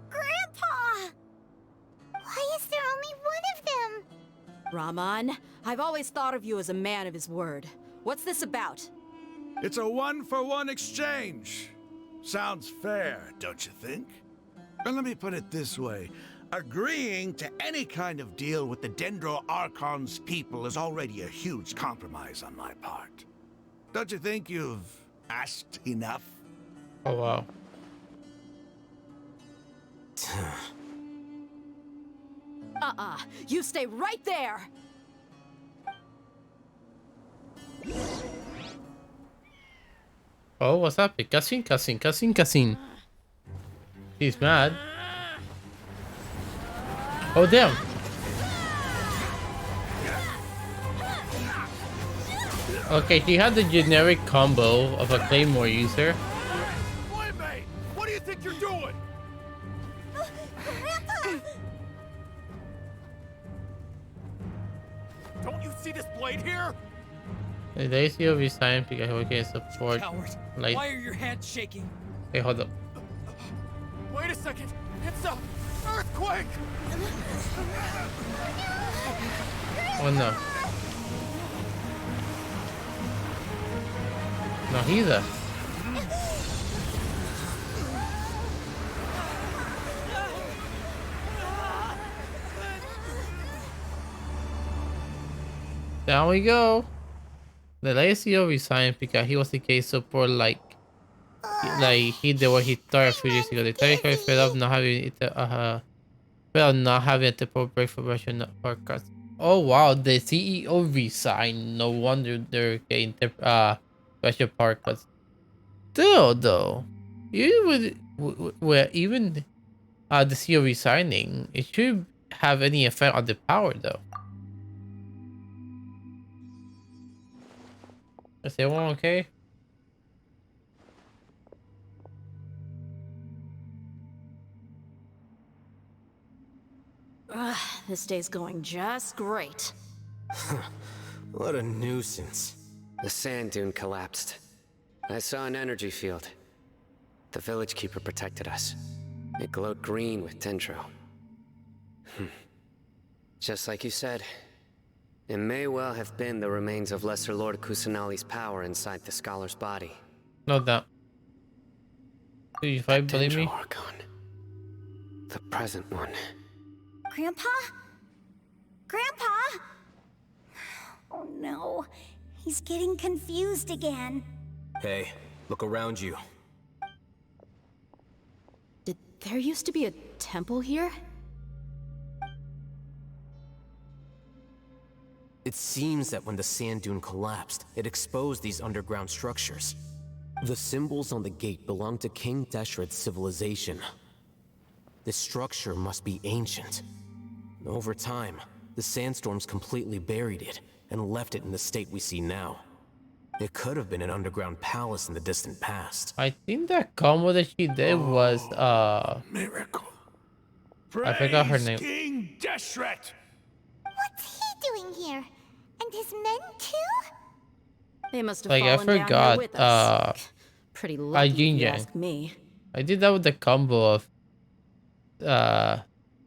Grandpa! Why is there only one of them? Rahman, I've always thought of you as a man of his word. What's this about? It's a one-for-one exchange. Sounds fair, don't you think? And let me put it this way. Agreeing to any kind of deal with the Dendro Archon's people is already a huge compromise on my part. Don't you think you've asked enough? Oh wow. You stay right there! Oh, what's up? Cussing. He's mad. Oh, damn. Okay, he had the generic combo of a Claymore user. Wait, mate! What do you think you're doing? Don't you see this blade here? The ACO resigned because we can support. Coward. Like, Why are your hands shaking? hey, hold up. Wait a second. It's a earthquake. Oh no. No, he's a. Down we go. The ACO resigned because he was the case support like he did what he started a few years ago. The territory fed up not having it not having a typical break for Russian podcast. Oh wow, the CEO resigned. No wonder they're getting Russian podcasts. Still though, even with even the CEO resigning, it should have any effect on the power though. Is everyone okay? This day's going just great. What a nuisance. The sand dune collapsed. I saw an energy field. The village keeper protected us. It glowed green with dendro. Just like you said, it may well have been the remains of Lesser Lord Kusanali's power inside the scholar's body. Not that. If I believe me. Archon. The present one. Grandpa? Grandpa? Oh no, he's getting confused again. Hey, look around you. Did there used to be a temple here? It seems that when the sand dune collapsed, it exposed these underground structures. The symbols on the gate belong to King Deshret's civilization. This structure must be ancient. Over time, the sandstorms completely buried it and left it in the state we see now. It could have been an underground palace in the distant past. I think that combo that she did was miracle. I forgot her Praise name. King Deshret. doing here? And his men too? They must have Like, I fallen down here forgot, with us. Pretty lucky, if you Yin ask me. I did that with the combo of,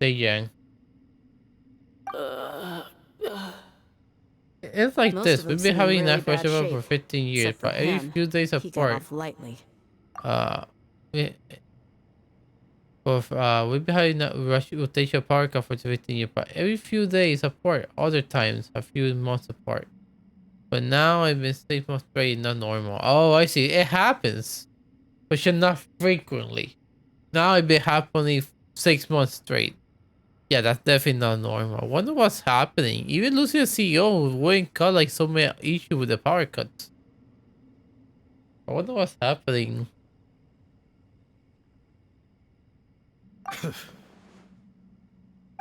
Yang. It's like Most this. of them We've been seem in having really that bad festival shape, for 15 years, except for but every him. few days He got apart. off lightly. We, we've been having that rotation park for 15 years, but every few days apart. Other times, a few months apart. But now I've been 6 months straight, not normal. Oh, I see. It happens, but should not frequently. Now it's been happening 6 months straight. Yeah, that's definitely not normal. I wonder what's happening. Even losing a CEO wouldn't cut like so many issues with the power cuts. I wonder what's happening.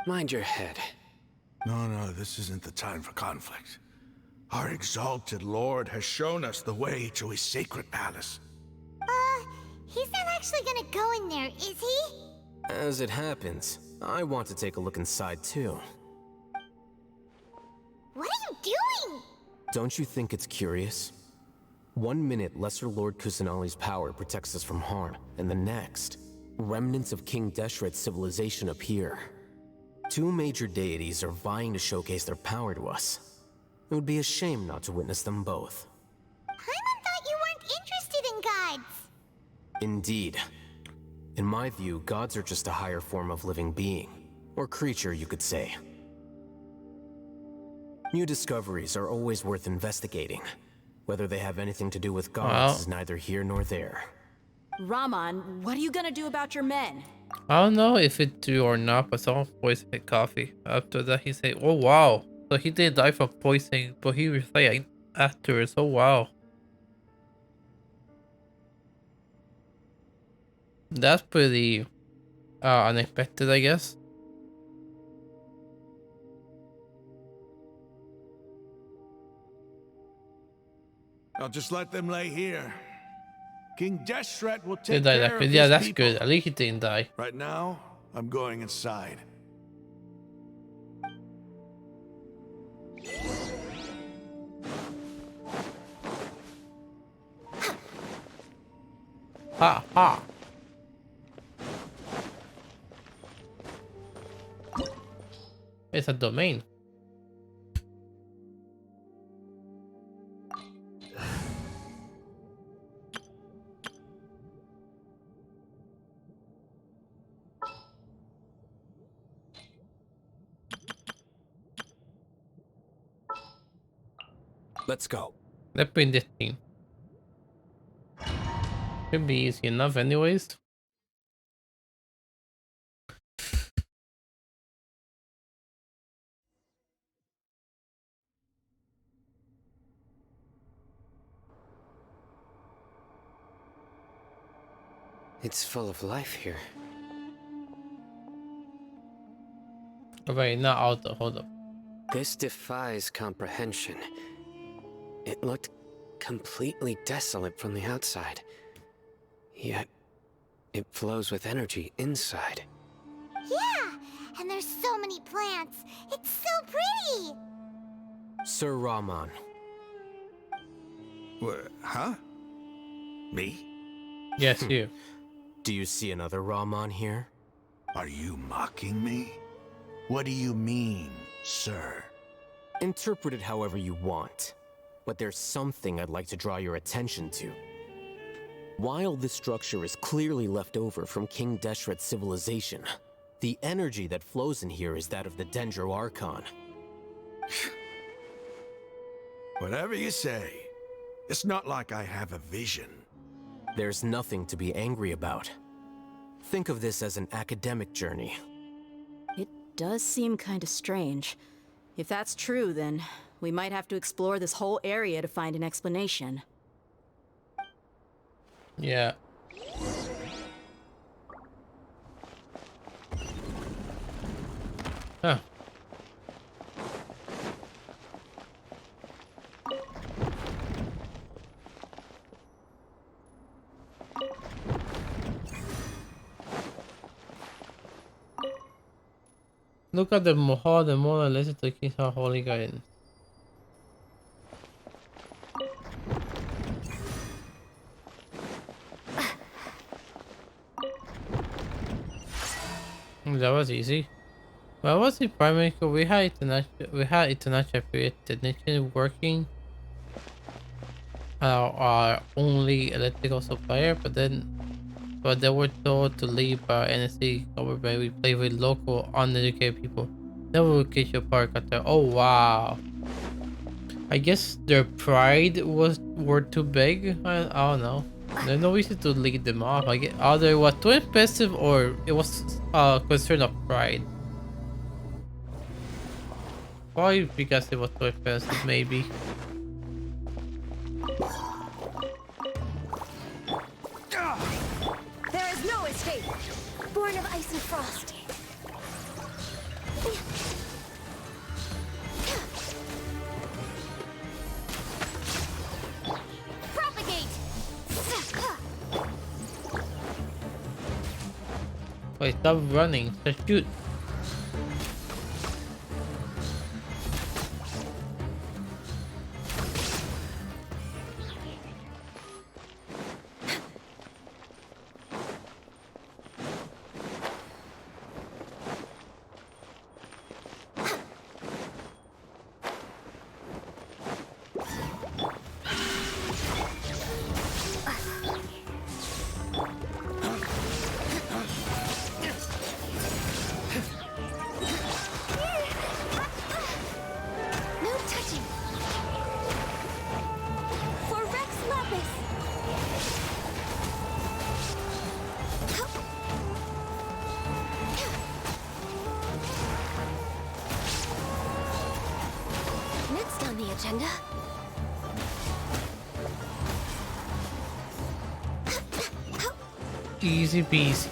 Mind your head. No, this isn't the time for conflict. Our exalted lord has shown us the way to his sacred palace. He's not actually gonna go in there, is he? As it happens, I want to take a look inside too. What are you doing? Don't you think it's curious? 1 minute, Lesser Lord Kusanali's power protects us from harm, and the next, remnants of King Deshret's civilization appear. 2 major deities are vying to showcase their power to us. It would be a shame not to witness them both. Paimon thought you weren't interested in gods. Indeed. In my view, gods are just a higher form of living being, or creature, you could say. New discoveries are always worth investigating. Whether they have anything to do with gods is neither here nor there. Raman, what are you gonna do about your men? I don't know if it's true or not, but someone poisoned coffee. After that, he said, "Oh wow!" So he did die from poisoning, but he was like afterwards. Oh wow, that's pretty unexpected, I guess. I'll just let them lay here. King Deshret will They take died care that of quick. his Yeah, that's people. good. At least he didn't die. Right now, I'm going inside. Ha ha. It's a domain. Let's go. Let's bring this team. Should be easy enough anyways. It's full of life here. Alright, now auto. Hold up. This defies comprehension. It looked completely desolate from the outside. Yet, it flows with energy inside. Yeah, and there's so many plants. It's so pretty. Sir Raman. Huh? Me? Yes, you. Do you see another Raman here? Are you mocking me? What do you mean, sir? Interpret it however you want. But there's something I'd like to draw your attention to. While this structure is clearly left over from King Deshret's civilization, the energy that flows in here is that of the Dendro Archon. Whatever you say. It's not like I have a vision. There's nothing to be angry about. Think of this as an academic journey. It does seem kinda strange. If that's true, then we might have to explore this whole area to find an explanation. Yeah. Huh. Look at the hall, the more and listen to the King's Holy Guidance. That was easy. Well, was the primary goal? We had international technician working our only electrical supplier, but they were told to leave by NSC government. We play with local uneducated people. Never will get your park out there. Oh wow. I guess their pride were too big. I don't know. There's no reason to lead them off. I get either was too expensive or it was concern of pride. Probably because it was too expensive, maybe. There is no escape. Born of ice and frost. Propagate! Wait, stop running. Just shoot. No touching. For Rex Lapis. Next on the agenda. Easy peasy.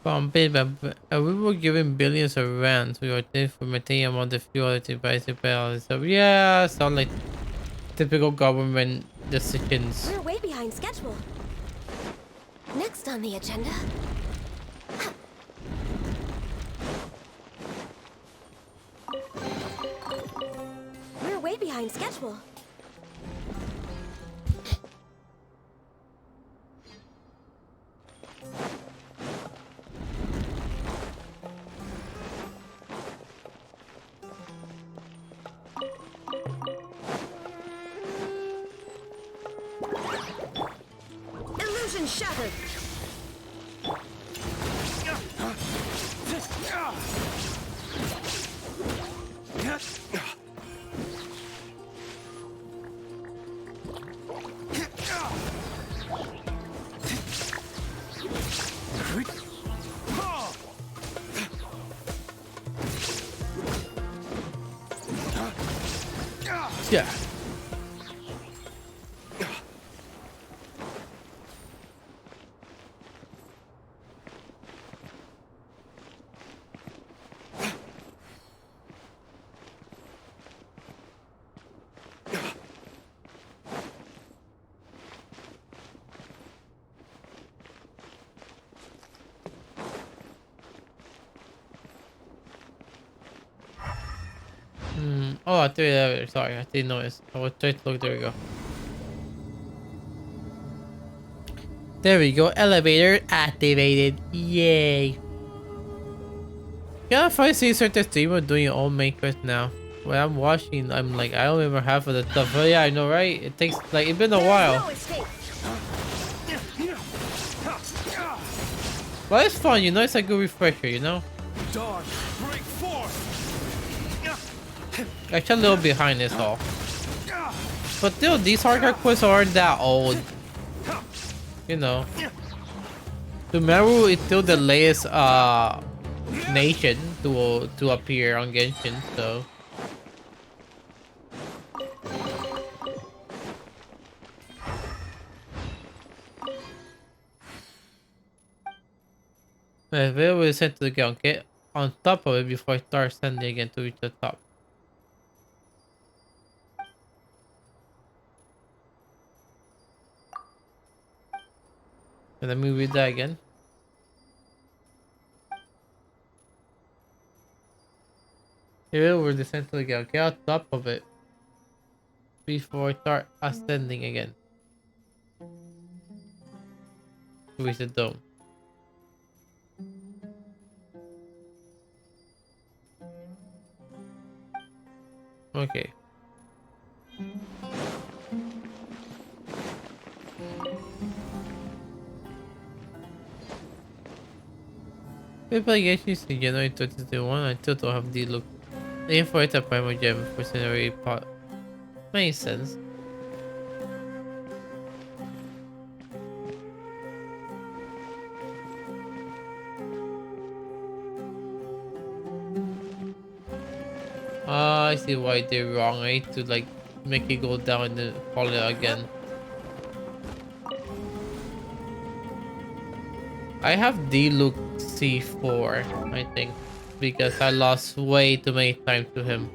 From we were given billions of rands. We were there for maintaining on the fuel devices balance. So yeah, sound like typical government decisions. We're way behind schedule. Next on the agenda. We're way behind schedule. Illusion shattered. Yeah. Oh, I threw it elevator. Sorry, I didn't notice. I was trying to look. There we go. There we go. Elevator activated. Yay. Yeah, if I see certain streamer doing your own makers now. When I'm watching, I'm like, I don't remember half of the stuff. But yeah, I know, right? It takes like it's been a while. But it's fun, you know. It's a good refresher, you know. Dawn, break forth. Actually, a little behind this all. But still, these hardcore quests aren't that old. You know. Sumeru is still the latest nation to appear on Genshin, so. The video will send to the ground. Get on top of it before I start sending again to reach the top. Let me read that again. Here we're descending to the ground. Get on top of it before I start ascending again. Reach the dome. Okay. If I get used to January 2021, I still don't have the look. Aim for it a primal gem for scenery pot. Makes sense. I see why they're wrong. I need to like make it go down and then fall it again. I have D-Look C4, I think, because I lost way too many times to him.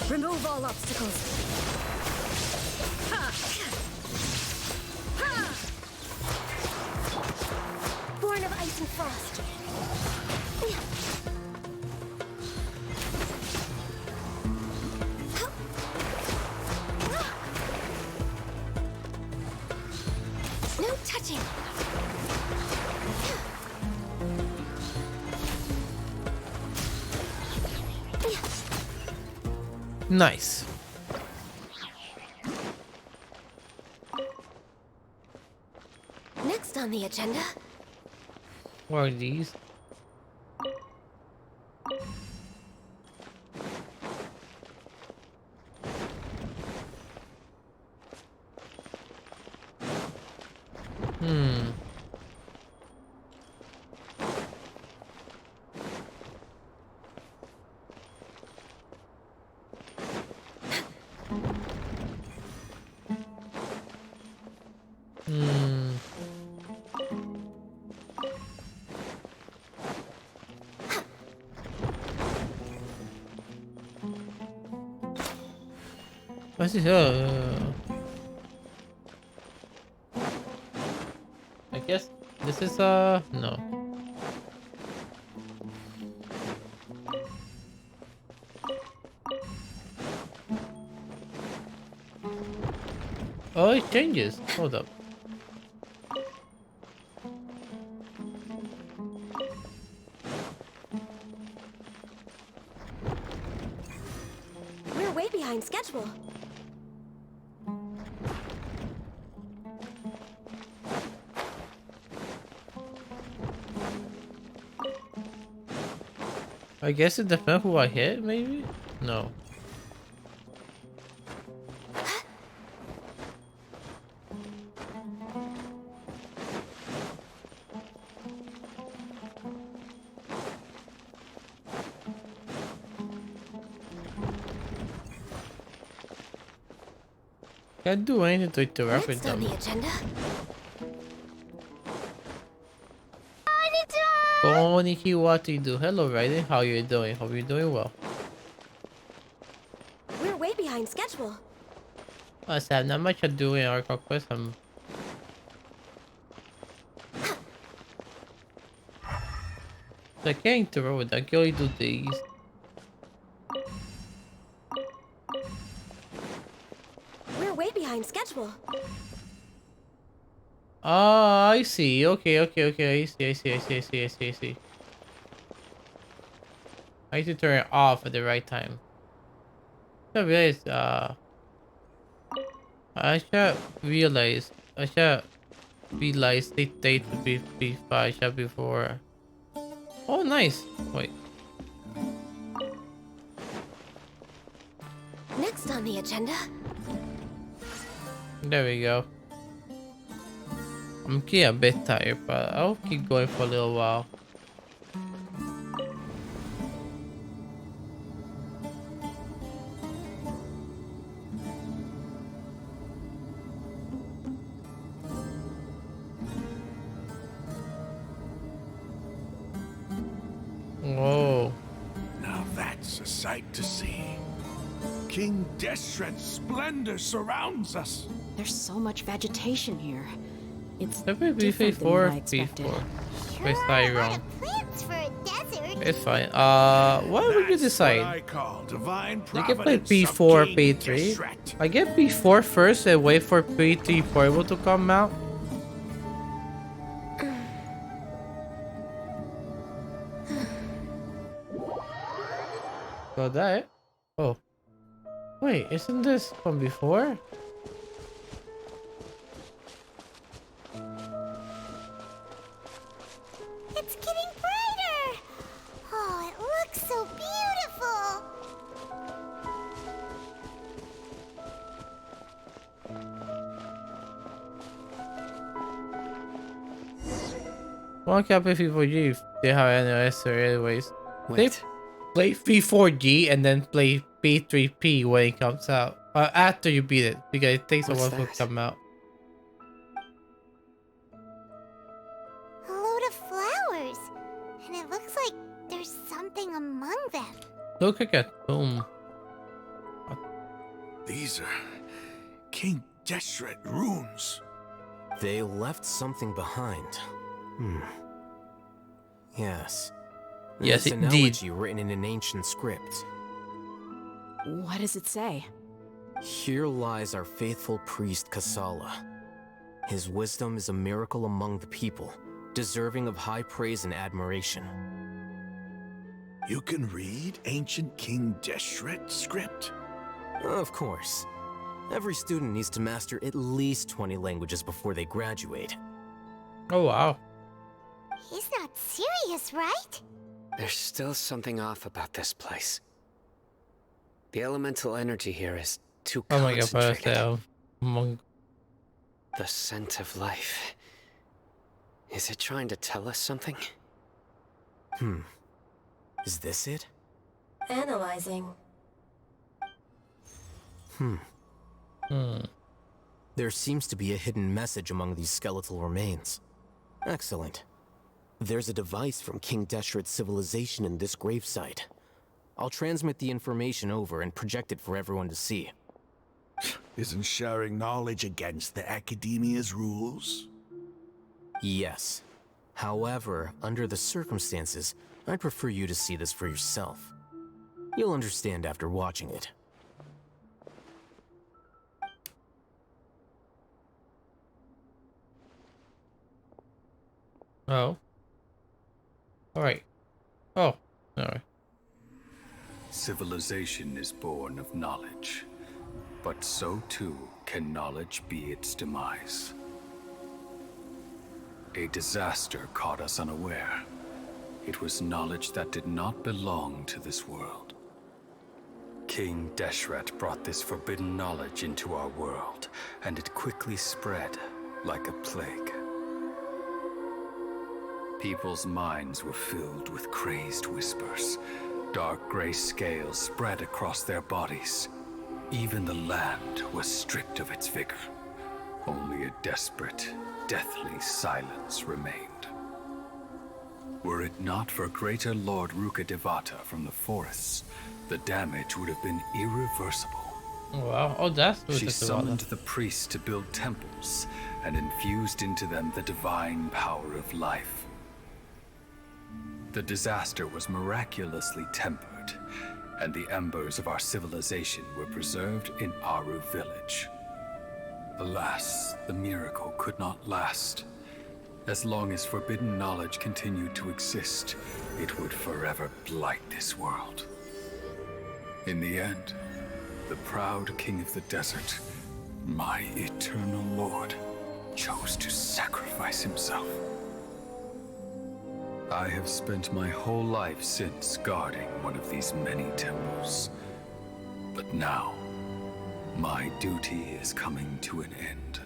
Remove all obstacles. Born of ice and frost. No touching. Nice. Next on the agenda. What are these? What's this? I guess this is no. Oh, it changes. Hold up. We're way behind schedule. I guess it depends who I hit, maybe? No. Can't do anything to interact with them. Next on the agenda. Konnichiwa, what do you do? Hello, Raiden. How you doing? Hope you're doing well. We're way behind schedule. Sam, not much to do in our quest. I can't interact with them. I can only do these. We're way behind schedule. Oh, I see. Okay. I see. I need to turn it off at the right time. I should realize the date to be B5 before. Oh, nice. Wait. Next on the agenda. There we go. I'm getting a bit tired, but I'll keep going for a little while. Whoa. Now that's a sight to see. King Deshret's splendor surrounds us. There's so much vegetation here. It's Maybe different than what I expected. Where's Tyrone? Plants for a desert. It's fine. What would you decide? I call divine You can play providence of P4, King P3. Deshret. I get P4 first and wait for P3 Portable to come out. Got that? Oh. Wait, isn't this from before? It's getting brighter. Oh, it looks so beautiful. One copy P4G if they have any anyways. Wait. Play P4G and then play P3P when it comes out. After you beat it, because it takes a while to come out. A load of flowers. And it looks like there's something among them. Look at boom. These are King Deshret runes. They left something behind. Yes. Yes, There's an indeed. elegy written in an ancient script. What does it say? Here lies our faithful priest Kasala. His wisdom is a miracle among the people, deserving of high praise and admiration. You can read ancient King Deshret script? Of course. Every student needs to master at least 20 languages before they graduate. Oh wow. He's not serious, right? There's still something off about this place. The elemental energy here is too Oh my god, concentrated. Monk. The scent of life. Is it trying to tell us something? Is this it? Analyzing. There seems to be a hidden message among these skeletal remains. Excellent. There's a device from King Deshret's civilization in this gravesite. I'll transmit the information over and project it for everyone to see. Isn't sharing knowledge against the Academia's rules? Yes. However, under the circumstances, I'd prefer you to see this for yourself. You'll understand after watching it. Oh. Alright. Oh. Alright. Civilization is born of knowledge, but so too can knowledge be its demise. A disaster caught us unaware. It was knowledge that did not belong to this world. King Deshret brought this forbidden knowledge into our world, and it quickly spread like a plague. People's minds were filled with crazed whispers. Dark gray scales spread across their bodies. Even the land was stripped of its vigor. Only a desperate, deathly silence remained. Were it not for greater Lord Rukkhadevata from the forests, the damage would have been irreversible. Wow. Oh, that's She summoned the priests to build temples and infused into them the divine power of life. The disaster was miraculously tempered, and the embers of our civilization were preserved in Aru village. Alas, the miracle could not last. As long as forbidden knowledge continued to exist, it would forever blight this world. In the end, the proud king of the desert, my eternal lord, chose to sacrifice himself. I have spent my whole life since guarding one of these many temples. But now, my duty is coming to an end.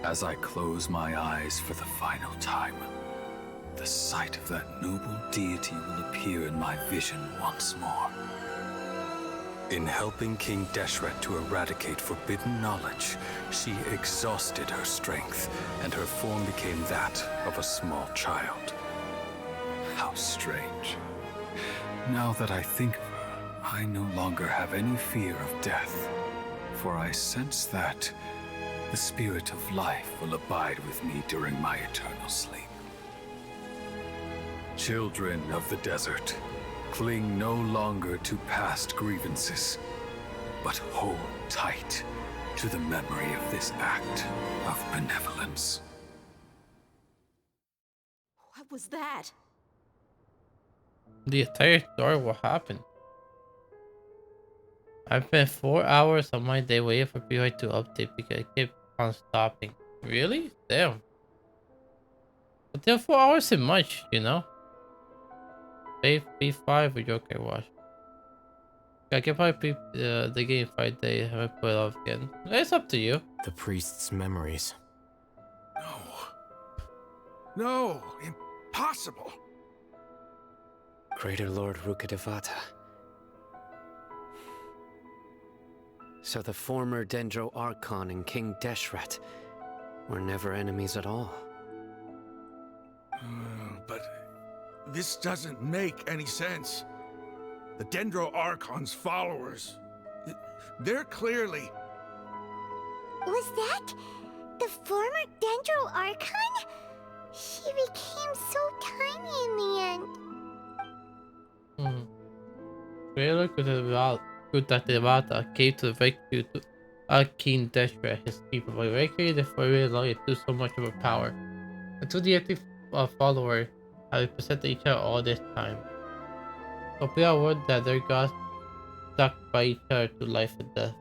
As I close my eyes for the final time, the sight of that noble deity will appear in my vision once more. In helping King Deshret to eradicate forbidden knowledge, she exhausted her strength, and her form became that of a small child. How strange. Now that I think of her, I no longer have any fear of death, for I sense that the spirit of life will abide with me during my eternal sleep. Children of the desert, cling no longer to past grievances, but hold tight to the memory of this act of benevolence. What was that? The entire story, what happened? I spent 4 hours on my day waiting for PI to update because it kept on stopping. Really? Damn. But then 4 hours is much, you know? P5 with Joker Watch. I can probably beat the game 5 days and I put it off again. It's up to you. The priest's memories. No, impossible. Greater Lord Rukkhadevata. So the former Dendro Archon and King Deshret were never enemies at all. But this doesn't make any sense. The Dendro Archon's followers, they're clearly... Was that the former Dendro Archon? She became so tiny in the end. Greater Rukkhadevata came to the rescue to King Deshret, his people, by vacating the forbidden light to so much of a power. Until the active follower had presented each other all this time. So we are aware that their gods stuck by each other to life and death.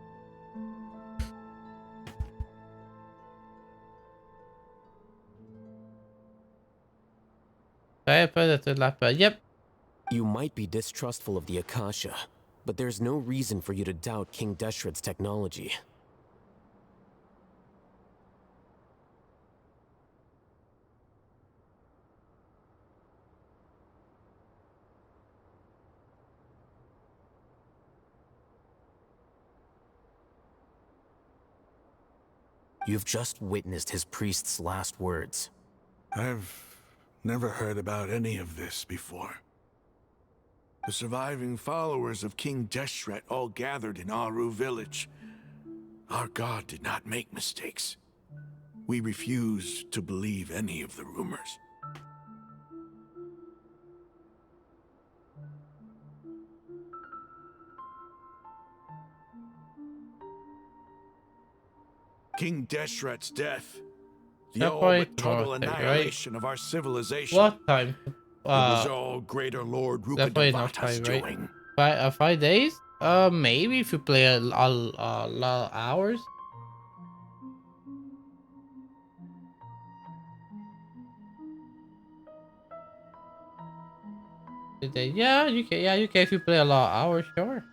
Yep. You might be distrustful of the Akasha, but there's no reason for you to doubt King Deshret's technology. You've just witnessed his priest's last words. I've never heard about any of this before. The surviving followers of King Deshret all gathered in Aru village. Our god did not make mistakes. We refuse to believe any of the rumors. King Deshret's death, the all but total annihilation of our civilization. What time? It was all Greater Lord Rukkhadevata's doing. 5 days? Maybe if you play a lot of hours. Yeah, you can. Yeah, you can if you play a lot of hours. Sure.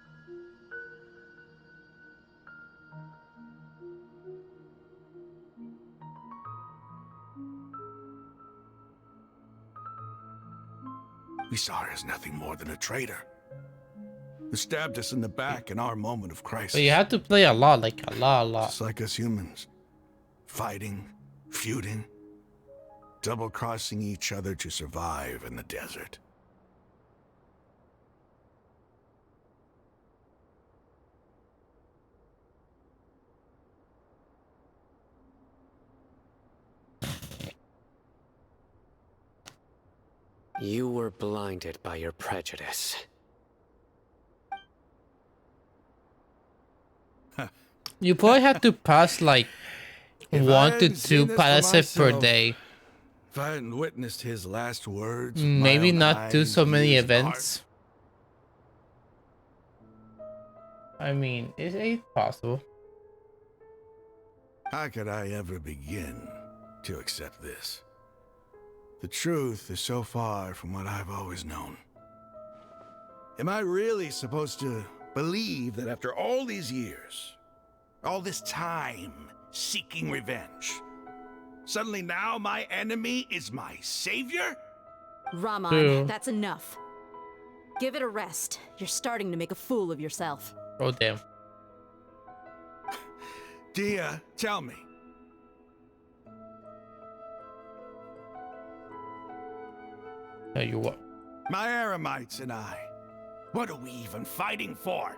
We saw her as nothing more than a traitor who stabbed us in the back in our moment of crisis. But you have to play a lot, like a lot. Just like us humans. Fighting, feuding, double-crossing each other to survive in the desert. You were blinded by your prejudice. You probably have to pass like 1 to 2 palaces per day. If I hadn't witnessed his last words, Maybe not do so many events. I mean, it's possible. How could I ever begin to accept this? The truth is so far from what I've always known. Am I really supposed to believe that after all these years, all this time seeking revenge, Suddenly now my enemy is my savior? Raman, that's enough. Give it a rest. You're starting to make a fool of yourself. Oh, damn. Dia, tell me. Tell you what. My Eremites and I, what are we even fighting for?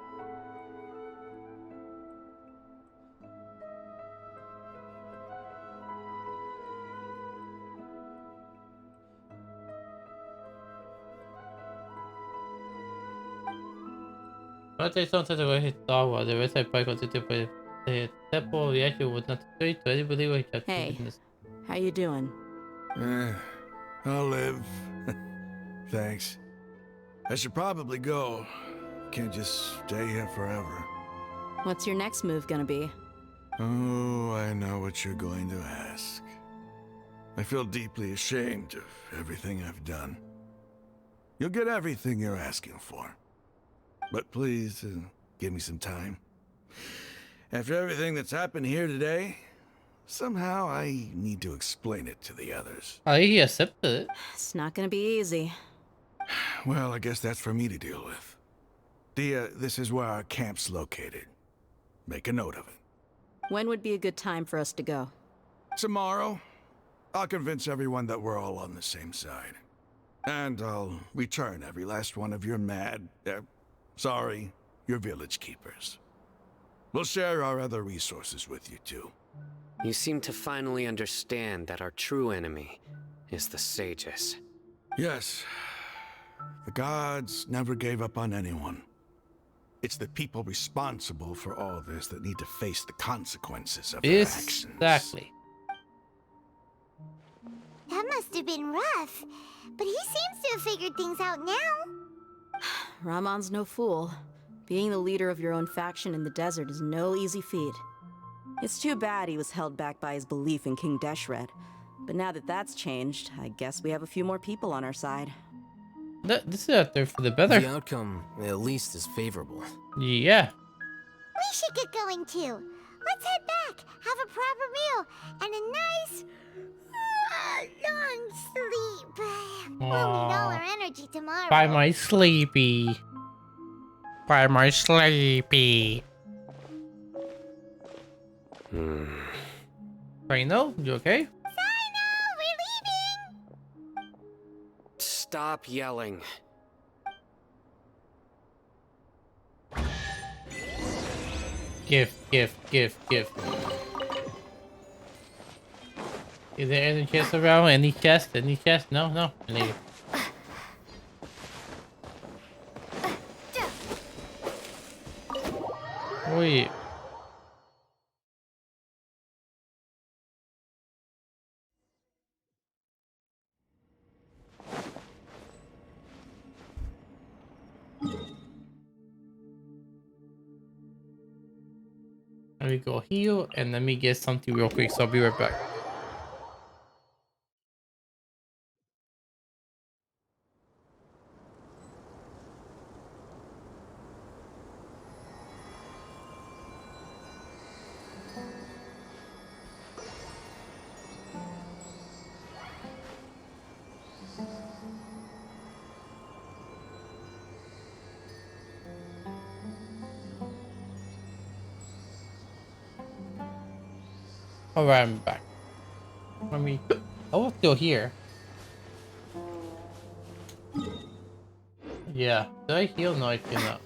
Proteção ritual, deve ser pai quando tipo tempo viagem would not say to anybody who had Hey, how you doing? I'll live. Thanks. I should probably go. Can't just stay here forever. What's your next move gonna be? Oh, I know what you're going to ask. I feel deeply ashamed of everything I've done. You'll get everything you're asking for. But please, give me some time. After everything that's happened here today, somehow I need to explain it to the others. He accepted it. It's not gonna be easy. Well, I guess that's for me to deal with. Dia, this is where our camp's located. Make a note of it. When would be a good time for us to go? Tomorrow, I'll convince everyone that we're all on the same side. And I'll return every last one of your your village keepers. We'll share our other resources with you too. You seem to finally understand that our true enemy is the sages. Yes. The gods never gave up on anyone. It's the people responsible for all this that need to face the consequences of their actions. Exactly. That must have been rough. But he seems to have figured things out now. Ramon's no fool. Being the leader of your own faction in the desert is no easy feat. It's too bad he was held back by his belief in King Deshret. But now that that's changed, I guess we have a few more people on our side. This is out there for the better. The outcome, at least, is favorable. Yeah. We should get going too. Let's head back, have a proper meal, and a nice, long sleep. We'll need all our energy tomorrow. By my sleepy. By my sleepy. Rhino, you okay? Sino, we're leaving! Stop yelling. Gift. Is there any chest around? Any chest? No. I need it. Wait. Let me go heal and let me get something real quick, so I'll be right back. Alright, I'm back. Let me... I was still here. Yeah. Did I heal? No, I did not.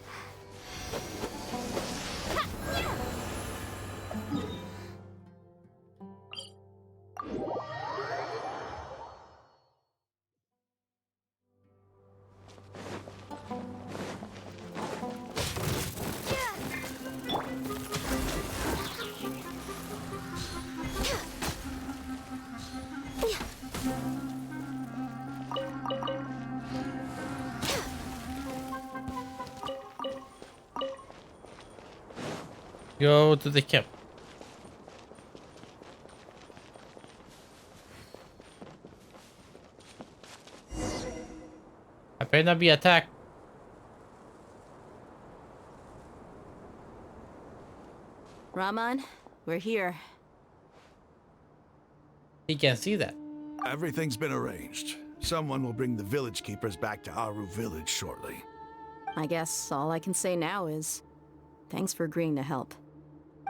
Go to the camp. I better not be attacked. Raman, we're here. He can't see that. Everything's been arranged. Someone will bring the village keepers back to Aru village shortly. I guess all I can say now is thanks for agreeing to help.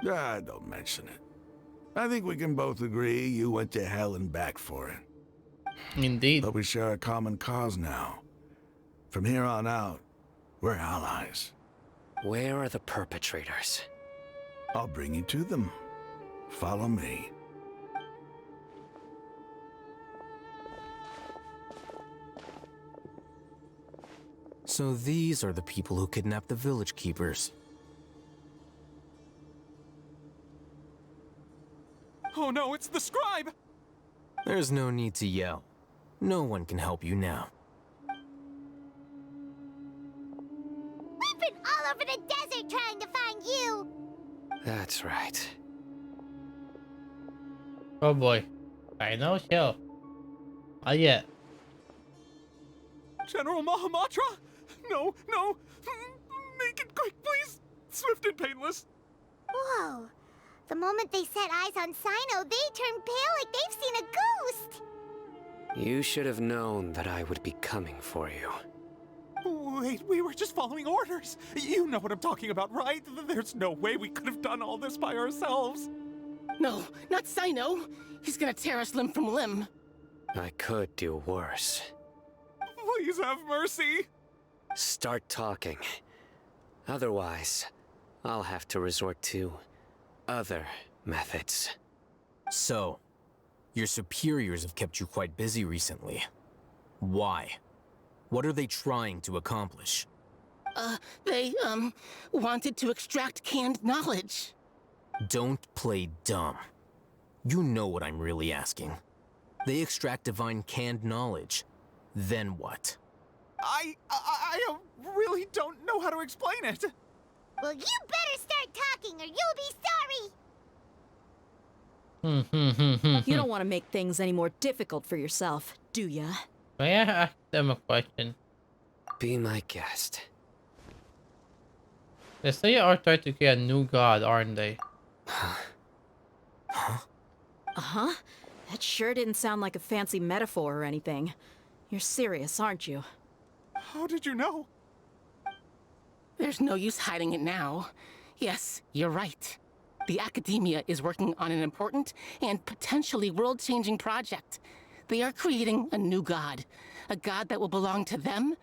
Ah, don't mention it. I think we can both agree you went to hell and back for it. Indeed. But we share a common cause now. From here on out, we're allies. Where are the perpetrators? I'll bring you to them. Follow me. So these are the people who kidnapped the village keepers. Oh no, it's the scribe! There's no need to yell. No one can help you now. We've been all over the desert trying to find you! That's right. Oh boy. I know, chill. Not yet. General Mahamatra? No, no! Make it quick, please! Swift and painless! Whoa. The moment they set eyes on Sino, they turned pale like they've seen a ghost! You should have known that I would be coming for you. Wait, we were just following orders. You know what I'm talking about, right? There's no way we could have done all this by ourselves. No, not Sino. He's gonna tear us limb from limb. I could do worse. Please have mercy. Start talking. Otherwise, I'll have to resort to other methods. So, your superiors have kept you quite busy recently. Why? What are they trying to accomplish? They, wanted to extract canned knowledge. Don't play dumb. You know what I'm really asking. They extract divine canned knowledge. Then what? I really don't know how to explain it. Well, you better start talking or you'll be sorry! You don't want to make things any more difficult for yourself, do ya? May I ask them a question? Be my guest. They say you are trying to create a new god, aren't they? Uh-huh. That sure didn't sound like a fancy metaphor or anything. You're serious, aren't you? How did you know? There's no use hiding it now. Yes, you're right. The Academia is working on an important and potentially world-changing project. They are creating a new god. A god that will belong to them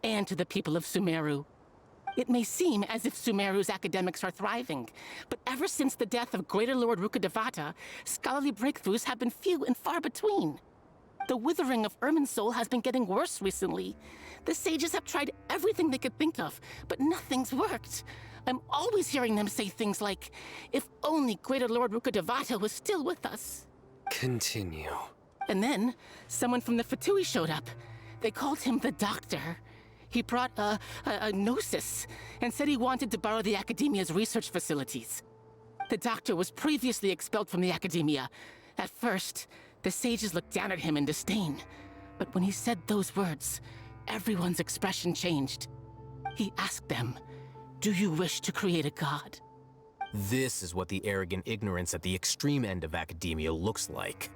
and to the people of Sumeru. It may seem as if Sumeru's academics are thriving, but ever since the death of Greater Lord Rukkhadevata, scholarly breakthroughs have been few and far between. The withering of Irminsul has been getting worse recently. The sages have tried everything they could think of, but nothing's worked. I'm always hearing them say things like, if only Greater Lord Rukkhadevata was still with us. Continue. And then, someone from the Fatui showed up. They called him the Doctor. He brought a gnosis and said he wanted to borrow the Academia's research facilities. The Doctor was previously expelled from the Academia. At first, the sages looked down at him in disdain. But when he said those words, everyone's expression changed. He asked them, "Do you wish to create a god?" This is what the arrogant ignorance at the extreme end of academia looks like.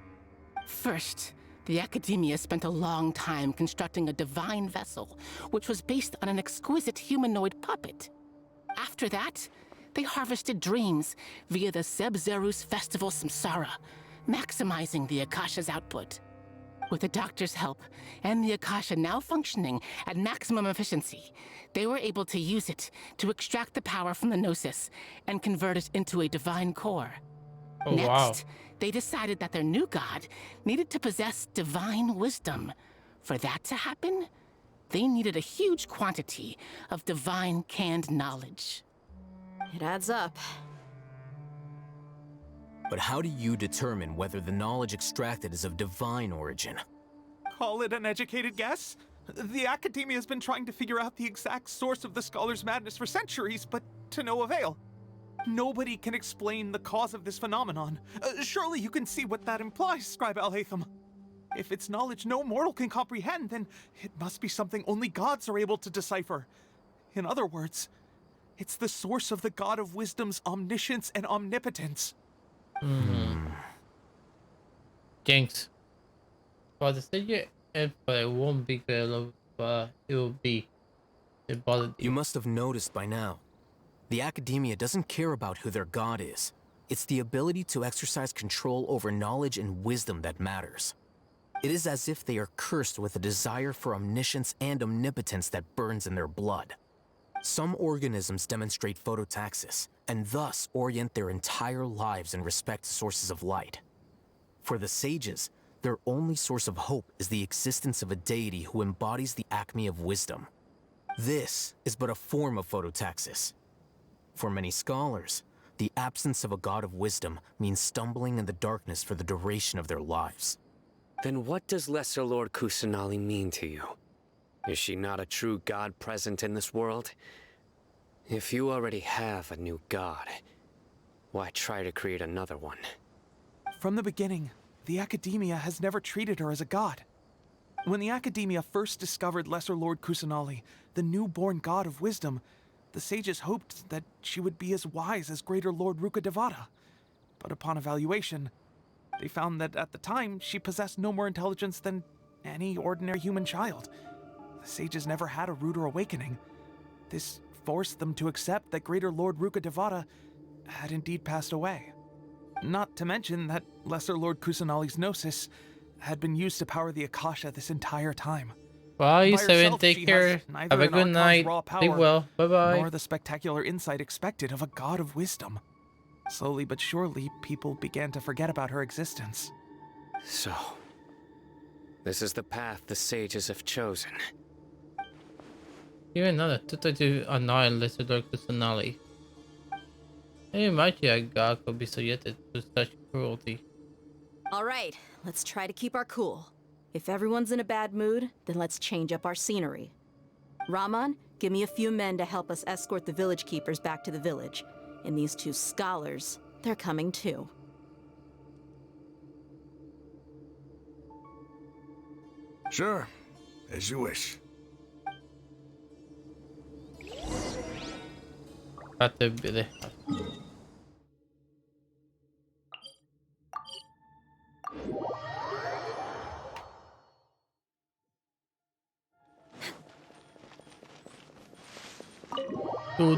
First, the Academia spent a long time constructing a divine vessel, which was based on an exquisite humanoid puppet. After that, they harvested dreams via the Seb-Zerus Festival Samsara, maximizing the Akasha's output. With the Doctor's help, and the Akasha now functioning at maximum efficiency, they were able to use it to extract the power from the Gnosis and convert it into a divine core. Oh, Next, wow. they decided that their new god needed to possess divine wisdom. For that to happen, they needed a huge quantity of divine canned knowledge. It adds up. But how do you determine whether the knowledge extracted is of divine origin? Call it an educated guess? The Academia has been trying to figure out the exact source of the scholar's madness for centuries, but to no avail. Nobody can explain the cause of this phenomenon. Surely you can see what that implies, Scribe Al-Haytham. If it's knowledge no mortal can comprehend, then it must be something only gods are able to decipher. In other words, it's the source of the God of Wisdom's omniscience and omnipotence. Jinx. Well, the stage Empire won't be good, but it will be. It bothered You must have noticed by now. The Academia doesn't care about who their god is. It's the ability to exercise control over knowledge and wisdom that matters. It is as if they are cursed with a desire for omniscience and omnipotence that burns in their blood. Some organisms demonstrate phototaxis, and thus orient their entire lives in respect to sources of light. For the sages, their only source of hope is the existence of a deity who embodies the acme of wisdom. This is but a form of phototaxis. For many scholars, the absence of a god of wisdom means stumbling in the darkness for the duration of their lives. Then what does Lesser Lord Kusanali mean to you? Is she not a true god present in this world? If you already have a new god, why try to create another one? From the beginning, the Academia has never treated her as a god. When the Academia first discovered Lesser Lord Kusanali, the newborn god of wisdom, the sages hoped that she would be as wise as Greater Lord Rukkhadevata. But upon evaluation, they found that at the time, she possessed no more intelligence than any ordinary human child. The sages never had a ruder awakening. This forced them to accept that Greater Lord Rukkhadevata had indeed passed away. Not to mention that Lesser Lord Kusanali's gnosis had been used to power the Akasha this entire time. Bye, By Seven. herself, Take she care. has Have neither a an good Archon's night. raw Sleep power, well. Bye bye. nor the spectacular insight expected of a god of wisdom. Slowly but surely, people began to forget about her existence. So, this is the path the sages have chosen. Even another to annoy Lesser Lord Kusanali. Can you imagine a god could be subjected to such cruelty? All right, let's try to keep our cool. If everyone's in a bad mood, then let's change up our scenery. Raman, give me a few men to help us escort the village keepers back to the village. And these two scholars, they're coming too. Sure, as you wish. Katebile. Do.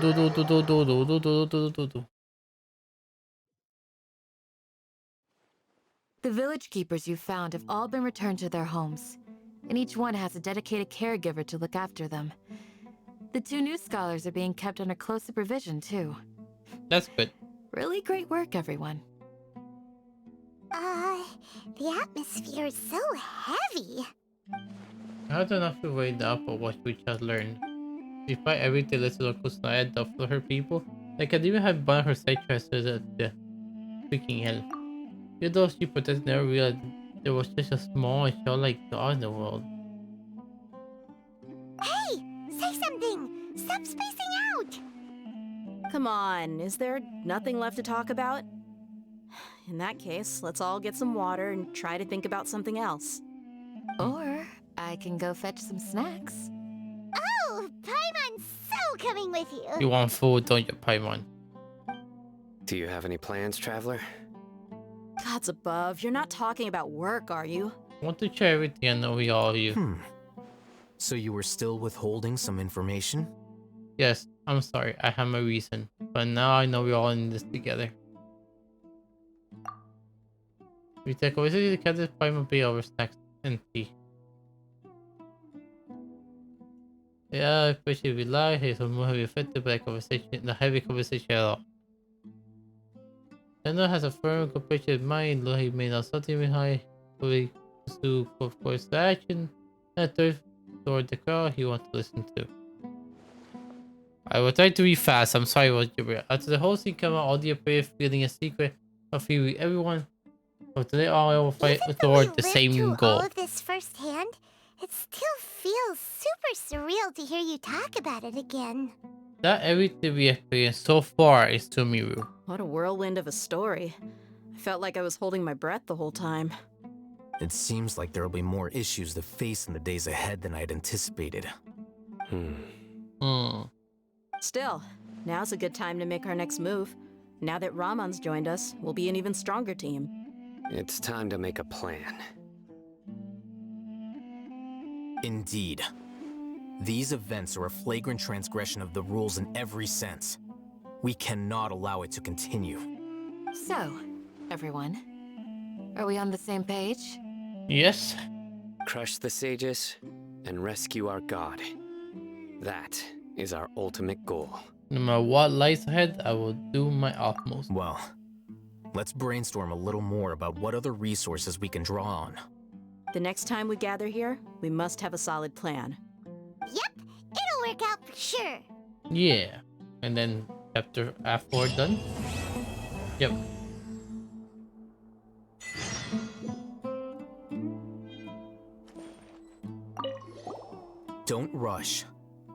The village keepers you found have all been returned to their homes, and each one has a dedicated caregiver to look after them. The two new scholars are being kept under close supervision, too. That's good. Really great work, everyone. The atmosphere is so heavy. I don't have to wait up for what we just learned. Despite everything Lesser Lord Kusanali had done for her people, they could even have one of her side choices at the freaking hell. Even though she protested, never realized there was such a small and childlike god in the world. Hey! Say something! Stop spacing out! Come on, is there nothing left to talk about? In that case, let's all get some water and try to think about something else. Or I can go fetch some snacks. Oh, Paimon's so coming with you! You want food, don't you, Paimon? Do you have any plans, traveler? Gods above, you're not talking about work, are you? I want to share everything I know with all of you. So you were still withholding some information? Yes, I'm sorry, I have my reason. But now I know we're all in this together. We take a visit to the Captain's Paimon Bay over snacks and tea. Yeah, especially if we lie, he's more heavy affected by the heavy conversation at all. Daniel has a firm, compassionate mind, though he may not something behind, but we pursue of course the action, and third toward the crowd he wants to listen to. I will try to be fast, I'm sorry about you. After the whole scene came out, all the appeared feeling a secret of fear with everyone, but today all will fight toward the same goal. All of this firsthand, it still feels super surreal to hear you talk about it again. Not everything we experienced so far is Sumiru. What a whirlwind of a story. I felt like I was holding my breath the whole time. It seems like there'll be more issues to face in the days ahead than I'd anticipated. Still, now's a good time to make our next move. Now that Ramon's joined us, we'll be an even stronger team. It's time to make a plan. Indeed. These events are a flagrant transgression of the rules in every sense. We cannot allow it to continue. So, everyone, are we on the same page? Yes. Crush the sages and rescue our god. That is our ultimate goal. No matter what lies ahead, I will do my utmost. Well, let's brainstorm a little more about what other resources we can draw on. The next time we gather here, we must have a solid plan. Yep, it'll work out for sure. Yeah. And then after we're done. Yep. Don't rush.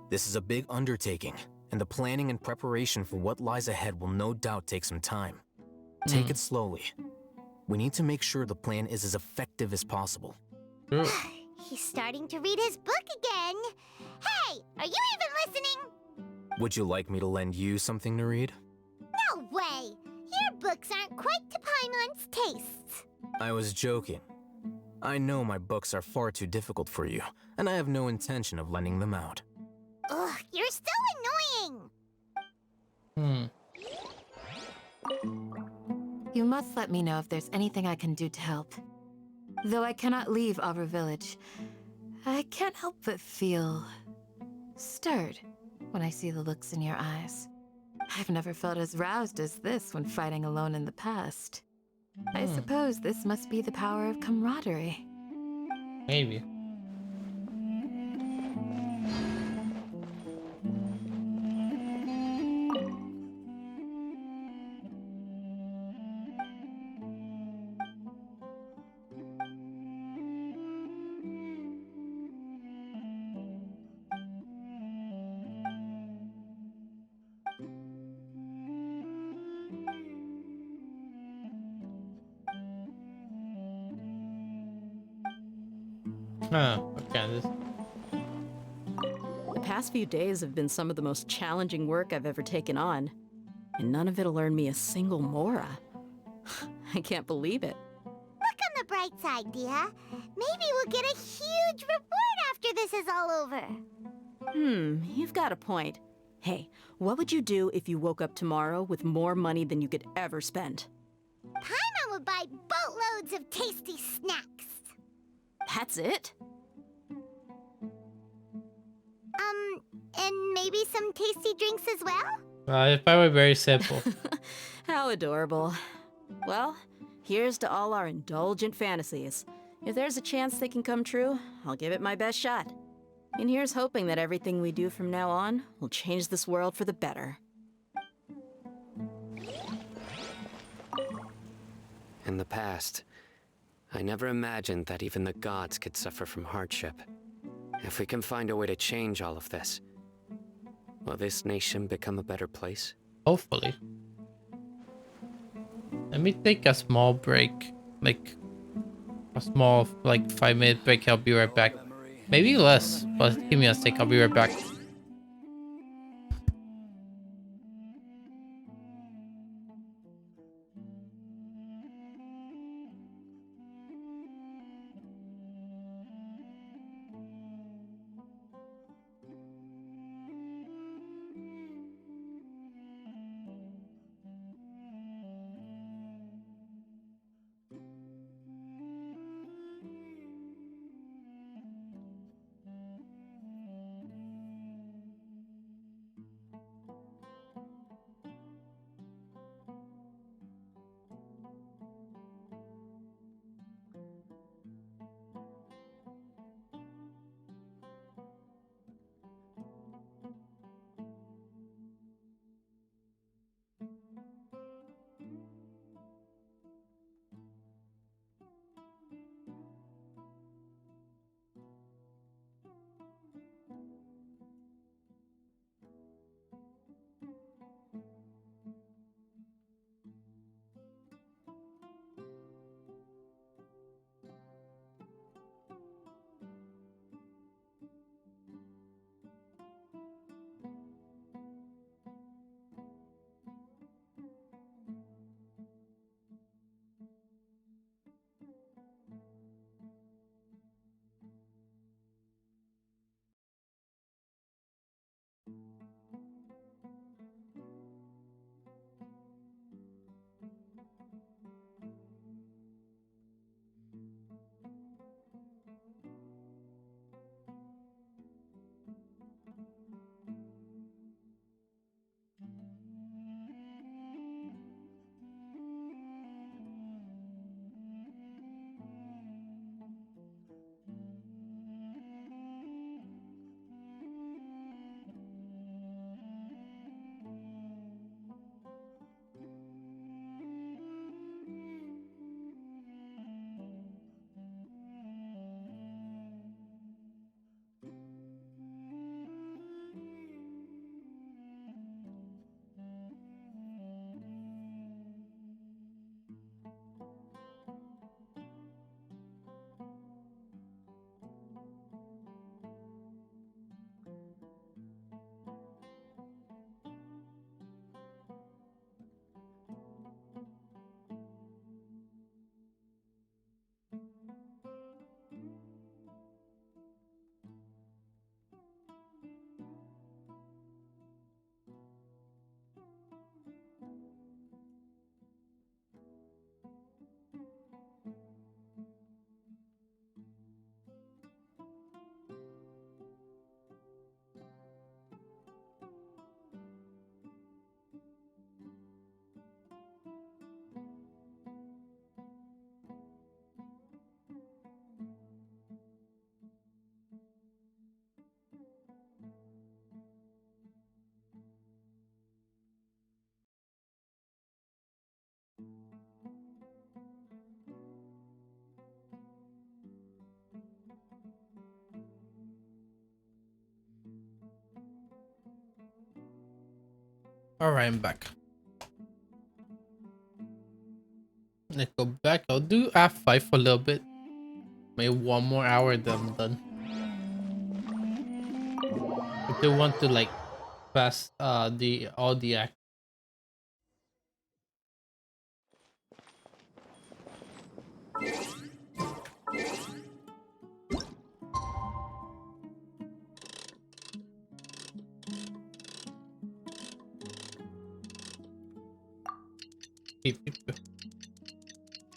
This is a big undertaking, and the planning and preparation for what lies ahead will no doubt take some time. Take it slowly. We need to make sure the plan is as effective as possible. He's starting to read his book again. Hey, are you even listening? Would you like me to lend you something to read? No way. Your books aren't quite to Paimon's tastes. I was joking. I know my books are far too difficult for you, and I have no intention of lending them out. Ugh, you're so annoying. You must let me know if there's anything I can do to help. Though I cannot leave Aru Village, I can't help but feel stirred when I see the looks in your eyes. I've never felt as roused as this when fighting alone in the past. I suppose this must be the power of camaraderie. Maybe. Okay. The past few days have been some of the most challenging work I've ever taken on, and none of it'll earn me a single Mora. I can't believe it. Look on the bright side, Dia. Maybe we'll get a huge reward after this is all over. You've got a point. Hey, what would you do if you woke up tomorrow with more money than you could ever spend? Paimon would buy boatloads of tasty snacks. That's it? And maybe some tasty drinks as well? It's probably very simple. How adorable. Well, here's to all our indulgent fantasies. If there's a chance they can come true, I'll give it my best shot. And here's hoping that everything we do from now on will change this world for the better. In the past, I never imagined that even the gods could suffer from hardship. If we can find a way to change all of this, will this nation become a better place? Hopefully. Let me take a small break. Like a small 5-minute break. I'll be right back. Maybe less, but give me a sec. I'll be right back. Alright, I'm back. Let's go back. I'll do F5 for a little bit. Maybe 1 more hour, then I'm done. I do want to like pass all the act.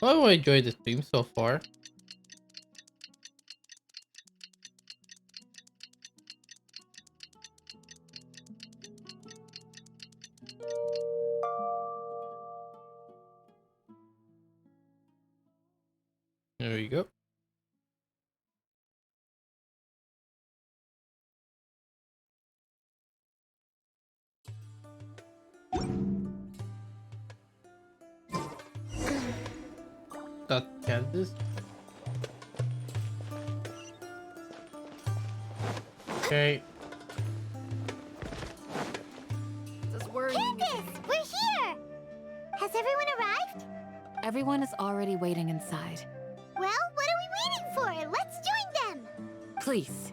Oh, I enjoyed the stream so far. There we go. Got Candace. Okay. Candace, we're here! Has everyone arrived? Everyone is already waiting inside. Well, what are we waiting for? Let's join them! Please,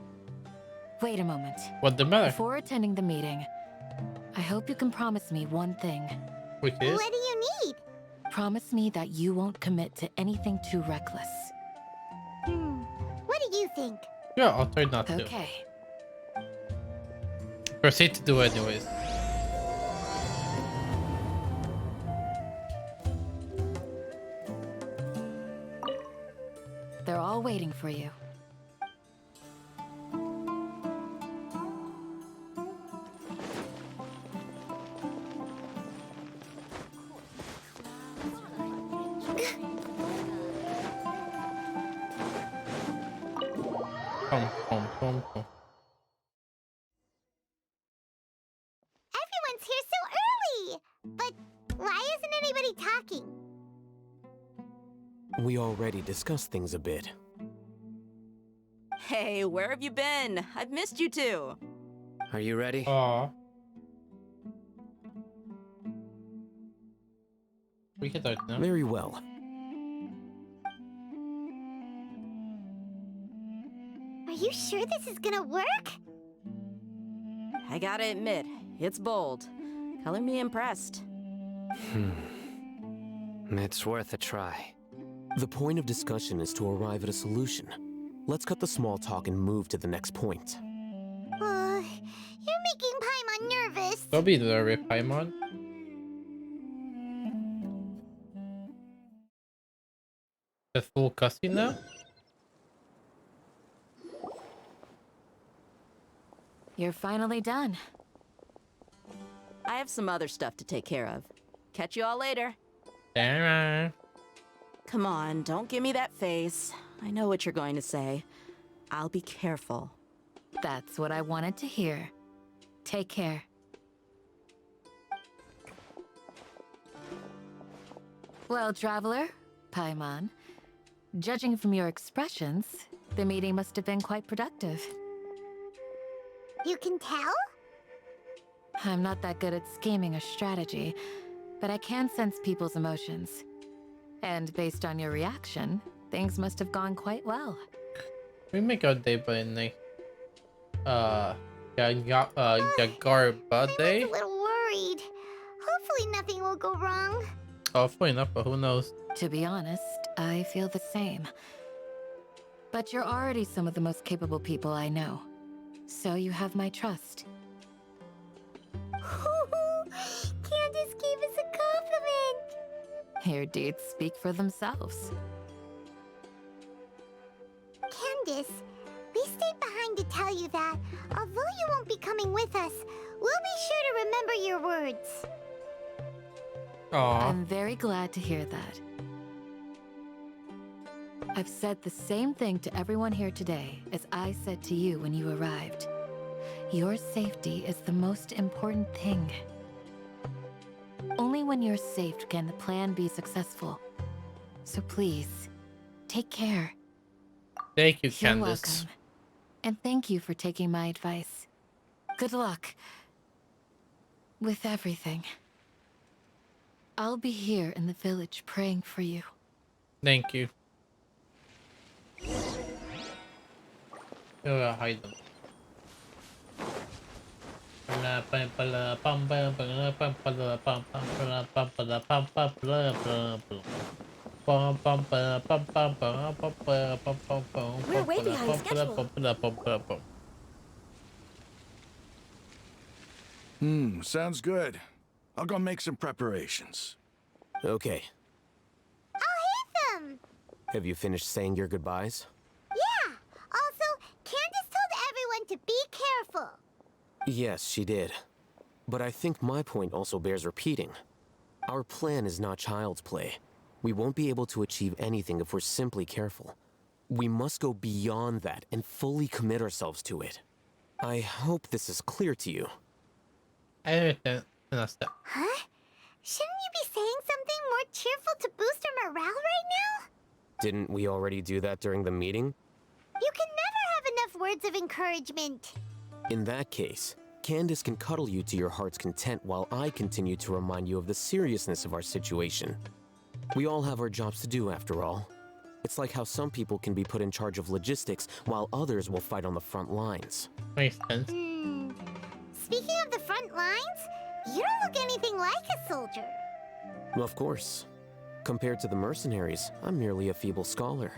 wait a moment. What the matter? Before attending the meeting, I hope you can promise me one thing. Which is? What do you need? Promise me that you won't commit to anything too reckless. What do you think? Yeah, I'll try not to. Okay. Proceed to do anyways. They're all waiting for you. Come. Everyone's here so early! But why isn't anybody talking? We already discussed things a bit. Hey, where have you been? I've missed you two. Are you ready? We can start now. Very well. Are you sure this is gonna work? I gotta admit, it's bold. Color me impressed. It's worth a try. The point of discussion is to arrive at a solution. Let's cut the small talk and move to the next point. You're making Paimon nervous. Don't be nervous, Paimon. The full cutscene now? You're finally done. I have some other stuff to take care of. Catch you all later. Damn. Come on, don't give me that face. I know what you're going to say. I'll be careful. That's what I wanted to hear. Take care. Well, Traveler, Paimon, judging from your expressions, the meeting must have been quite productive. You can tell? I'm not that good at scheming a strategy, but I can sense people's emotions. And based on your reaction, things must have gone quite well. We make our day by night. Yagar birthday. I'm a little worried. Hopefully nothing will go wrong. Hopefully not, but who knows? To be honest, I feel the same. But you're already some of the most capable people I know. So you have my trust. Candace gave us a compliment. Your deeds speak for themselves. Candace, we stayed behind to tell you that, although you won't be coming with us, we'll be sure to remember your words. Aww. I'm very glad to hear that. I've said the same thing to everyone here today as I said to you when you arrived. Your safety is the most important thing. Only when you're safe can the plan be successful. So please, take care. Thank you, You're Candace. welcome. And thank you for taking my advice. Good luck. with everything. I'll be here in the village praying for you. Thank you. You'll hide them. We're way behind schedule. Sounds good. I'll go make some preparations. Okay. I'll hate them! Have you finished saying your goodbyes? Yeah! Also, Candace told everyone to be careful. Yes, she did. But I think my point also bears repeating. Our plan is not child's play. We won't be able to achieve anything if we're simply careful. We must go beyond that and fully commit ourselves to it. I hope this is clear to you. Huh? Shouldn't you be saying something more cheerful to boost our morale right now? Didn't we already do that during the meeting? You can never have enough words of encouragement. In that case, Candace can cuddle you to your heart's content while I continue to remind you of the seriousness of our situation. We all have our jobs to do, after all. It's like how some people can be put in charge of logistics while others will fight on the front lines. Makes sense. Speaking of the front lines, you don't look anything like a soldier. Of course. Compared to the mercenaries, I'm merely a feeble scholar.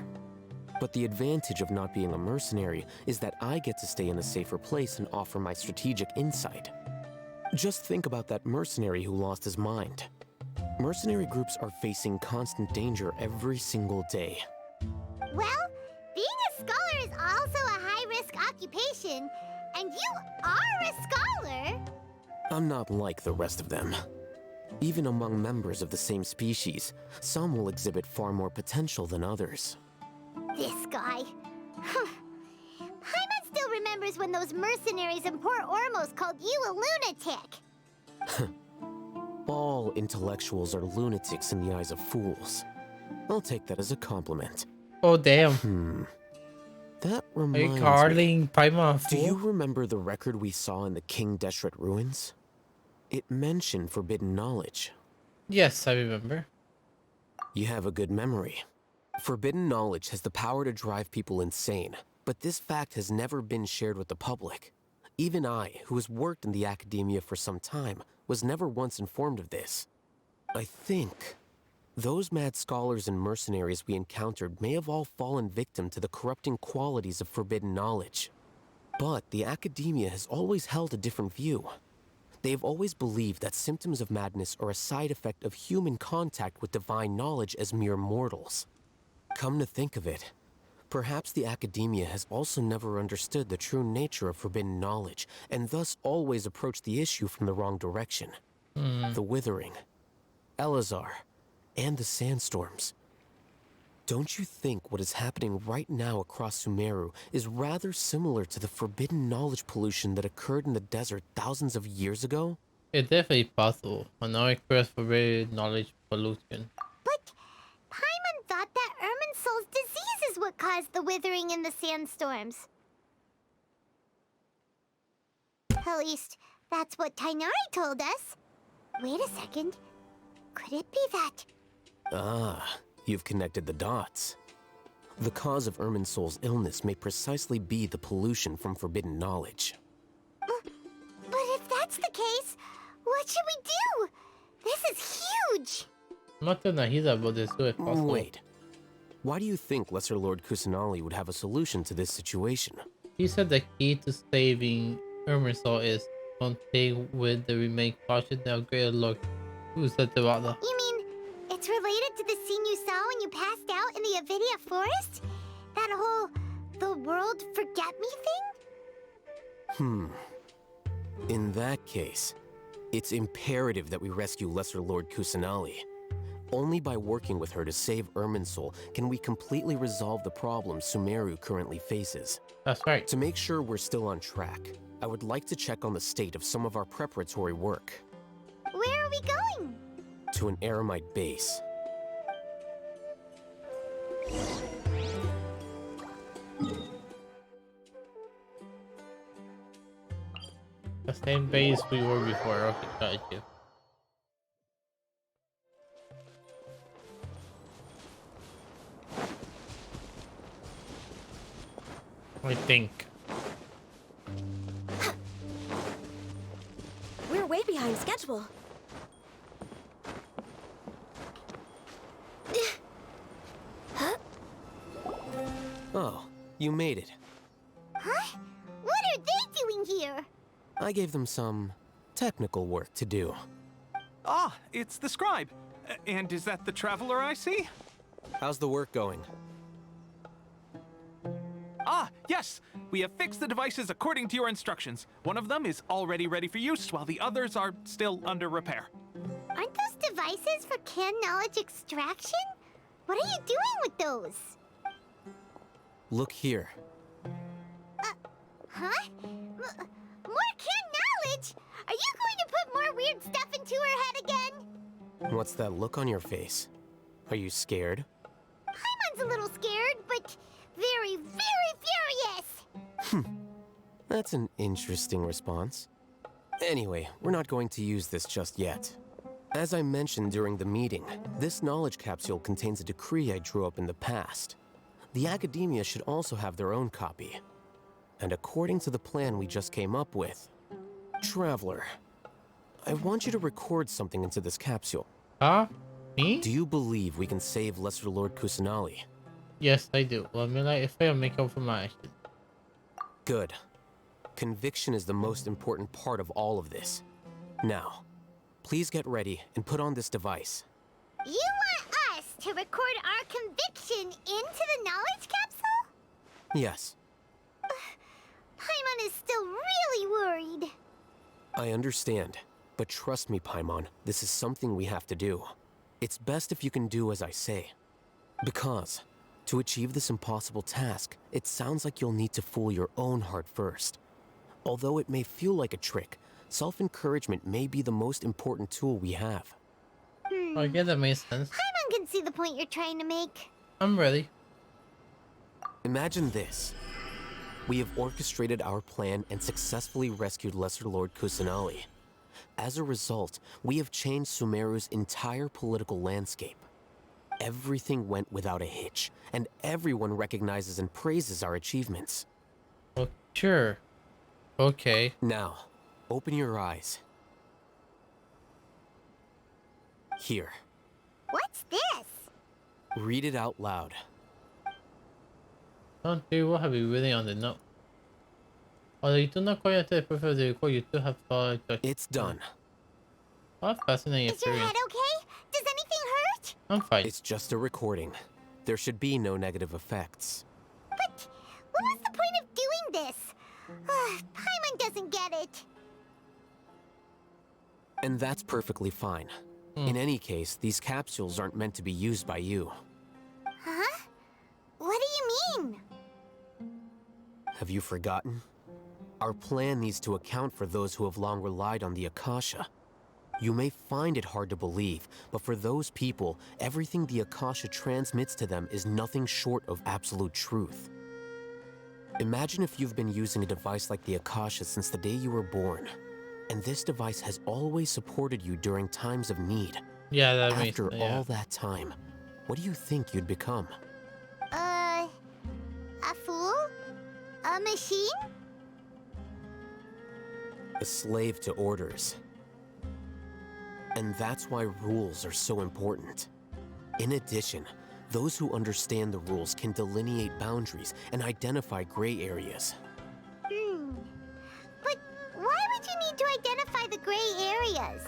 But the advantage of not being a mercenary is that I get to stay in a safer place and offer my strategic insight. Just think about that mercenary who lost his mind. Mercenary groups are facing constant danger every single day. Well, being a scholar is also a high-risk occupation, and you are a scholar! I'm not like the rest of them. Even among members of the same species, some will exhibit far more potential than others. This guy. Paimon still remembers when those mercenaries in Port Ormos called you a lunatic. All intellectuals are lunatics in the eyes of fools. I'll take that as a compliment. Oh, damn. That Are reminds you calling me. Paimon a Do you fool? remember the record we saw in the King Deshret ruins? It mentioned forbidden knowledge. Yes, I remember. You have a good memory. Forbidden knowledge has the power to drive people insane, but this fact has never been shared with the public. Even I, who has worked in the academia for some time, was never once informed of this. I think those mad scholars and mercenaries we encountered may have all fallen victim to the corrupting qualities of forbidden knowledge. But the academia has always held a different view. They have always believed that symptoms of madness are a side effect of human contact with divine knowledge as mere mortals. Come to think of it, perhaps the academia has also never understood the true nature of forbidden knowledge, and thus always approached the issue from the wrong direction. The Withering, Elazar, and the Sandstorms. Don't you think what is happening right now across Sumeru is rather similar to the forbidden knowledge pollution that occurred in the desert thousands of years ago? It's definitely possible. An express forbidden knowledge pollution. But Paimon thought that Irminsul's disease is what caused the withering in the sandstorms. At least, that's what Tainari told us. Wait a second. Could it be that? Ah, you've connected the dots. The cause of Irminsul's illness may precisely be the pollution from forbidden knowledge. But if that's the case, what should we do? This is huge! Nothing that he's about this do if possible. Wait. Why do you think Lesser Lord Kusanali would have a solution to this situation? He said the key to saving Irminsul is contact with the remaining caution of Greater Lord Kusanali. You mean it's related to the scene you saw when you passed out in the Avidia forest? That whole the world forget me thing? In that case, it's imperative that we rescue Lesser Lord Kusanali. Only by working with her to save Irminsul can we completely resolve the problems Sumeru currently faces. That's right. To make sure we're still on track, I would like to check on the state of some of our preparatory work. Where are we going? To an Eremite base. The same base we were before. Okay, got you. I think. We're way behind schedule. Oh, you made it. Huh? What are they doing here? I gave them some technical work to do. Ah, it's the scribe. And is that the traveler I see? How's the work going? Ah, yes! We have fixed the devices according to your instructions. One of them is already ready for use, while the others are still under repair. Aren't those devices for canned knowledge extraction? What are you doing with those? Look here. Huh? More canned knowledge? Are you going to put more weird stuff into her head again? What's that look on your face? Are you scared? Paimon's a little scared, but very, very furious. That's an interesting response. Anyway, we're not going to use this just yet. As I mentioned during the meeting, this knowledge capsule contains a decree I drew up in the past. The academia should also have their own copy. And according to the plan we just came up with, Traveler, I want you to record something into this capsule. Huh? Me? Do you believe we can save Lesser Lord Kusanali? Yes, I do. Well, I mean, like, if I make up for my action. Good. Conviction is the most important part of all of this. Now, please get ready and put on this device. You want us to record our conviction into the knowledge capsule? Yes, Paimon is still really worried. I understand. But trust me, Paimon, this is something we have to do. It's best if you can do as I say. Because, to achieve this impossible task, it sounds like you'll need to fool your own heart first. Although it may feel like a trick, self-encouragement may be the most important tool we have. I guess that makes sense. Paimon can see the point you're trying to make. I'm ready. Imagine this. We have orchestrated our plan and successfully rescued Lesser Lord Kusanali. As a result, we have changed Sumeru's entire political landscape. Everything went without a hitch, and everyone recognizes and praises our achievements. Oh, sure. Okay. Now, open your eyes. Here. What's this? Read it out loud. Don't do what have you really on the note? Although you do not quite have to the record, you do have It's done. What a fascinating Is your experience. head okay? Does anything hurt? I'm fine. It's just a recording. There should be no negative effects. But what was the point of doing this? Paimon doesn't get it. And that's perfectly fine. In any case, these capsules aren't meant to be used by you. Huh? What do you mean? Have you forgotten? Our plan needs to account for those who have long relied on the Akasha. You may find it hard to believe, but for those people, everything the Akasha transmits to them is nothing short of absolute truth. Imagine if you've been using a device like the Akasha since the day you were born, and this device has always supported you during times of need. Yeah, that makes After sense. Yeah. all that time, what do you think you'd become? A fool? A machine? A slave to orders. And that's why rules are so important. In addition, those who understand the rules can delineate boundaries and identify gray areas. But why would you need to identify the gray areas?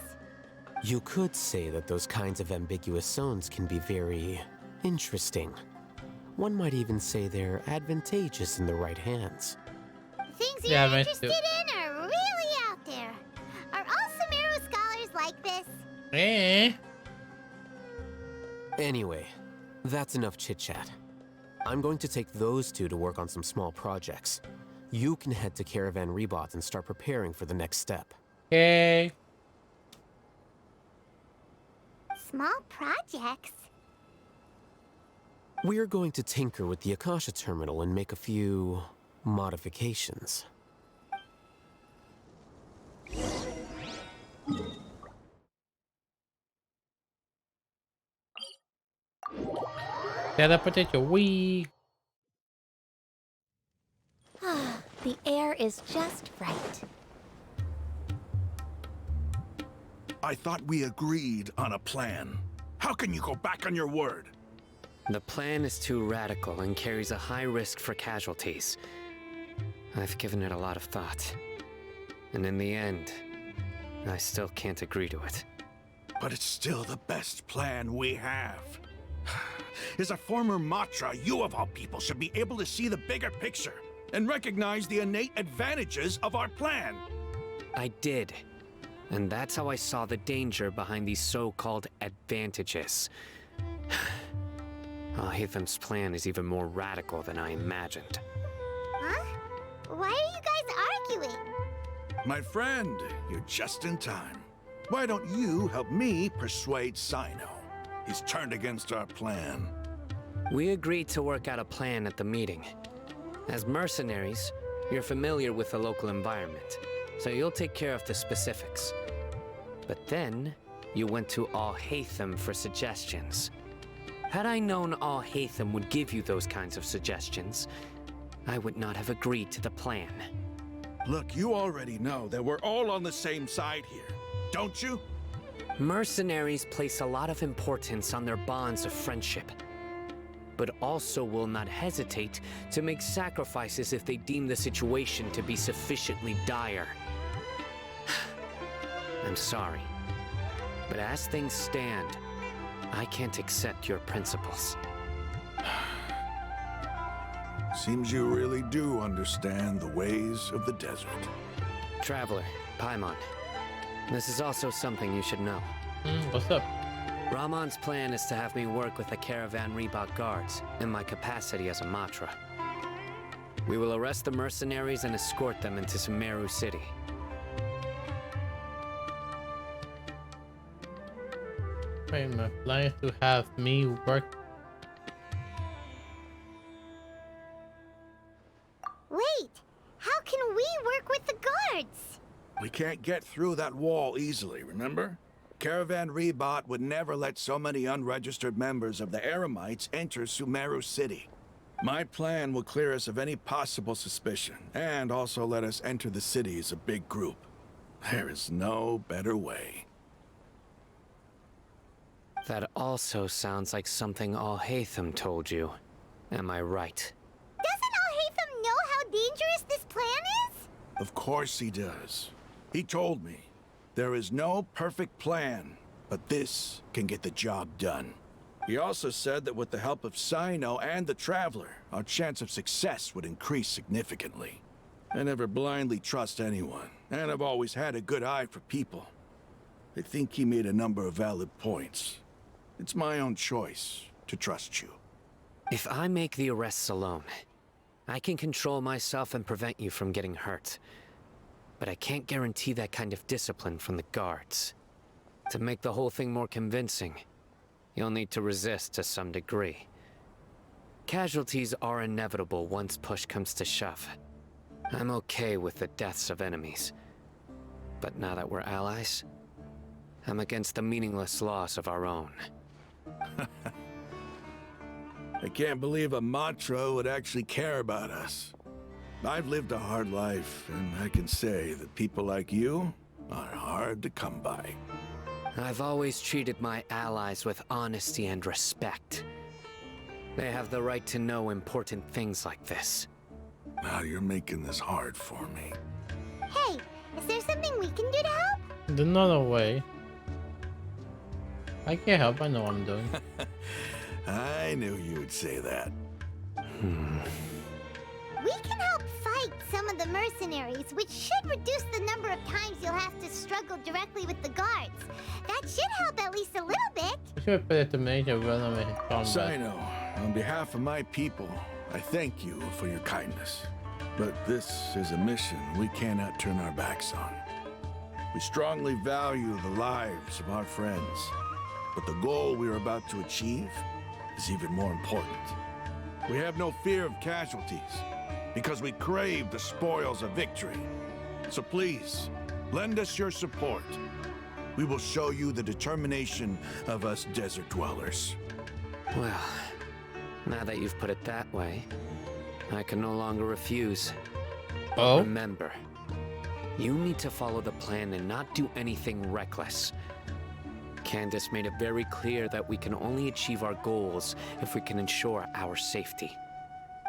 You could say that those kinds of ambiguous zones can be very interesting. One might even say they're advantageous in the right hands. Things Yeah, you're me interested too. in are really out there. Are all Sumeru scholars like this? Eh? Anyway, that's enough chit-chat. I'm going to take those two to work on some small projects. You can head to Caravan Rebot and start preparing for the next step. Okay. Small projects? We're going to tinker with the Akasha terminal and make a few modifications. Teleportation. Wee. The air is just right. I thought we agreed on a plan. How can you go back on your word? The plan is too radical and carries a high risk for casualties. I've given it a lot of thought. And in the end, I still can't agree to it. But it's still the best plan we have. As a former Matra, you of all people should be able to see the bigger picture and recognize the innate advantages of our plan. I did. And that's how I saw the danger behind these so-called advantages. Alhaitham's plan is even more radical than I imagined. Huh? Why are you guys arguing? My friend, you're just in time. Why don't you help me persuade Sino? He's turned against our plan. We agreed to work out a plan at the meeting. As mercenaries, you're familiar with the local environment, so you'll take care of the specifics. But then, you went to Alhaitham for suggestions. Had I known Alhaitham would give you those kinds of suggestions, I would not have agreed to the plan. Look, you already know that we're all on the same side here, don't you? Mercenaries place a lot of importance on their bonds of friendship, but also will not hesitate to make sacrifices if they deem the situation to be sufficiently dire. I'm sorry, but as things stand, I can't accept your principles. Seems you really do understand the ways of the desert. Traveler, Paimon, this is also something you should know. What's up? Ramon's plan is to have me work with the Caravan Reebok guards in my capacity as a Matra. We will arrest the mercenaries and escort them into Sumeru City. Wait, my plan is to have me work. Wait, how can we work with the guards? We can't get through that wall easily, remember? Caravan Reebok would never let so many unregistered members of the Eremites enter Sumeru City. My plan will clear us of any possible suspicion, and also let us enter the city as a big group. There is no better way. That also sounds like something Alhaitham told you. Am I right? Doesn't Alhaitham know how dangerous this plan is? Of course he does. He told me, there is no perfect plan, but this can get the job done. He also said that with the help of Sino and the Traveler, our chance of success would increase significantly. I never blindly trust anyone, and I've always had a good eye for people. I think he made a number of valid points. It's my own choice to trust you. If I make the arrests alone, I can control myself and prevent you from getting hurt. But I can't guarantee that kind of discipline from the guards. To make the whole thing more convincing, you'll need to resist to some degree. Casualties are inevitable once push comes to shove. I'm okay with the deaths of enemies. But now that we're allies, I'm against the meaningless loss of our own. I can't believe a Matra would actually care about us. I've lived a hard life, and I can say that people like you are hard to come by. I've always treated my allies with honesty and respect. They have the right to know important things like this. Now you're making this hard for me. Hey, is there something we can do to help? There's no way. I can't help. I know what I'm doing. I knew you would say that. We can help fight some of the mercenaries, which should reduce the number of times you'll have to struggle directly with the guards. That should help at least a little bit. I should put it to major run away from Sino, on behalf of my people, I thank you for your kindness. But this is a mission we cannot turn our backs on. We strongly value the lives of our friends, but the goal we are about to achieve is even more important. We have no fear of casualties, because we crave the spoils of victory. So please, Lend us your support. We will show you the determination of us desert dwellers. Well, now that you've put it that way, I can no longer refuse. But remember, you need to follow the plan and not do anything reckless. Candace made it very clear that we can only achieve our goals if we can ensure our safety.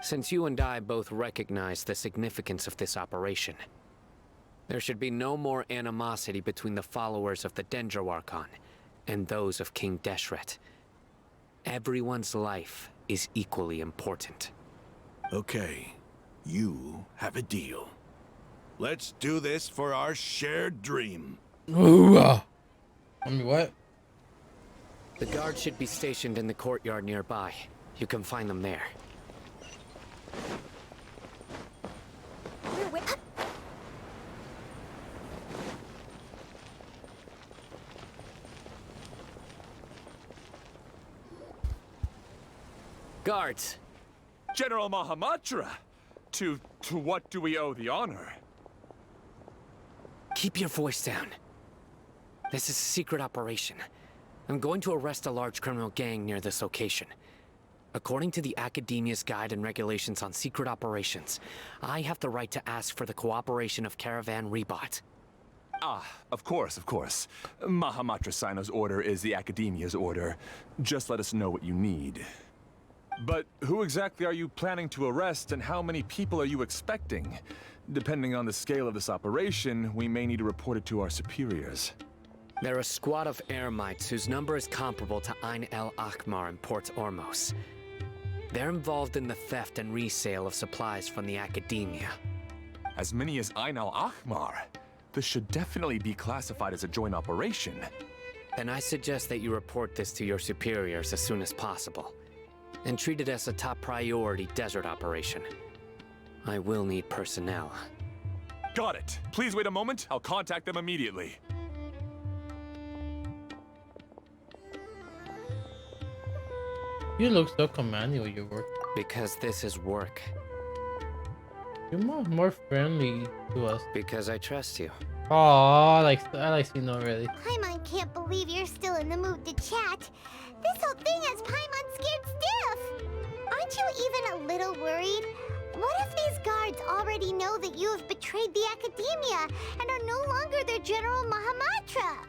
Since you and I both recognize the significance of this operation, there should be no more animosity between the followers of the Dendro Archon and those of King Deshret. Everyone's life is equally important. Okay, you have a deal. Let's do this for our shared dream. Ooh, I mean, what? The guards should be stationed in the courtyard nearby. You can find them there. Guards! General Mahamatra! To what do we owe the honor? Keep your voice down. This is a secret operation. I'm going to arrest a large criminal gang near this location. According to the Academia's Guide and Regulations on Secret Operations, I have the right to ask for the cooperation of Caravan Rebot. Ah, of course. Mahamatra Sino's order is the Academia's order. Just let us know what you need. But who exactly are you planning to arrest, and how many people are you expecting? Depending on the scale of this operation, we may need to report it to our superiors. They're a squad of Eremites whose number is comparable to Ain el Akhmar in Port Ormos. They're involved in the theft and resale of supplies from the Academia. As many as Ain el Akhmar? This should definitely be classified as a joint operation. Then I suggest that you report this to your superiors as soon as possible, and treat it as a top priority desert operation. I will need personnel. Got it. Please wait a moment. I'll contact them immediately. You look so commanding when you work. Because this is work. You're more friendly to us. Because I trust you. Oh, I like seeing already. Paimon can't believe you're still in the mood to chat. This whole thing has Paimon scared stiff. Aren't you even a little worried? What if these guards already know that you have betrayed the Academia and are no longer their General Mahamatra?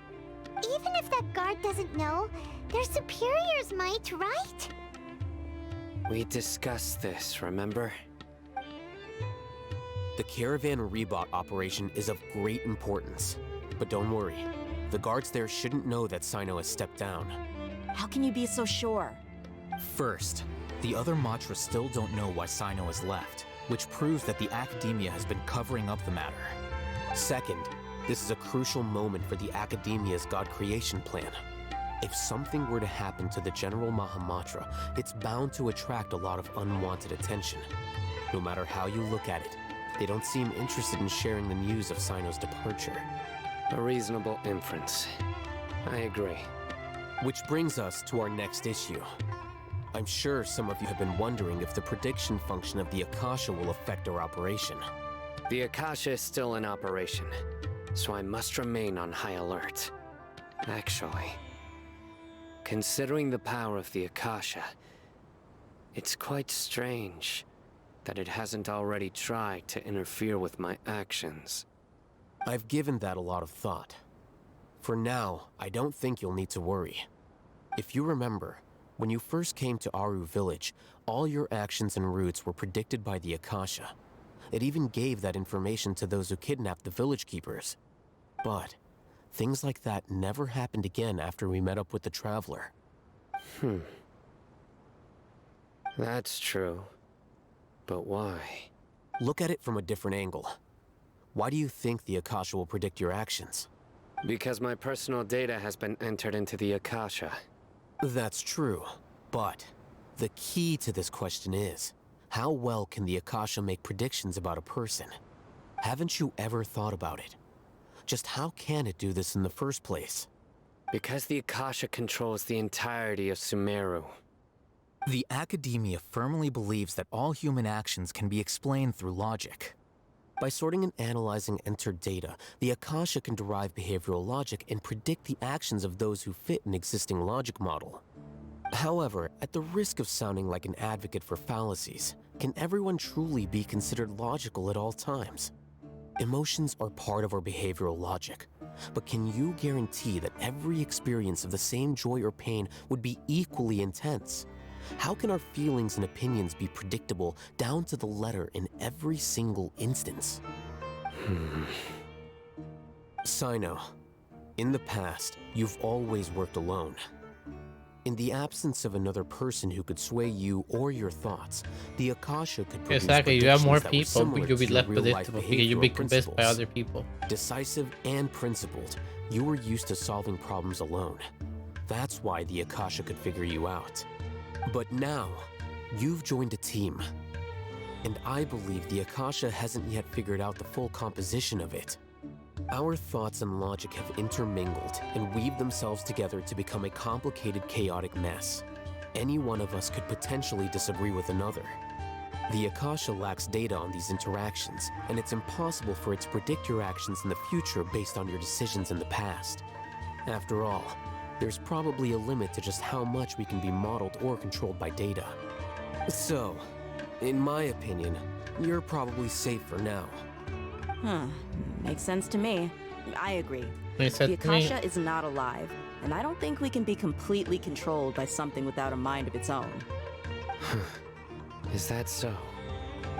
Even if that guard doesn't know, their superiors might, right? We discussed this, remember? The Caravan Rebot operation is of great importance. But don't worry, the guards there shouldn't know that Sino has stepped down. How can you be so sure? First, the other Matra still don't know why Sino has left, which proves that the Academia has been covering up the matter. Second, this is a crucial moment for the Academia's God creation plan. If something were to happen to the General Mahamatra, it's bound to attract a lot of unwanted attention. No matter how you look at it, they don't seem interested in sharing the news of Sino's departure. A reasonable inference. I agree. Which brings us to our next issue. I'm sure some of you have been wondering if the prediction function of the Akasha will affect our operation. The Akasha is still in operation, so I must remain on high alert. Actually, considering the power of the Akasha, it's quite strange that it hasn't already tried to interfere with my actions. I've given that a lot of thought. For now, I don't think you'll need to worry. If you remember, when you first came to Aru Village, all your actions and routes were predicted by the Akasha. It even gave that information to those who kidnapped the village keepers. But things like that never happened again after we met up with the Traveler. That's true. But why? Look at it from a different angle. Why do you think the Akasha will predict your actions? Because my personal data has been entered into the Akasha. That's true, but the key to this question is, how well can the Akasha make predictions about a person? Haven't you ever thought about it? Just how can it do this in the first place? Because the Akasha controls the entirety of Sumeru. The Academia firmly believes that all human actions can be explained through logic. By sorting and analyzing entered data, the Akasha can derive behavioral logic and predict the actions of those who fit an existing logic model. However, at the risk of sounding like an advocate for fallacies, can everyone truly be considered logical at all times? Emotions are part of our behavioral logic, but can you guarantee that every experience of the same joy or pain would be equally intense? How can our feelings and opinions be predictable down to the letter in every single instance? Sino, in the past, you've always worked alone. In the absence of another person who could sway you or your thoughts, the Akasha could produce Exactly, you have more predictions that were people, but similar you'll be to your left real-life predictable because you'll be behavioral convinced by principles. other people. Decisive and principled, you were used to solving problems alone. That's why the Akasha could figure you out. But now, you've joined a team. And I believe the Akasha hasn't yet figured out the full composition of it. Our thoughts and logic have intermingled and weaved themselves together to become a complicated, chaotic mess. Any one of us could potentially disagree with another. The Akasha lacks data on these interactions, and it's impossible for it to predict your actions in the future based on your decisions in the past. After all, there's probably a limit to just how much we can be modeled or controlled by data. So, in my opinion, you're probably safe for now. Makes sense to me. I agree. Makes The sense to me. Akasha is not alive, and I don't think we can be completely controlled by something without a mind of its own. Is that so?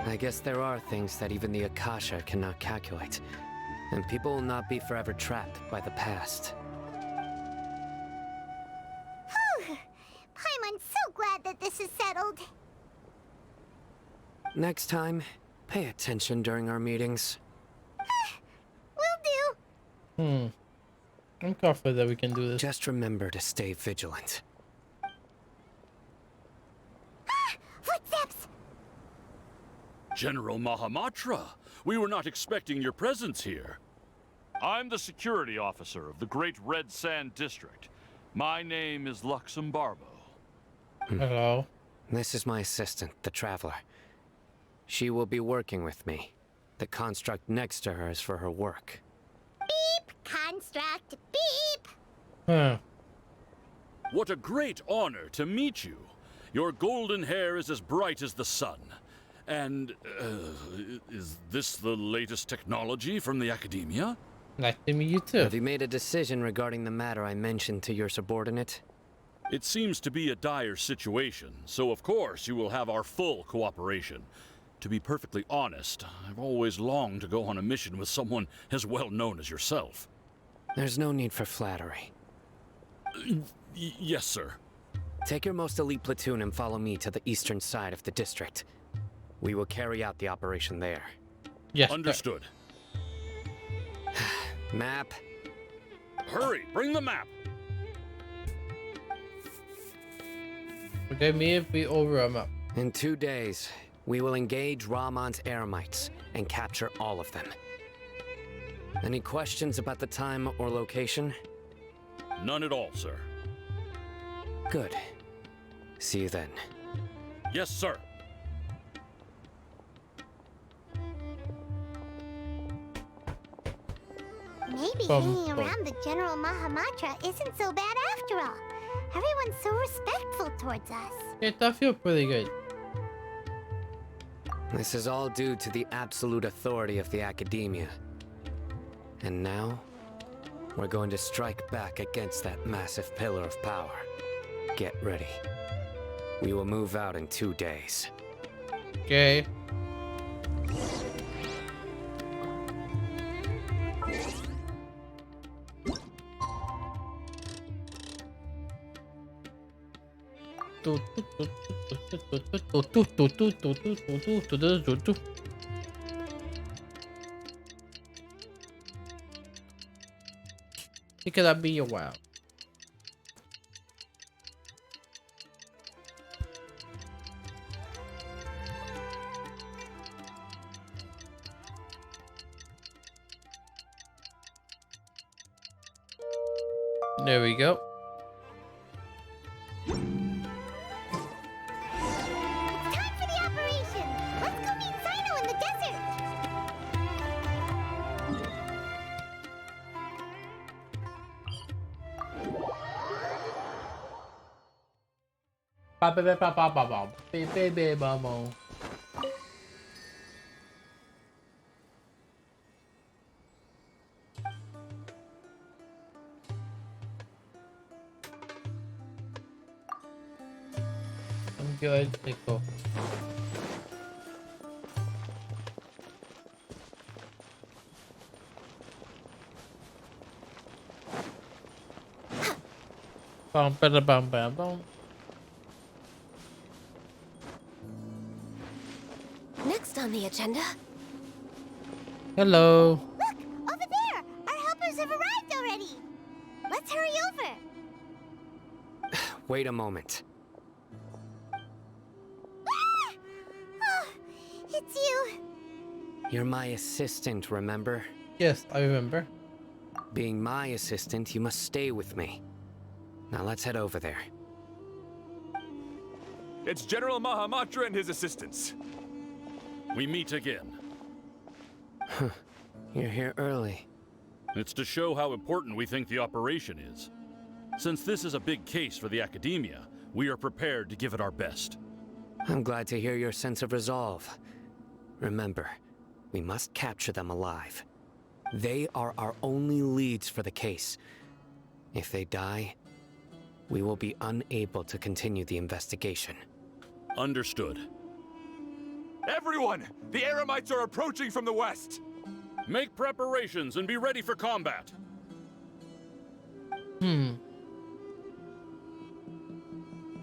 I guess there are things that even the Akasha cannot calculate, and people will not be forever trapped by the past. Paimon's so glad that this is settled. Next time, pay attention during our meetings. Will do. I'm confident that we can do this. Just remember to stay vigilant. Footsteps! General Mahamatra, we were not expecting your presence here. I'm the security officer of the Great Red Sand District. My name is Luxembarbo. Hello. This is my assistant, the Traveler. She will be working with me. The construct next to her is for her work. Beep! Construct, beep! Huh. What a great honor to meet you. Your golden hair is as bright as the sun. And, is this the latest technology from the Academia? Nice to meet you too. Have you made a decision regarding the matter I mentioned to your subordinate? It seems to be a dire situation, so of course you will have our full cooperation. To be perfectly honest, I've always longed to go on a mission with someone as well known as yourself. There's no need for flattery. Yes, sir. Take your most elite platoon and follow me to the eastern side of the district. We will carry out the operation there. Yes. Understood. Map. Hurry, bring the map. Okay, me if we over a map. In 2 days, we will engage Rahman's Eremites and capture all of them. Any questions about the time or location? None at all, sir. Good. See you then. Yes, sir. Maybe hanging around the General Mahamatra isn't so bad after all. Everyone's so respectful towards us. It does feel pretty good. This is all due to the absolute authority of the Academia. And now, we're going to strike back against that massive pillar of power. Get ready. We will move out in 2 days. Okay. It could be a while. There we go. Time for the operation! Let's go meet Sino in the desert! I'm good. Let's go. Bum, bada, bum, bum, bum. Next on the agenda. Hello. Look! Over there! Our helpers have arrived already! Let's hurry over! Wait a moment. Ah! Oh, it's you! You're my assistant, remember? Yes, I remember. Being my assistant, you must stay with me. Now let's head over there. It's General Mahamatra and his assistants. We meet again. You're here early. It's to show how important we think the operation is. Since this is a big case for the Academia, we are prepared to give it our best. I'm glad to hear your sense of resolve. Remember, we must capture them alive. They are our only leads for the case. If they die, we will be unable to continue the investigation. Understood. Everyone! The Eremites are approaching from the west! Make preparations and be ready for combat.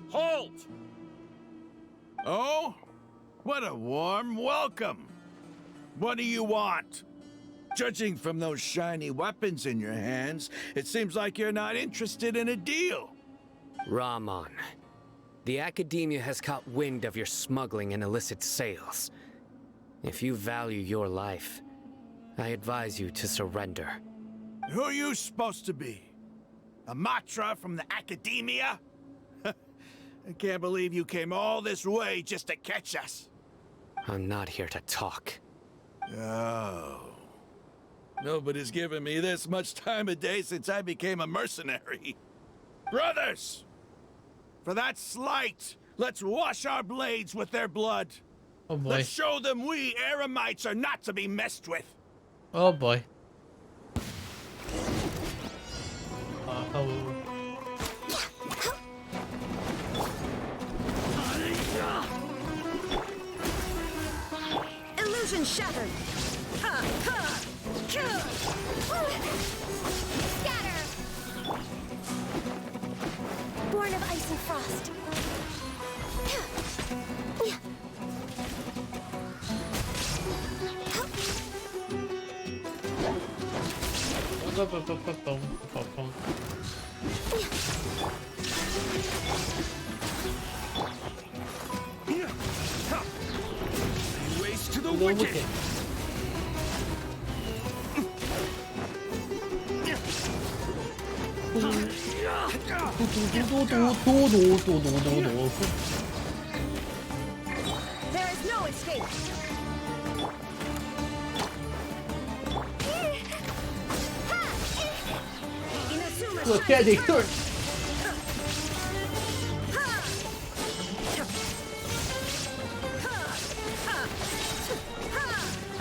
Halt! Oh? What a warm welcome! What do you want? Judging from those shiny weapons in your hands, it seems like you're not interested in a deal. Rahman, the Academia has caught wind of your smuggling and illicit sales. If you value your life, I advise you to surrender. Who are you supposed to be? A Matra from the Academia? I can't believe you came all this way just to catch us. I'm not here to talk. Oh. Nobody's given me this much time of day since I became a mercenary. Brothers! For that slight, let's wash our blades with their blood. Oh boy. Let's show them we Eremites are not to be messed with. Oh boy. Illusion shattered. Scatter! Born of ice and frost. Ways to the wicked. There is no escape. Inazuma Look at it, turn.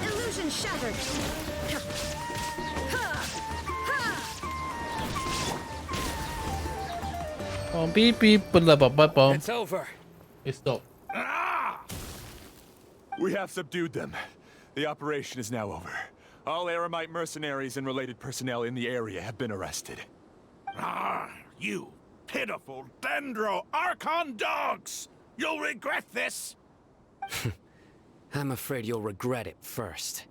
Illusion shattered. Beep beep, It's over. It's stopped. We have subdued them. The operation is now over. All Eremite mercenaries and related personnel in the area have been arrested. Ah, you pitiful Dendro Archon dogs! You'll regret this! I'm afraid you'll regret it first.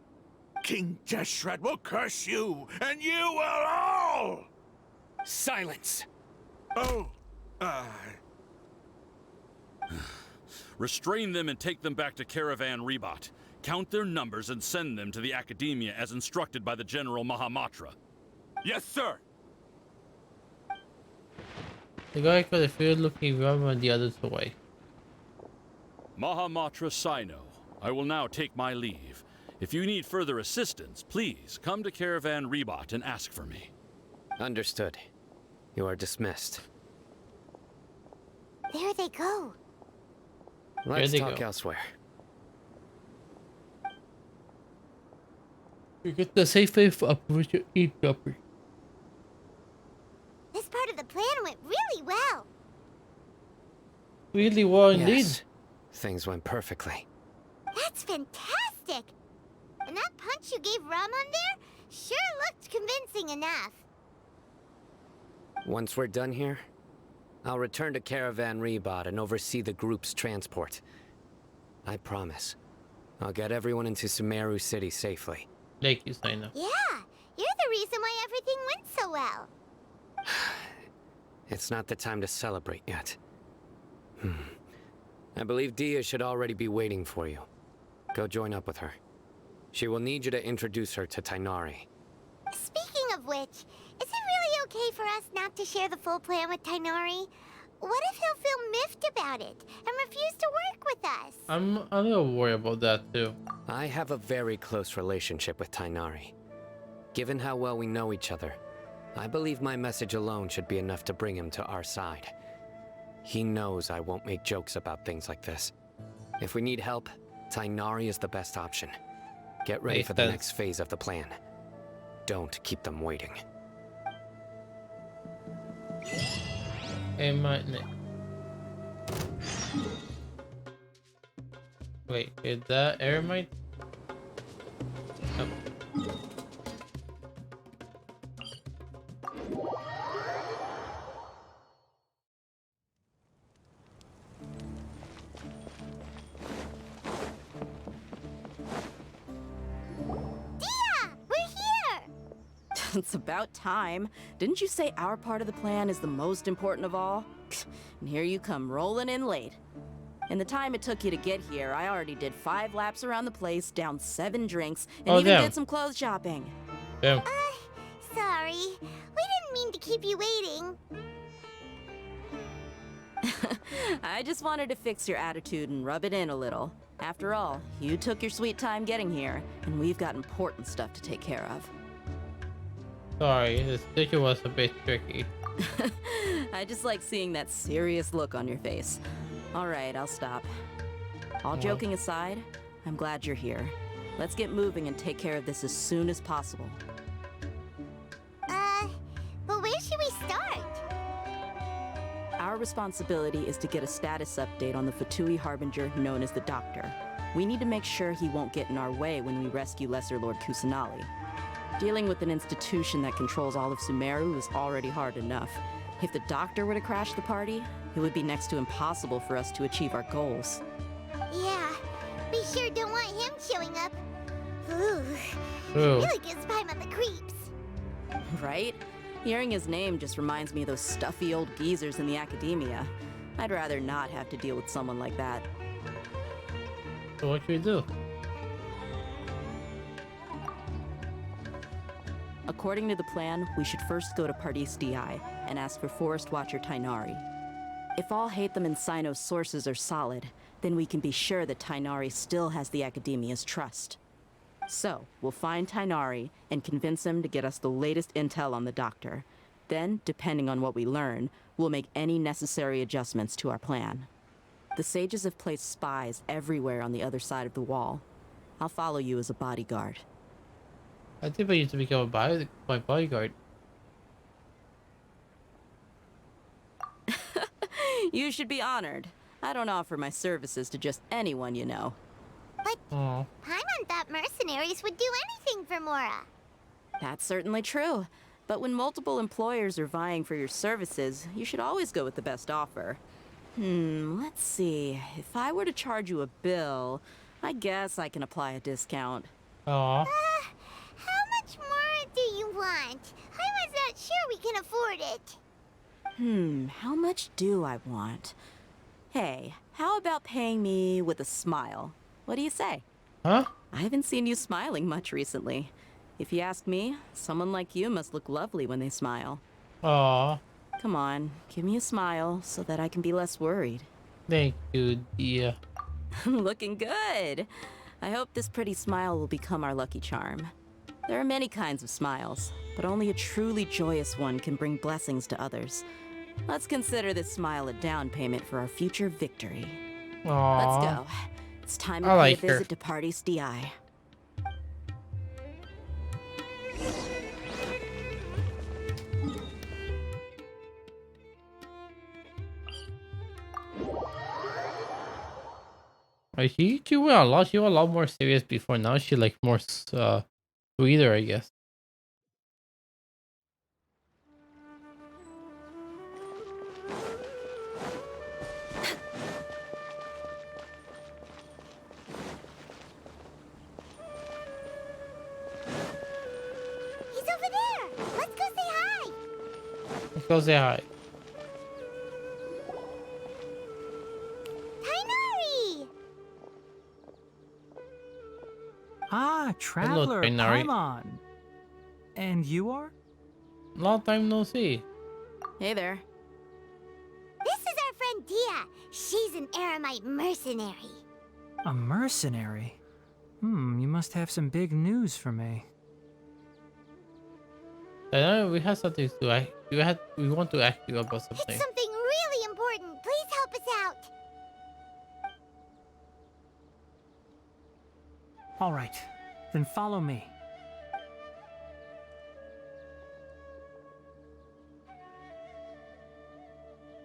King Deshret will curse you, and you will all! Silence! Oh, Restrain them and take them back to Caravan Rebot. Count their numbers and send them to the Academia as instructed by the General Mahamatra. Yes, sir! The guy got the field looking around and the others away. Mahamatra Sino, I will now take my leave. If you need further assistance, please come to Caravan Rebot and ask for me. Understood. You are dismissed. There they go. Let's talk elsewhere. You get the safe wave up with your eavesdropper. This part of the plan went really well. Really well indeed. Yes, things went perfectly. That's fantastic! And that punch you gave Rum on there sure looked convincing enough. Once we're done here, I'll return to Caravan Rebot and oversee the group's transport. I promise. I'll get everyone into Sumeru City safely. Thank you, Saina. Yeah, you're the reason why everything went so well. It's not the time to celebrate yet. I believe Dia should already be waiting for you. Go join up with her. She will need you to introduce her to Tainari. Speaking of which, is it really okay for us not to share the full plan with Tainari? What if he'll feel miffed about it and refuse to work with us? I'm a little worried about that too. I have a very close relationship with Tainari. Given how well we know each other, I believe my message alone should be enough to bring him to our side. He knows I won't make jokes about things like this. If we need help, Tainari is the best option. Get ready for the next phase of the plan. Don't keep them waiting. Wait, is that Eremite? Oh. It's about time. Didn't you say our part of the plan is the most important of all? And here you come rolling in late. In the time it took you to get here, I already did 5 laps around the place, downed 7 drinks, and even did some clothes shopping. Damn. Sorry. We didn't mean to keep you waiting. I just wanted to fix your attitude and rub it in a little. After all, you took your sweet time getting here, and we've got important stuff to take care of. Sorry, the sticker was a bit tricky. I just like seeing that serious look on your face. All right, I'll stop. All joking aside, I'm glad you're here. Let's get moving and take care of this as soon as possible. But where should we start? Our responsibility is to get a status update on the Fatui Harbinger known as the Doctor. We need to make sure he won't get in our way when we rescue Lesser Lord Kusanali. Dealing with an institution that controls all of Sumeru is already hard enough. If the Doctor were to crash the party, it would be next to impossible for us to achieve our goals. Yeah, we sure don't want him showing up. Ooh, Ooh. Really gives Paimon the creeps. Right? Hearing his name just reminds me of those stuffy old geezers in the academia. I'd rather not have to deal with someone like that. So what should we do? According to the plan, we should first go to Pardis DI and ask for Forest Watcher Tainari. If all Hatham and Sino's sources are solid, then we can be sure that Tainari still has the Academia's trust. So, we'll find Tainari and convince him to get us the latest intel on the Doctor. Then, depending on what we learn, we'll make any necessary adjustments to our plan. The sages have placed spies everywhere on the other side of the wall. I'll follow you as a bodyguard. I think I used to become my bodyguard. You should be honored. I don't offer my services to just anyone you know. But Paimon thought mercenaries would do anything for Mora. That's certainly true. But when multiple employers are vying for your services, you should always go with the best offer. Let's see. If I were to charge you a bill, I guess I can apply a discount. Aww. How much more do you want? I was not sure we can afford it. How much do I want? Hey, how about paying me with a smile? What do you say? Huh? I haven't seen you smiling much recently. If you ask me, someone like you must look lovely when they smile. Aww. Come on, give me a smile so that I can be less worried. Thank you, dear. Looking good. I hope this pretty smile will become our lucky charm. There are many kinds of smiles, but only a truly joyous one can bring blessings to others. Let's consider this smile a down payment for our future victory. Let's Aww. go. It's time to I pay like a her. visit to Party's DI. She went a lot. She was a lot more serious before. Now she like more sweeter, I guess. He's over there. Let's go say hi. Let's go say hi. Tainari! Ah, Traveler, Tainari. Paimon. And you are? Long time no see. Hey there. This is our friend Dia. She's an Aramite mercenary. A mercenary? You must have some big news for me. We have something to we want to ask you about something. It's something really important. Please help us out. All right, then follow me.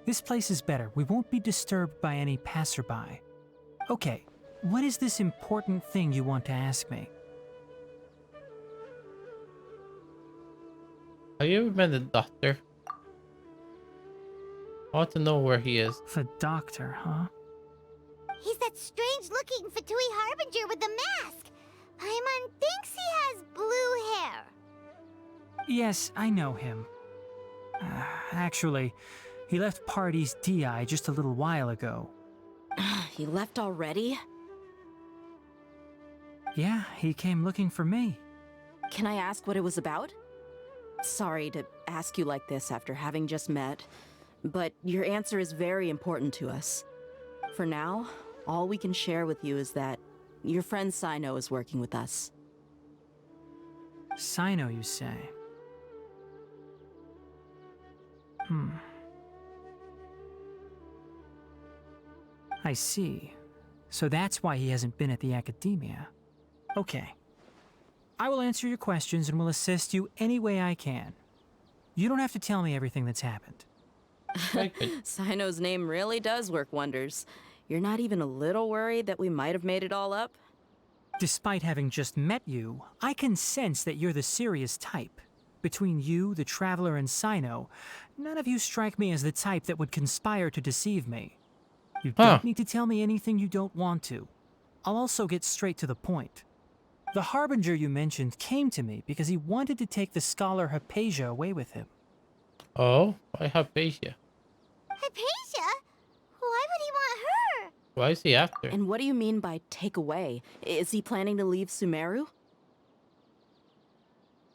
This place is better. We won't be disturbed by any passerby. Okay, what is this important thing you want to ask me? Have you ever met the doctor? I want to know where he is. The doctor, huh? He's that strange-looking Fatui Harbinger with the mask. Paimon thinks he has blue hair. Yes, I know him. Actually, he left Party's DI just a little while ago. He left already? Yeah, he came looking for me. Can I ask what it was about? Sorry to ask you like this after having just met, but your answer is very important to us. For now, all we can share with you is that your friend Sino is working with us. Sino, you say? I see. So that's why he hasn't been at the academia. Okay. I will answer your questions and will assist you any way I can. You don't have to tell me everything that's happened. Sino's name really does work wonders. You're not even a little worried that we might have made it all up? Despite having just met you, I can sense that you're the serious type. Between you, the Traveler, and Sino, none of you strike me as the type that would conspire to deceive me. You don't need to tell me anything you don't want to. I'll also get straight to the point. The Harbinger you mentioned came to me because he wanted to take the scholar Hypatia away with him. Oh, why Hypatia? Hypatia? Why would he want her? Why is he after? And what do you mean by take away? Is he planning to leave Sumeru?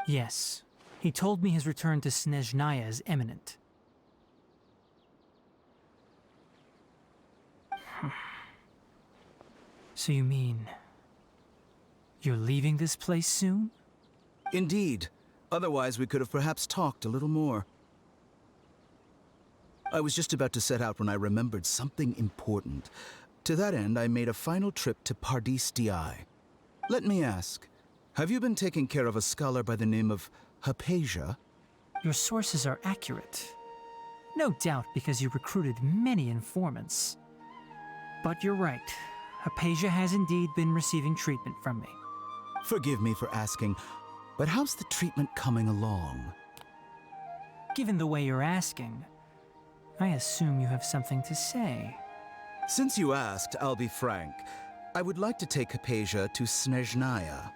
Yes. He told me his return to Snezhnaya is imminent. So you mean... you're leaving this place soon? Indeed. Otherwise, we could have perhaps talked a little more. I was just about to set out when I remembered something important. To that end, I made a final trip to Pardis DI. Let me ask, have you been taking care of a scholar by the name of Hypatia? Your sources are accurate. No doubt because you recruited many informants. But you're right. Hypatia has indeed been receiving treatment from me. Forgive me for asking, but how's the treatment coming along? Given the way you're asking, I assume you have something to say. Since you asked, I'll be frank. I would like to take Hypatia to Snezhnaya.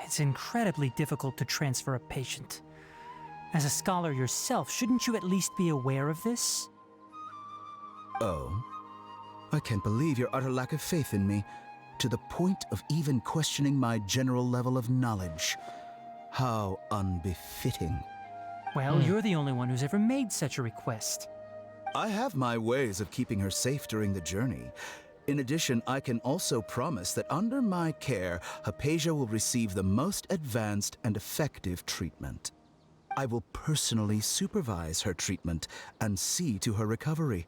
It's incredibly difficult to transfer a patient. As a scholar yourself, shouldn't you at least be aware of this? Oh? I can't believe your utter lack of faith in me, to the point of even questioning my general level of knowledge. How unbefitting. Well, you're the only one who's ever made such a request. I have my ways of keeping her safe during the journey. In addition, I can also promise that under my care, Hypatia will receive the most advanced and effective treatment. I will personally supervise her treatment and see to her recovery.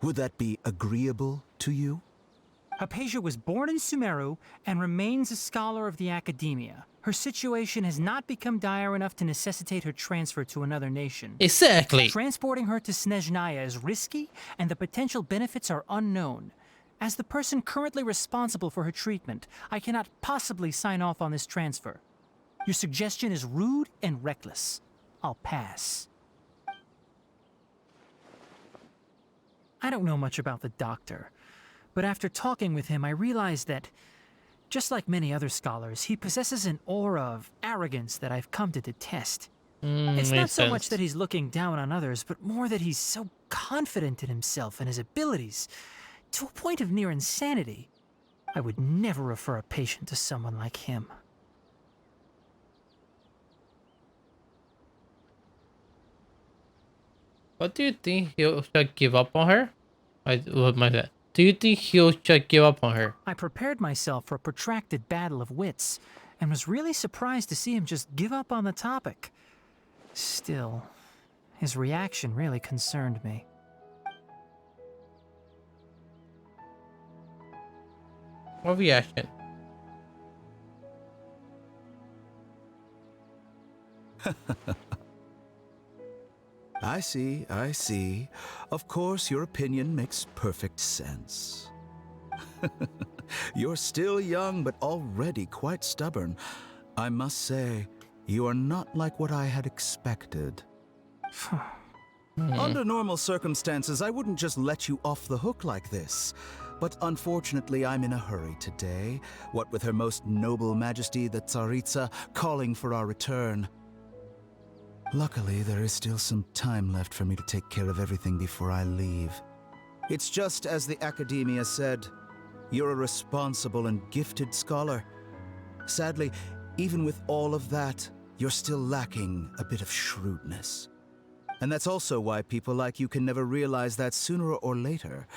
Would that be agreeable to you? Hypatia was born in Sumeru and remains a scholar of the Academia. Her situation has not become dire enough to necessitate her transfer to another nation. Exactly. Transporting her to Snezhnaya is risky, and the potential benefits are unknown. As the person currently responsible for her treatment, I cannot possibly sign off on this transfer. Your suggestion is rude and reckless. I'll pass. I don't know much about the doctor, but after talking with him, I realized that, just like many other scholars, he possesses an aura of arrogance that I've come to detest. It's not Makes so much sense. that he's looking down on others, but more that he's so confident in himself and his abilities, to a point of near insanity. I would never refer a patient to someone like him. What do you think he'll should give up on her? What my bad. Do you think he'll should give up on her? I prepared myself for a protracted battle of wits, and was really surprised to see him just give up on the topic. Still, his reaction really concerned me. What reaction? I see, I see. Of course, your opinion makes perfect sense. You're still young, but already quite stubborn. I must say, you are not like what I had expected. Under normal circumstances, I wouldn't just let you off the hook like this. But unfortunately, I'm in a hurry today, what with Her Most Noble Majesty the Tsaritsa calling for our return. Luckily, there is still some time left for me to take care of everything before I leave. It's just as the Academia said, you're a responsible and gifted scholar. Sadly, even with all of that, you're still lacking a bit of shrewdness. And that's also why people like you can never realize that sooner or later,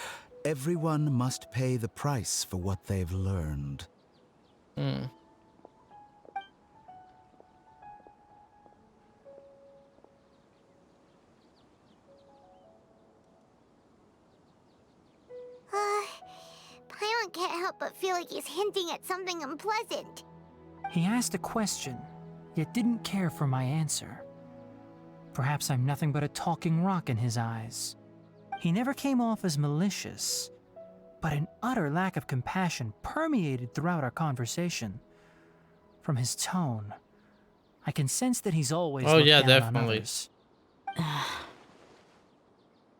everyone must pay the price for what they've learned. Paimon can't help but feel like he's hinting at something unpleasant. He asked a question, yet didn't care for my answer. Perhaps I'm nothing but a talking rock in his eyes. He never came off as malicious, but an utter lack of compassion permeated throughout our conversation. From his tone, I can sense that he's always looked down on others. I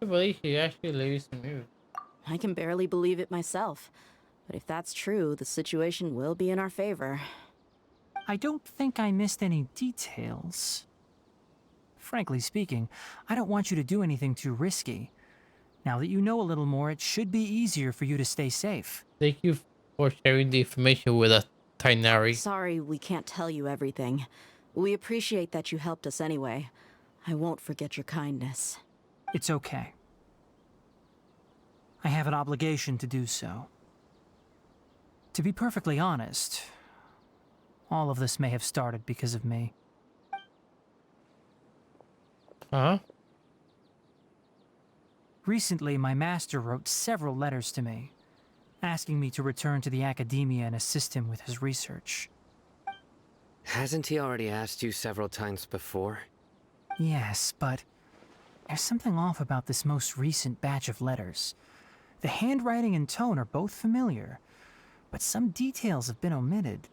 believe he actually leaves the move. I can barely believe it myself. But if that's true, the situation will be in our favor. I don't think I missed any details. Frankly speaking, I don't want you to do anything too risky. Now that you know a little more, it should be easier for you to stay safe. Thank you for sharing the information with us, Tainari. Sorry we can't tell you everything. We appreciate that you helped us anyway. I won't forget your kindness. It's okay. I have an obligation to do so. To be perfectly honest, all of this may have started because of me. Huh? Recently, my master wrote several letters to me, asking me to return to the Academia and assist him with his research. Hasn't he already asked you several times before? Yes, but there's something off about this most recent batch of letters. The handwriting and tone are both familiar, but some details have been omitted.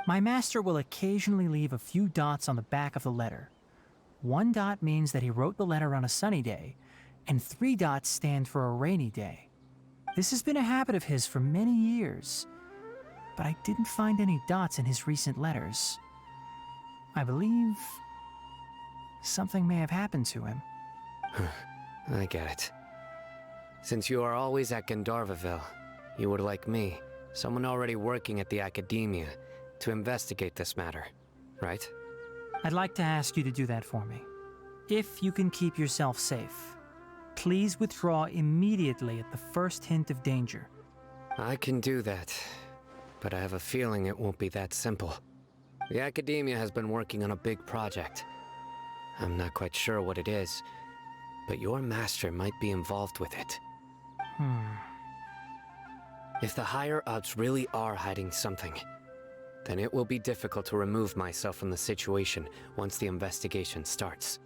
My master will occasionally leave a few dots on the back of the letter. 1 dot means that he wrote the letter on a sunny day, and 3 dots stand for a rainy day. This has been a habit of his for many years, but I didn't find any dots in his recent letters. I believe something may have happened to him. I get it. Since you are always at Gandharvaville, you would like me, someone already working at the Academia, to investigate this matter, right? I'd like to ask you to do that for me. If you can keep yourself safe, please withdraw immediately at the first hint of danger. I can do that, but I have a feeling it won't be that simple. The Academia has been working on a big project. I'm not quite sure what it is, but your master might be involved with it. If the higher-ups really are hiding something, then it will be difficult to remove myself from the situation once the investigation starts.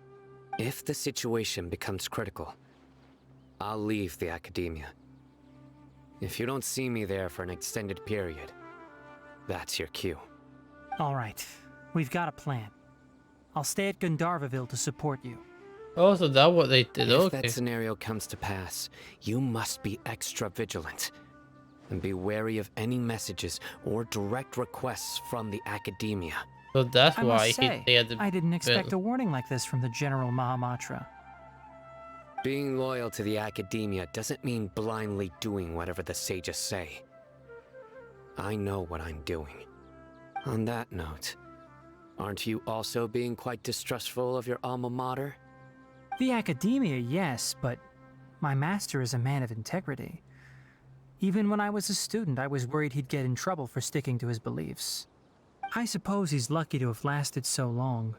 If the situation becomes critical, I'll leave the academia. If you don't see me there for an extended period, that's your cue. All right, we've got a plan. I'll stay at Gandharvaville to support you. Oh, so that's what they did. If Okay. that scenario comes to pass, you must be extra vigilant. And be wary of any messages or direct requests from the academia. So that's I why must say, they had the I didn't expect a warning like this from the General Mahamatra. Being loyal to the academia doesn't mean blindly doing whatever the sages say. I know what I'm doing. On that note, aren't you also being quite distrustful of your alma mater? The academia, yes, but my master is a man of integrity. Even when I was a student, I was worried he'd get in trouble for sticking to his beliefs. I suppose he's lucky to have lasted so long.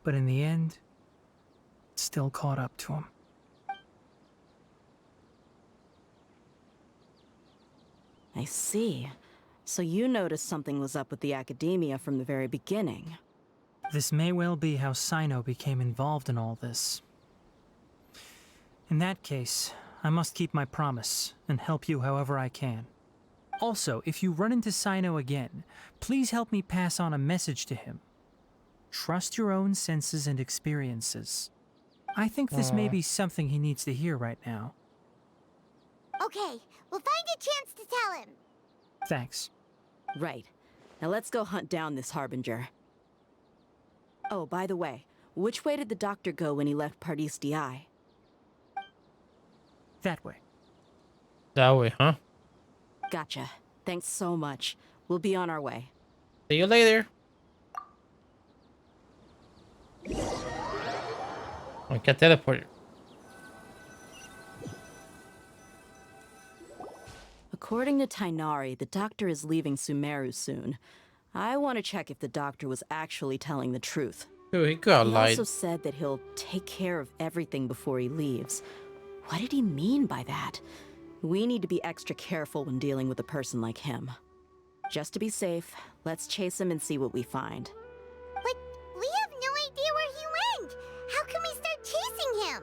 But in the end, it still caught up to him. I see. So you noticed something was up with the academia from the very beginning. This may well be how Sino became involved in all this. In that case, I must keep my promise and help you however I can. Also, if you run into Sino again, please help me pass on a message to him. Trust your own senses and experiences. I think this may be something he needs to hear right now. Okay, we'll find a chance to tell him. Thanks. Right. Now let's go hunt down this Harbinger. Oh, by the way, which way did the doctor go when he left Pardis Di? That way. That way, huh? Gotcha. Thanks so much. We'll be on our way. See you later. I got teleported. According to Tainari, the doctor is leaving Sumeru soon. I want to check if the doctor was actually telling the truth. Dude, he got He lied. also said that he'll take care of everything before he leaves. What did he mean by that? We need to be extra careful when dealing with a person like him. Just to be safe, let's chase him and see what we find. But we have no idea where he went. How can we start chasing him?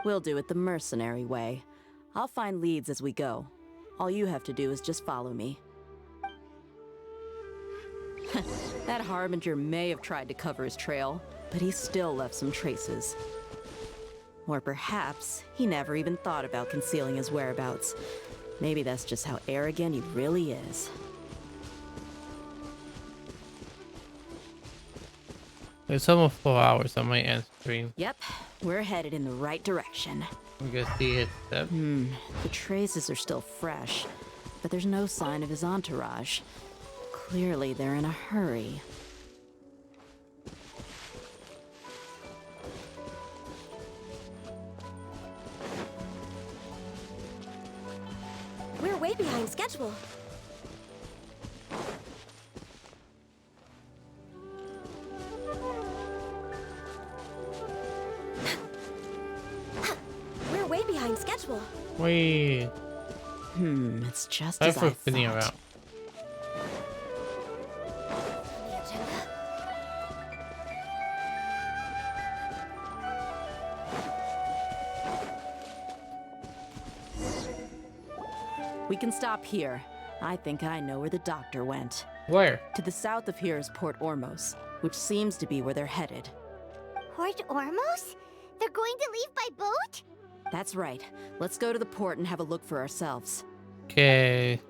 We'll do it the mercenary way. I'll find leads as we go. All you have to do is just follow me. That Harbinger may have tried to cover his trail, but he still left some traces. Or perhaps he never even thought about concealing his whereabouts. Maybe that's just how arrogant he really is. It's almost 4 hours on my end screen. Yep, we're headed in the right direction. I'm gonna see it. The traces are still fresh, but there's no sign of his entourage. Clearly, they're in a hurry. We're way behind schedule. We're way behind schedule. Wait. It's just Time as for I spinning thought. around. We can stop here. I think I know where the doctor went. Where? To the south of here is Port Ormos, which seems to be where they're headed. Port Ormos? They're going to leave by boat? That's right. Let's go to the port and have a look for ourselves. Okay.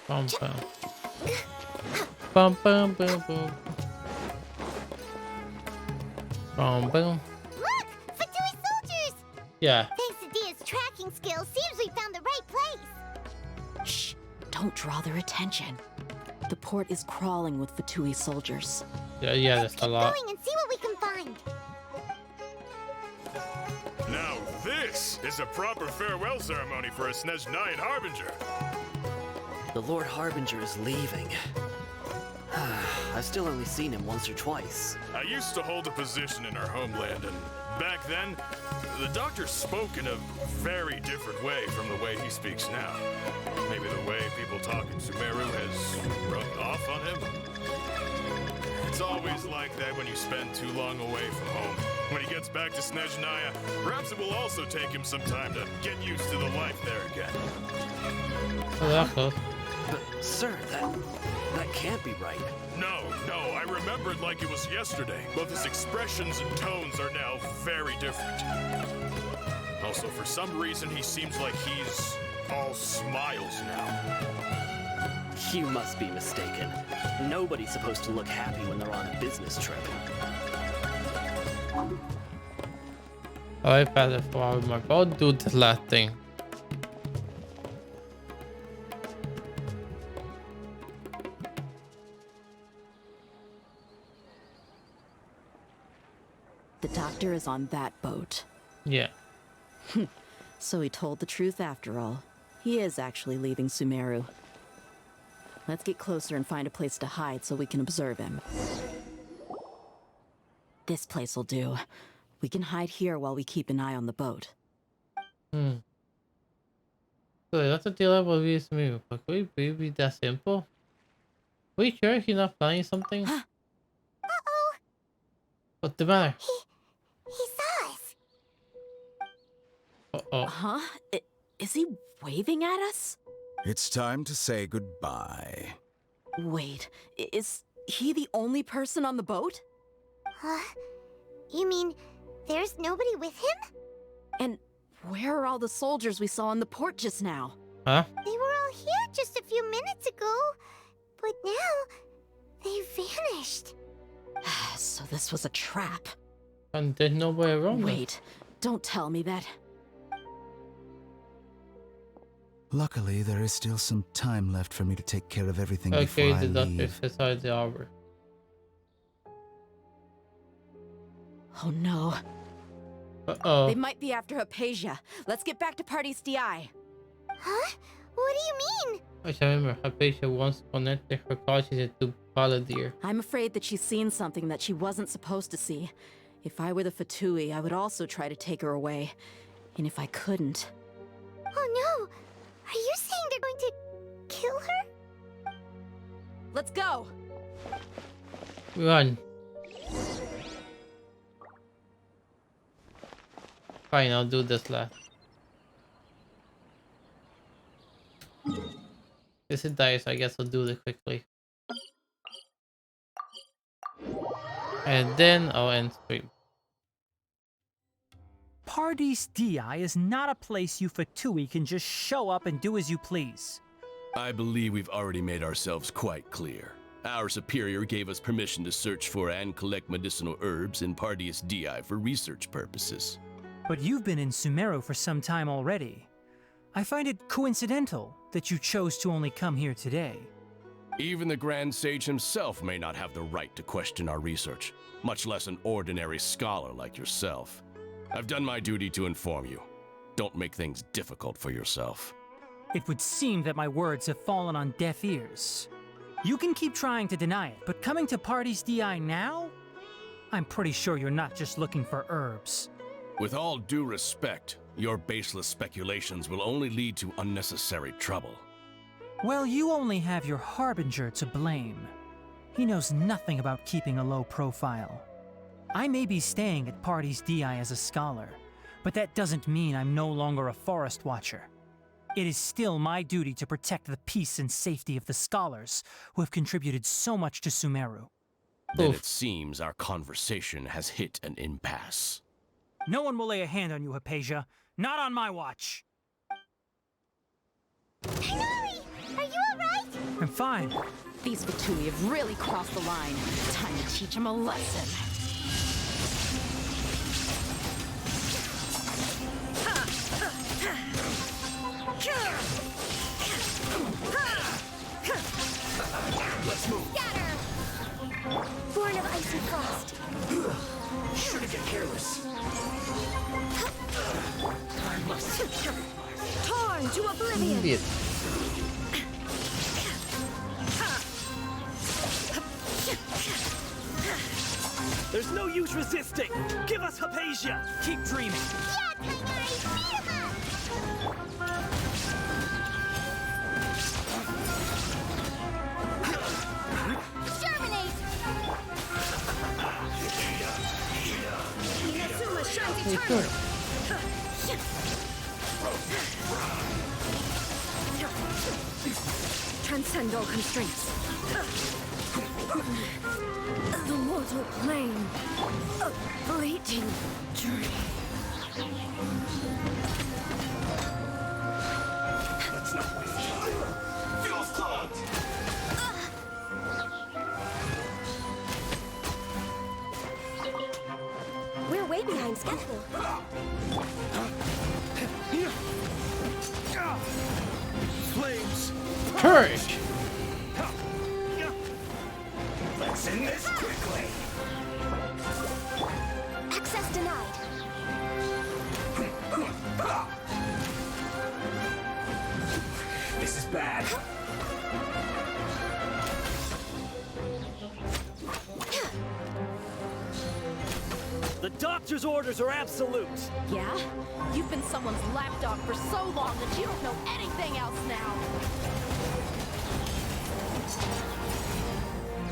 Bum bum. Bum bum boom boom. Bum boom. Look! Fatui soldiers! Yeah. Thanks to Dia's tracking skills, seems we found the right Don't draw their attention. The port is crawling with Fatui soldiers. Yeah, that's a lot. Going and see what we can find. Now this is a proper farewell ceremony for a Snezhnayan Harbinger. The Lord Harbinger is leaving. I've still only seen him once or twice. I used to hold a position in our homeland, and back then, the doctor spoke in a very different way from the way he speaks now. Maybe the way people talk in Sumeru has rubbed off on him. It's always like that when you spend too long away from home. When he gets back to Snezhnaya, perhaps it will also take him some time to get used to the life there again. Oh, that's close. But, sir, that can't be right. No, I remember it like it was yesterday. Both his expressions and tones are now very different. Also, for some reason, he seems like he's all smiles now. You must be mistaken. Nobody's supposed to look happy when they're on a business trip. Alright, better forward my boat. Do this last thing. The doctor is on that boat. Yeah. So he told the truth after all. He is actually leaving Sumeru. Let's get closer and find a place to hide so we can observe him. This place will do. We can hide here while we keep an eye on the boat. So that's the deal with this move. But could it be that simple? Are you sure he's not planning something? Uh-oh. What's the matter? He saw us. Uh-oh. Huh? Is he waving at us? It's time to say goodbye. Wait, is he the only person on the boat? You mean there's nobody with him? And where are all the soldiers we saw in the port just now? Huh? They were all here just a few minutes ago, but now they vanished. So this was a trap. And there's no way around it. Wait, don't tell me that. Luckily, there is still some time left for me to take care of everything Okay, before I the doctor leave. beside the arbor. Oh no. Uh-oh. They might be after Hypatia. Let's get back to Party's DI. Huh? What do you mean? I remember Hypatia once connected her consciousness to Palantir. I'm afraid that she's seen something that she wasn't supposed to see. If I were the Fatui, I would also try to take her away. And if I couldn't... Oh no! Are you saying they're going to kill her? Let's go! Run. Fine, I'll do this last. This is dice, I guess I'll do this quickly. And then I'll end stream. Party's DI is not a place you Fatui can just show up and do as you please. I believe we've already made ourselves quite clear. Our superior gave us permission to search for and collect medicinal herbs in Party's DI for research purposes. But you've been in Sumeru for some time already. I find it coincidental that you chose to only come here today. Even the Grand Sage himself may not have the right to question our research, much less an ordinary scholar like yourself. I've done my duty to inform you. Don't make things difficult for yourself. It would seem that my words have fallen on deaf ears. You can keep trying to deny it, but coming to Party's DI now? I'm pretty sure you're not just looking for herbs. With all due respect, your baseless speculations will only lead to unnecessary trouble. Well, you only have your Harbinger to blame. He knows nothing about keeping a low profile. I may be staying at Party's DI as a scholar, but that doesn't mean I'm no longer a forest watcher. It is still my duty to protect the peace and safety of the scholars who have contributed so much to Sumeru. Then it seems our conversation has hit an impasse. No one will lay a hand on you, Hypatia. Not on my watch. Tighnari! Are you alright? I'm fine. These Fatui have really crossed the line. Time to teach them a lesson. Born of ice and frost. Shouldn't get careless. Torn to oblivion. Idiot. There's no use resisting. Give us Hypatia. Keep dreaming. Germinate. Inazuma shines eternal. Transcend all constraints. The mortal plane. A fleeting dream. Let's not waste time. Fuel's clogged. We're way behind schedule. Flames. Courage. Let's end this quickly. Access denied. This is bad. The doctor's orders are absolute. Yeah? You've been someone's lapdog for so long that you don't know anything else now.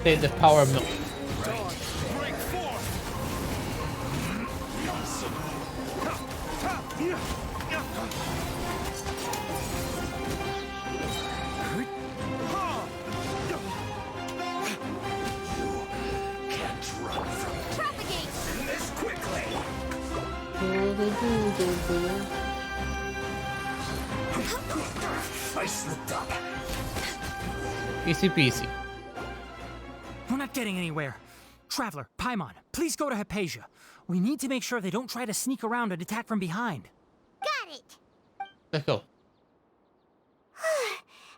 Save the power milk. Break forth. Can't run from it. Propagate. End this quickly. I slipped up. Easy peasy. We're not getting anywhere. Traveler, Paimon, please go to Hypatia. We need to make sure they don't try to sneak around and attack from behind. Got it. Let's go.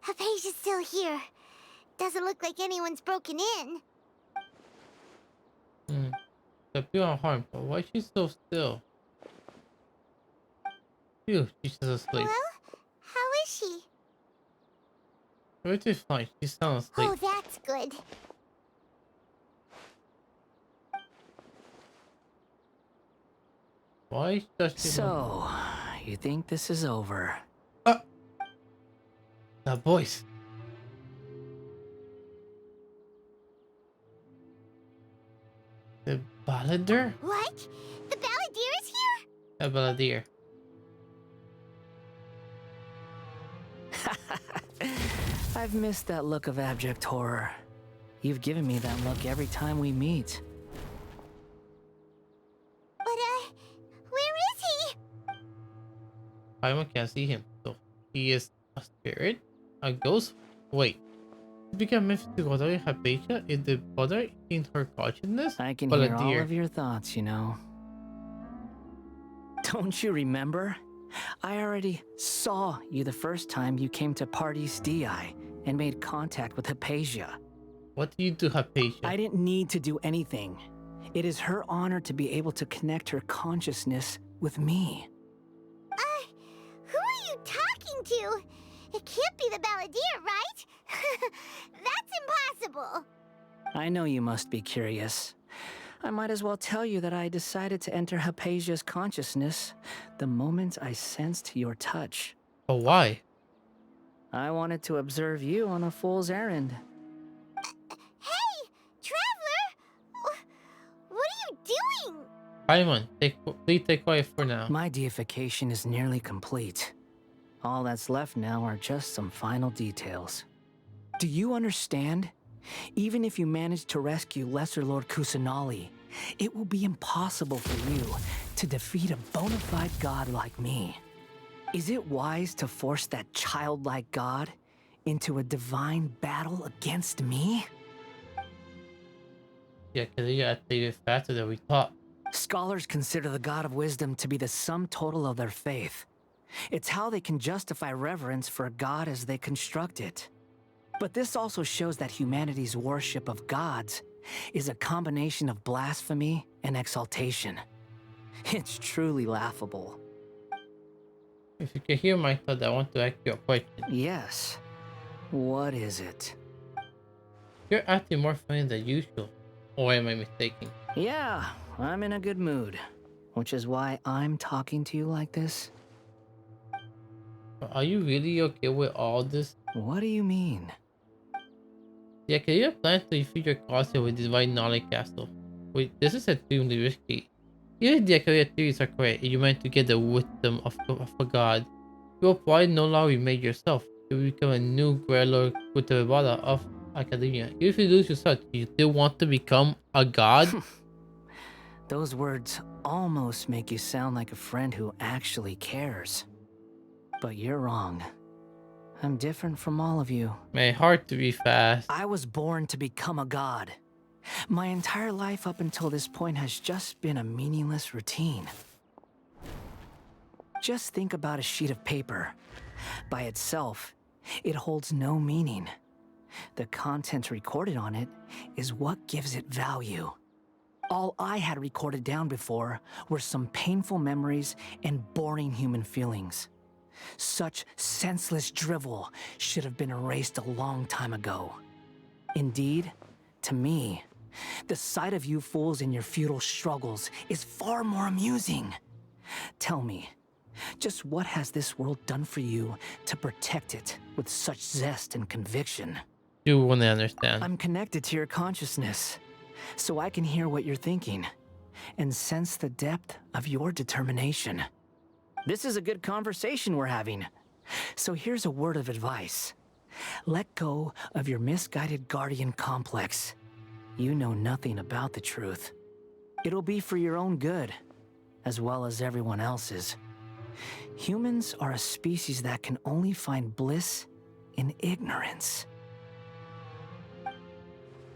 Hypatia's still here. Doesn't look like anyone's broken in. The people are harmed, but why is she so still? Phew, she's just asleep. Well, how is she? Which is fine, she's sound asleep. Oh, that's good. Why does she So, you think this is over? That voice. The balladeer? What? The balladeer is here? The balladeer. I've missed that look of abject horror. You've given me that look every time we meet. But, where is he? Paimon can't see him, so he is a spirit? A ghost? Wait. Speaking of mythical daughter Hypatia, is the brother in her consciousness? I can hear all of your thoughts, you know. Don't you remember? I already saw you the first time you came to Party's DI and made contact with Hypatia. What do you do, Hypatia? I didn't need to do anything. It is her honor to be able to connect her consciousness with me. Who are you talking to? It can't be the balladeer, right? That's impossible. I know you must be curious. I might as well tell you that I decided to enter Hypatia's consciousness the moment I sensed your touch. But why? I wanted to observe you on a fool's errand. Hey, Traveler! What are you doing? Paimon, please take quiet for now. My deification is nearly complete. All that's left now are just some final details. Do you understand? Even if you manage to rescue Lesser Lord Kusanali, it will be impossible for you to defeat a bona fide god like me. Is it wise to force that childlike god into a divine battle against me? Yeah, because you activated faster than we thought. Scholars consider the god of wisdom to be the sum total of their faith. It's how they can justify reverence for a god as they construct it. But this also shows that humanity's worship of gods is a combination of blasphemy and exaltation. It's truly laughable. If you can hear my thought, I want to ask you a question. Yes. What is it? You're acting more funny than usual. Or am I mistaken? Yeah, I'm in a good mood. Which is why I'm talking to you like this. Are you really okay with all this? What do you mean? The Academia plans to defeat your caution with Divine Knowledge Castle. Wait, this is extremely risky. Even if the Academia theories are correct and you manage to get the wisdom of a god, you will probably no longer be made yourself. You will become a new Grelor Kutabada of Academia. Even if you lose yourself, you still want to become a god? Those words almost make you sound like a friend who actually cares. But you're wrong. I'm different from all of you. My heart to be fast. I was born to become a god. My entire life up until this point has just been a meaningless routine. Just think about a sheet of paper. By itself, it holds no meaning. The content recorded on it is what gives it value. All I had recorded down before were some painful memories and boring human feelings. Such senseless drivel should have been erased a long time ago. Indeed, to me, the sight of you fools in your futile struggles is far more amusing. Tell me, just what has this world done for you to protect it with such zest and conviction? You won't understand. I'm connected to your consciousness, so I can hear what you're thinking and sense the depth of your determination. This is a good conversation we're having. So here's a word of advice. Let go of your misguided guardian complex. You know nothing about the truth. It'll be for your own good, as well as everyone else's. Humans are a species that can only find bliss in ignorance.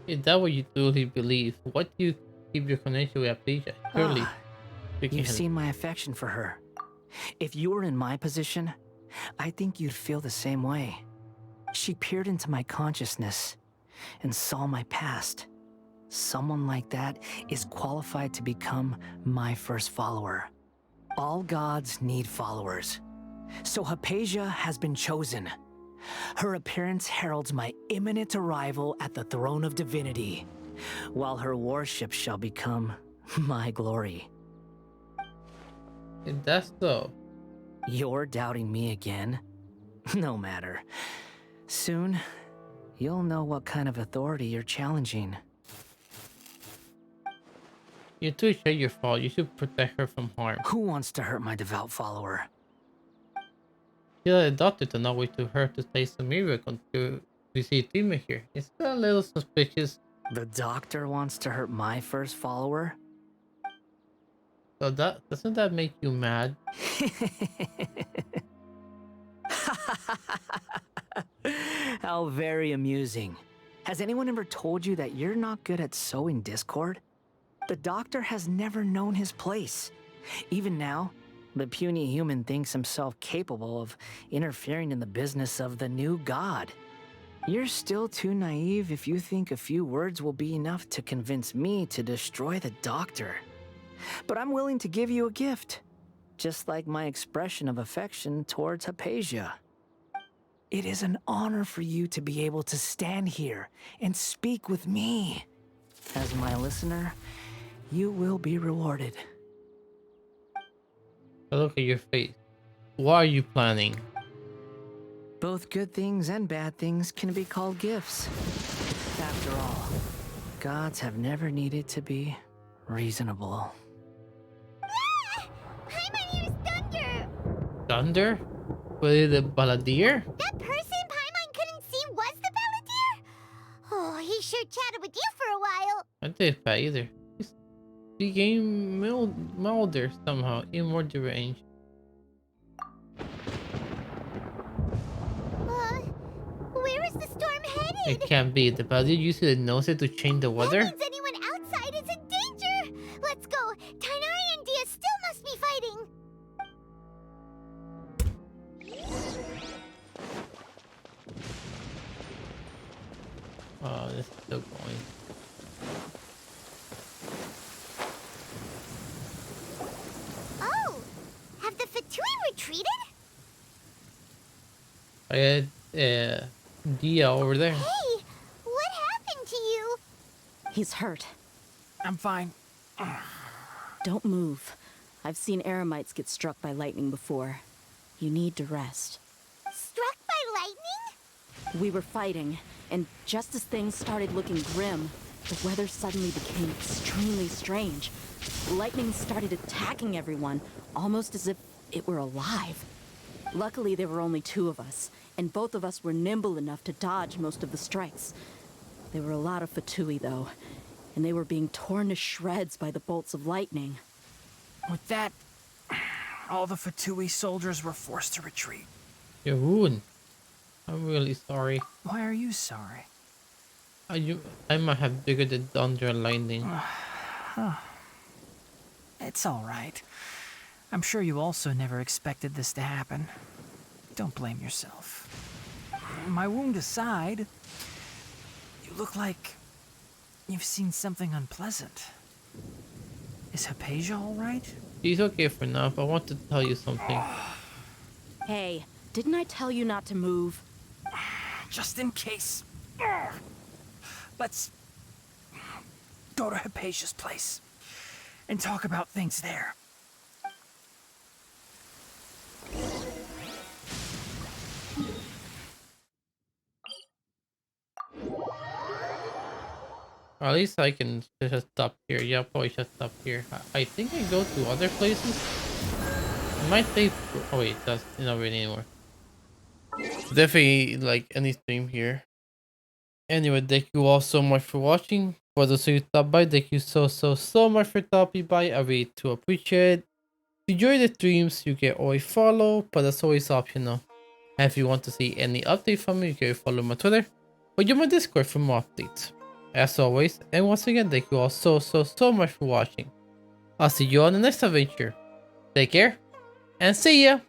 Is that what you truly believe? What do you keep your connection with Aplysia? Surely. You've seen my affection for her. If you were in my position, I think you'd feel the same way. She peered into my consciousness and saw my past. Someone like that is qualified to become my first follower. All gods need followers. So Hypatia has been chosen. Her appearance heralds my imminent arrival at the throne of divinity, while her worship shall become my glory. If that's so. You're doubting me again? No matter. Soon, you'll know what kind of authority you're challenging. You're too sure your fault. You should protect her from harm. Who wants to hurt my devout follower? You let the doctor to not wait to her to say some miracle to see Tima here. It's a little suspicious. The doctor wants to hurt my first follower? So doesn't that make you mad? How very amusing. Has anyone ever told you that you're not good at sowing discord? The doctor has never known his place. Even now, the puny human thinks himself capable of interfering in the business of the new god. You're still too naive if you think a few words will be enough to convince me to destroy the doctor. But I'm willing to give you a gift, just like my expression of affection towards Hypatia. It is an honor for you to be able to stand here and speak with me. As my listener, you will be rewarded. Look at your face. What are you planning? Both good things and bad things can be called gifts. After all, gods have never needed to be reasonable. Paimon hears thunder! Thunder? Was it the Balladeer? That person Paimon couldn't see was the Balladeer? Oh, he sure chatted with you for a while. I didn't that either. The game milder somehow, in more deranged. Where is the storm headed? It can't be. The Balladeer used the nose to change the weather? That means anyone outside is in danger! Let's go! Tainari and Dia still must be fighting! I had Dia over there. Hey, what happened to you? He's hurt. I'm fine. Don't move. I've seen eremites get struck by lightning before. You need to rest. Struck by lightning? We were fighting, and just as things started looking grim, the weather suddenly became extremely strange. Lightning started attacking everyone, almost as if it were alive. Luckily, there were only two of us, and both of us were nimble enough to dodge most of the strikes. There were a lot of Fatui, though, and they were being torn to shreds by the bolts of lightning. With that, all the Fatui soldiers were forced to retreat. Yahoon. I'm really sorry. Why are you sorry? I might have bigger the thunder and lightning. Huh. It's all right. I'm sure you also never expected this to happen. Don't blame yourself. My wound aside, you look like you've seen something unpleasant. Is Hypatia all right? She's okay for now, but I want to tell you something. Hey, didn't I tell you not to move? Just in case. Let's go to Hypatia's place and talk about things there. At least I can just stop here. Yeah, probably just stop here. I think I go to other places. I might take. Oh wait, that's not really anymore. Definitely like any stream here. Anyway, thank you all so much for watching. For those who stopped by, thank you so much for stopping by. I really do appreciate it. If you enjoy the streams, you can always follow, but that's always optional. And if you want to see any update from me, you can follow my Twitter or join my Discord for more updates. As always, and once again, thank you all so much for watching. I'll see you on the next adventure. Take care, and see ya!